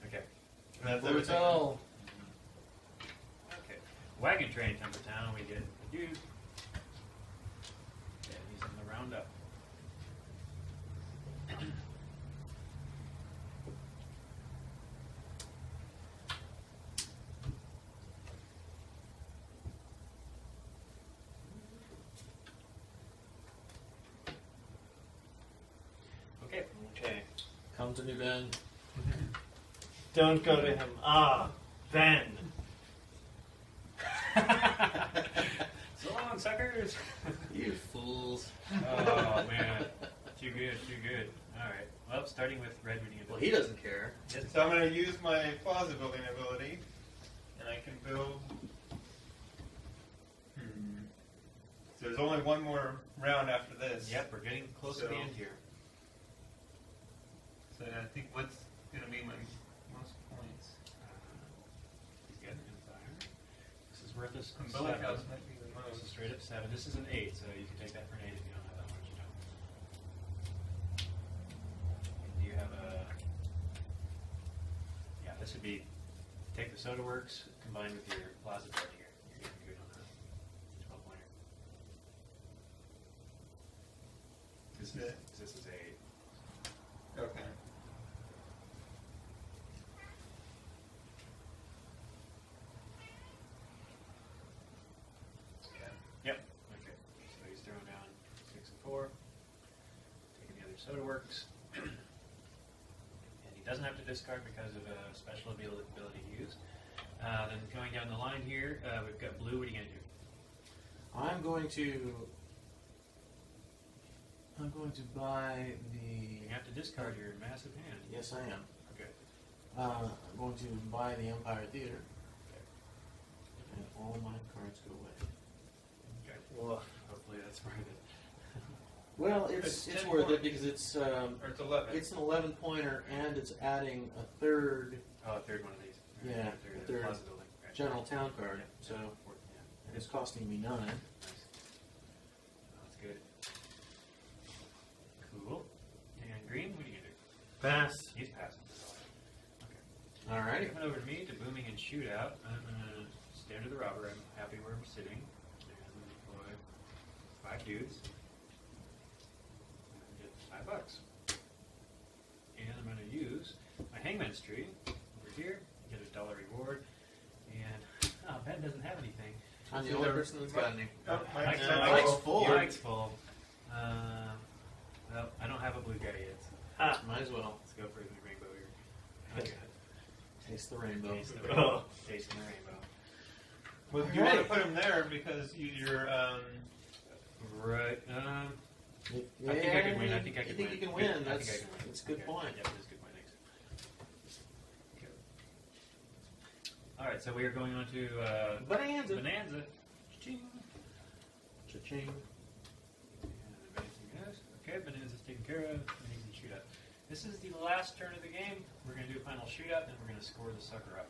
Okay. And that's Blue everything. towel. Okay. Wagon train comes to town. We get a dude. Yeah, he's in the roundup. Okay. Okay. Come to New Ben. Don't go to him. Ah, Ben. So long, suckers. You fools. Oh man, too good, too good. All right. Well, starting with red, we need Well, he doesn't care. So I'm going to use my plaza building ability, and I can build. So there's only one more round after this. Yep, we're getting close to the So- end here. So I think what's going to be my most points? He's got an empire. This is worth us Umbilic 7. house might be the This is most. straight up 7. This is an 8, so you can take that for an 8 if you don't have that much. You don't. Do you have a? Yeah, this would be take the Soda Works combined with your Plaza Card here. You're getting good on that 12 pointer. This is a. Okay. Yep. Okay. So he's throwing down 6 and 4. Taking the other Soda Works. And he doesn't have to discard because of a special ability used. Then going down the line here, we've got blue. What are you going to do? I'm going to buy You the. have to discard your massive hand. Yes, I am. Okay. I'm going to buy the Empire Theater, Okay. and all my cards go away. Okay. Well, Hopefully that's worth it. Well, it's It's 10 worth it points. because it's Or it's 11. an 11 pointer and it's adding a third Oh, a third one of these. Yeah, Third, a third Plaza building. Right. general town card. Yeah, So yeah. and it's costing me 9. Nice. That's good. Cool. And green, what are you going to do? pass. He's passing. Okay. Alrighty. Coming over to me to booming and shootout. I'm going to stand to the robber. I'm happy where I'm sitting. And deploy 5 dudes. And get $5. And I'm going to use my hangman's tree over here. Get a $1 reward. And Ben doesn't have anything. I'm the only person that's got any. Oh, Mike's Mike's full. Mike's full. Well, I don't have a blue guy yet. So Might as well let's go for the rainbow here. Okay. taste the rainbow. Taste the rainbow. Tasting the rainbow. Well, you want to put him there because you're. Right. Yeah, I think I can win. I think I You can think win. you can win? I think That's I can win. that's a good Okay. point. Yeah, that's a good point. Thanks. Okay. All right, so we are going on to Bonanza. Bonanza. Cha-ching. Cha-ching. And advancing goes. Okay, Bonanza's taken care of. And he can shoot up. This is the last turn of the game. We're going to do a final shootout, and we're going to score the sucker up.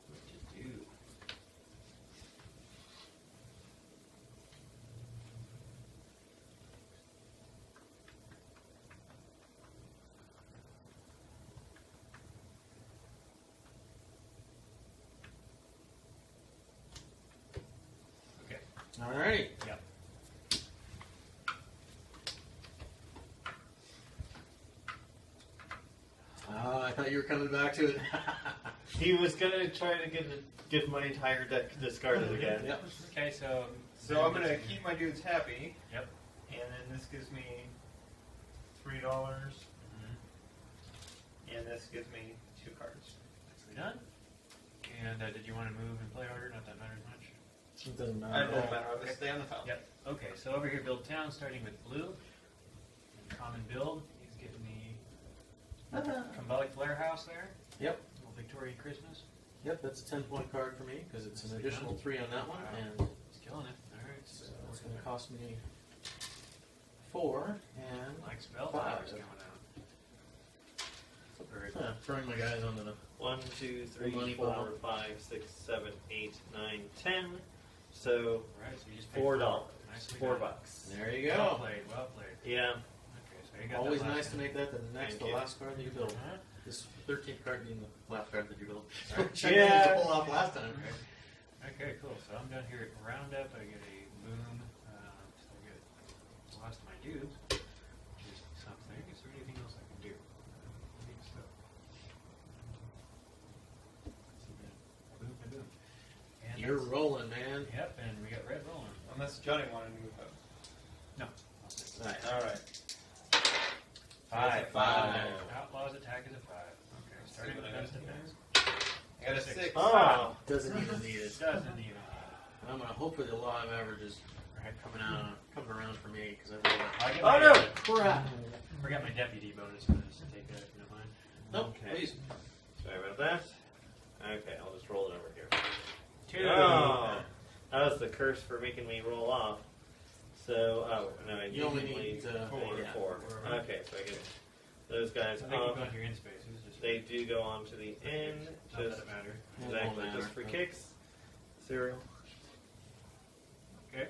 What to do? Okay. Alrighty. Yep. thought you were coming back to it. He was gonna try to get my entire deck discarded again. Yep. Okay, so So I'm gonna keep my dudes happy. Yep. And then this gives me $3, and this gives me 2 cards. nicely done. And did you want to move in play order? Not that matters much. It doesn't I matter. don't matter. I'll just stay on the top. Yep. Okay, so over here, build town, starting with blue. Common build. He's getting the Cumbelic Flare House there. Yep. Little Victorian Christmas. Yep, that's a 10-point card for me because it's an Nicely additional done. 3 on that one, Wow. and He's killing it. All right. so it's going to cost me 4 and Like spell 5. flowers coming out. Very cool. Throwing my guys onto the 1, 2, 3, Money 4, pile. 5, 6, 7, 8, 9, 10. So All right, so you just paid $4. Nicely $4 done. bucks. There you Well go. played. Well played. Yeah. Okay, so you got Always that last nice to one. make that the next, Thank the you. last card that you build. Uh-huh. This 13th card being the last card that you built. Yeah. To pull off last time. Okay, cool. So I'm down here at Roundup. I get a boom. So I get lost my dudes. Which is something. Is there anything else I can do? I think so. So then, boom and boom. And You're that's- rolling, man. Yep, and we got red rolling. Unless Johnny wanted to move up. No. Nice. All right. 5. Outlaws attack is a 5. Okay, starting See with what I best got here. defense. I got a 6. Oh. Doesn't even need it. Doesn't even. And I'm going to hope for the law of averages coming around for me because I rolled I get Oh my, no! crap. forgot my deputy bonus for this. Take that if you don't mind. Nope, Okay. please. Sorry about that. Okay, I'll just roll it over here. 2. Oh. That was the curse for making me roll off. So, no, I You only usually need, I need yeah. 4. Okay, so I get those guys I think off. you go into your in spaces. Just They do go on to the end, not just that it matters. exactly, Won't just for matter. kicks. Cereal. Okay.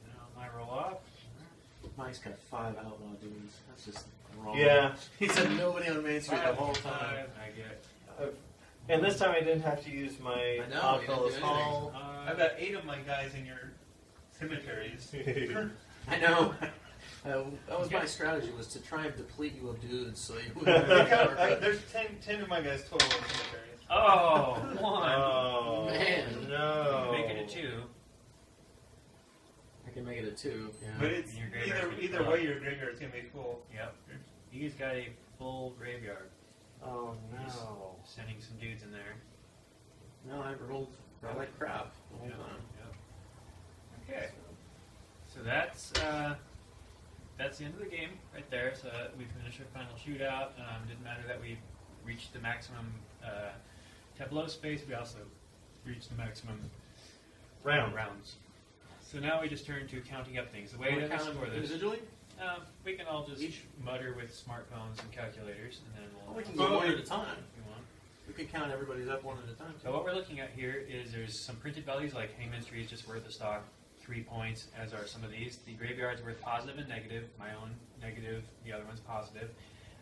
Now my roll off. Mike's got 5 outlaw dudes. That's just wrong. Yeah. He said nobody on Main Street the whole time. 5, I get. And this time I didn't have to use my I know, you didn't Oddfellows do anything. Hall. I've got 8 of my guys in your cemeteries. I know. That was my strategy, was to try and deplete you of dudes so you I wouldn't count- have there's 10 of my guys total in cemeteries. Oh, 1. Oh, Man. no. Make it a 2. I can make it a 2. Yeah. But it's Your graveyard's either full. way, your graveyard's gonna be full. Yep. He's got a full graveyard. Oh, He's no. sending some dudes in there. No, I rolled like crap the whole Yep. time. Yep. Okay. So that's the end of the game right there. So we finished our final shootout. Didn't matter that we reached the maximum tableau space. We also reached the maximum rounds. So now we just turn to counting up things. The way Can we that we count them score this, individually? we can all just Each? mutter with smartphones and calculators, and then we'll. We can Well, go one at a time. if you want. We can count everybody's up one at a time. So what we're looking at here is there's some printed values like Hangman's Tree is just worth a stock 3 points, as are some of these. The graveyard's worth positive and negative. My own negative, the other one's positive.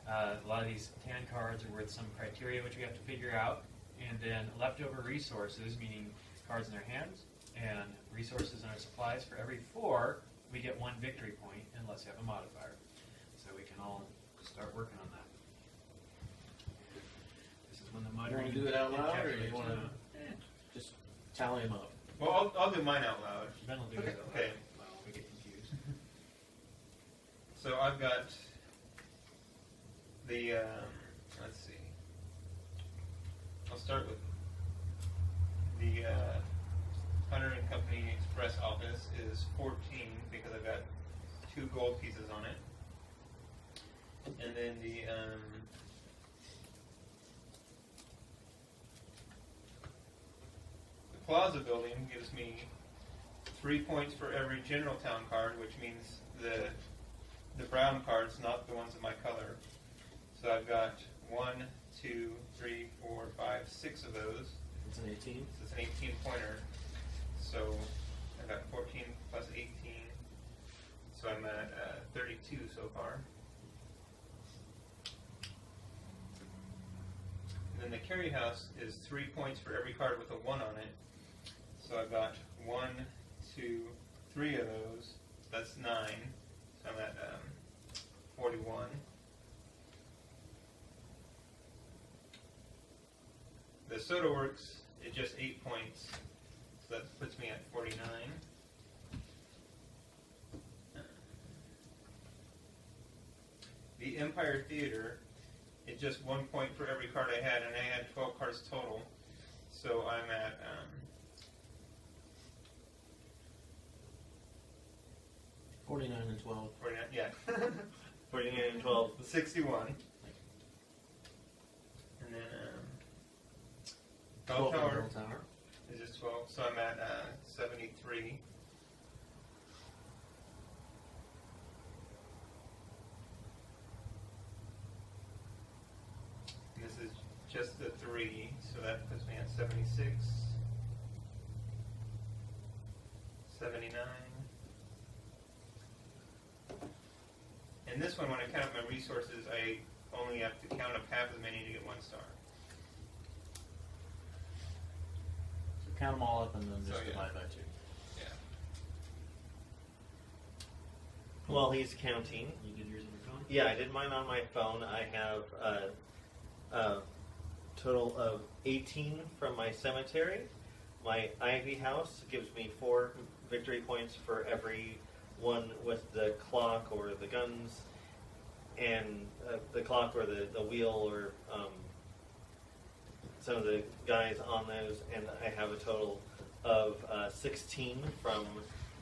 A lot of these tan cards are worth some criteria which we have to figure out. And then leftover resources, meaning cards in their hands, and resources in our supplies. For every 4, we get 1 victory point, unless you have a modifier. So we can all start working on that. This is when the You muttering. want to do it out and loud, or you calculations want come out. to just tally them up? Well, I'll do mine out loud. Ben will do Okay. it. Okay. Well, we get confused. So I've got the, let's see. I'll start with the Hunter and Company Express office is 14 because I've got 2 gold pieces on it. And then the Plaza building gives me 3 points for every general town card, which means the brown cards, not the ones of my color. So I've got 1, 2, 3, 4, 5, 6 of those. It's an 18. So it's an 18 pointer. So I've got 14 plus 18. So I'm at 32 so far. And then the carry house is 3 points for every card with a 1 on it. So I've got 1, 2, 3 of those. That's 9. So I'm at 41. Soda Works is just 8 points, so that puts me at 49. The Empire Theater is just 1 point for every card I had, and I had 12 cards total, so I'm at 49 and 12. 49. Yeah, 49 and 12. 61. And then Bell 12 on Tower Bell Tower. is just 12, so I'm at 73. And this is just the 3, so that puts me at 76. 79. And this one, when I count up my resources, I only have to count up half as many to get 1 star. So count them all up and then just So, yeah. divide by 2. Yeah. While he's counting, You did yours on your phone? yeah, I did mine on my phone. I have a total of 18 from my cemetery. My Ivy House gives me 4 victory points for every one with the clock or the guns, and the clock or the wheel or some of the guys on those, and I have a total of 16 from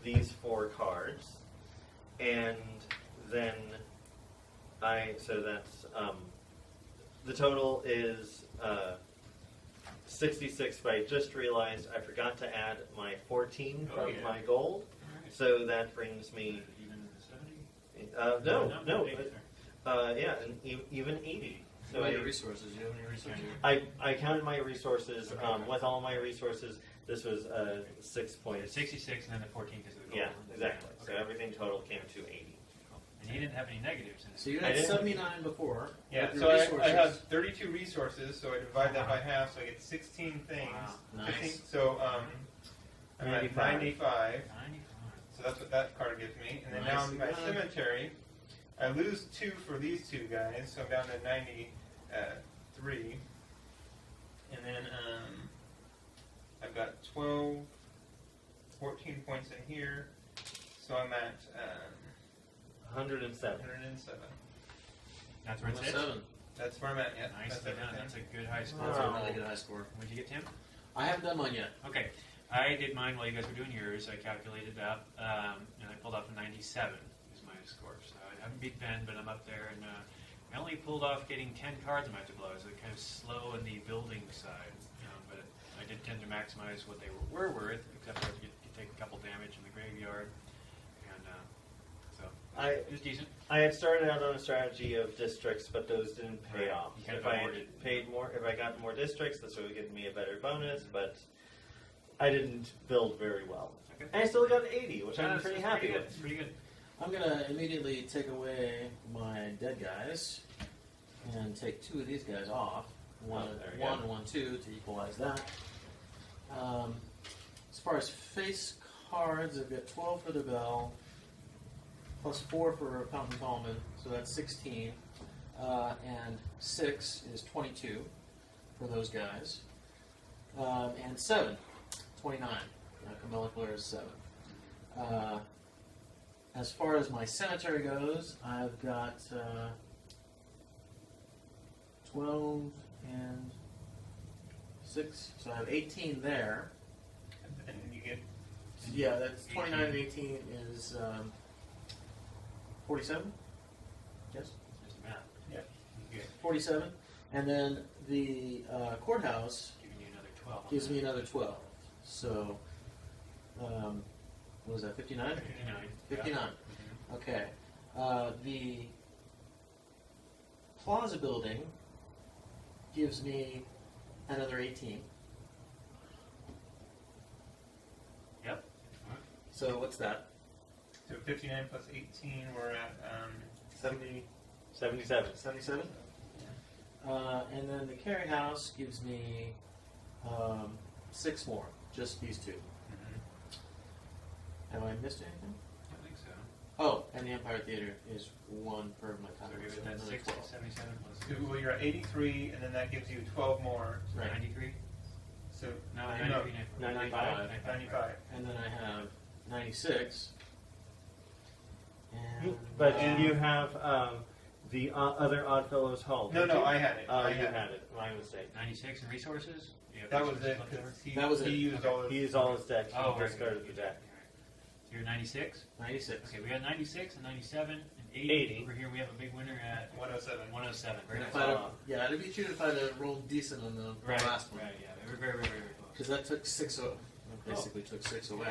these 4 cards. And then so that's, the total is 66, but I just realized I forgot to add my 14 Oh, from yeah. my gold. Alright. So that brings me, Even in the 70? no, big, yeah, and even 80. So So your resources. Do you have any resources? I counted my resources. With all my resources, this was 6 points. 66 and then the 14 because of the gold. Yeah, exactly. So Okay. everything total came to 80. And he didn't have any negatives in it. So you I had didn't- 79 before. Yeah, with so your I resources. have 32 resources, so I divide that by half, so I get 16 things. Wow. Nice. So I'm at 95. 95, 95. so that's what that card gives me. And then now in my Nice. cemetery, I lose 2 for these 2 guys, so I'm down to 93. And then I've got 12, 14 points in here, so I'm at 107. 107. That's where it's at. 7. That's where I'm at, yeah. Nice. That's everything. That's a good high score. That's Wow. a really good high score. What'd you get, Tim? I haven't done mine yet. Okay. I did mine while you guys were doing yours. I calculated up, and I pulled off a 97 is my score. So I haven't beat Ben, but I'm up there. And I only pulled off getting 10 cards in my tableau. So kind of slow in the building side. But I did tend to maximize what they were worth, except for you take a couple damage in the graveyard. And so it was decent. I had started out on a strategy of districts, but those didn't pay Right. off. You kind of If I avoided- had paid more, if I got more districts, this would have given me a better bonus. But I didn't build very well. Okay. I still got 80, which I'm That's pretty pretty happy good. with. It's pretty good. I'm going to immediately take away my dead guys and take 2 of these guys off. One, Oh, there we one, go. and 1, 2 to equalize that. As far as face cards, I've got 12 for the bell, plus 4 for Fountain Tallman, so that's 16. And 6 is 22 for those guys. And 7, 29. Camilla Claire is 7. As far as my cemetery goes, I've got 12 and 6, so I have 18 there. And you get Yeah, that's 29 and 18 is 47? Yes? Just a math. Yeah. Good. 47. And then the courthouse Giving you another 12. gives me another 12. So, what was that, 59? 59. 59. Okay. The plaza building gives me another 18. Yep. So what's that? so 59 plus 18, we're at 70, 77. 77? And then the carry house gives me 6 more, just these 2. Have I missed anything? I think so. Oh, and the Empire Theater is 1 per my So time. give so it that another 6 12. to 77 plus well, you're at 83, and then that gives you 12 more. Right. 93. So No, no, 95. 95. And then I have 96. And But And- you have the other Oddfellows Hall. No, don't you? I had it. Oh, I you had had it. My mistake. 96 in resources? You have That was resources it. left over? 'Cause That was he it. used all He his. used all his deck. He Oh, right. discarded the deck. So you're 96? 96. Okay, we got 96 and 97 and 80. 80. Over here we have a big winner at 107. 107. Very And nice. if I'd have, yeah, it'd be true if I'd have rolled decent on the Right, last one. right, yeah. They were very, very, very close. Because that took 6 basically took 6 away.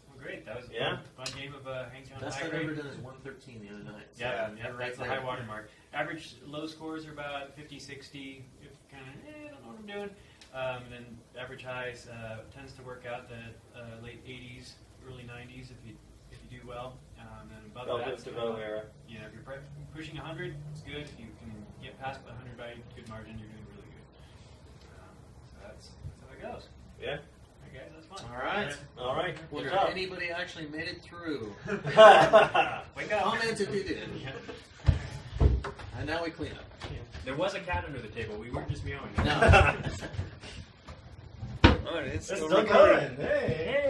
Well, great. That was a Yeah. fun game of Hangtown Best High I've Grade. ever done is 113 the other night. So Yeah, you're yeah, right that's the there. high water mark. Average low scores are about 50, 60. If kind of, don't know what I'm doing. And then average highs tends to work out the late 80s, early 90s if you do well. And above Velvet that, DeVoe era. you know, if you're pushing 100, it's good. If you can get past 100 by good margin, you're doing really good. So that's how it goes. Yeah. Okay, that's fun. All right. All right. Wonder Good if job. anybody actually made it through. Wake up. Comment if you did. And now we clean up. There was a cat under the table. We weren't just meowing. No. It's Let's still still recording. going. Hey.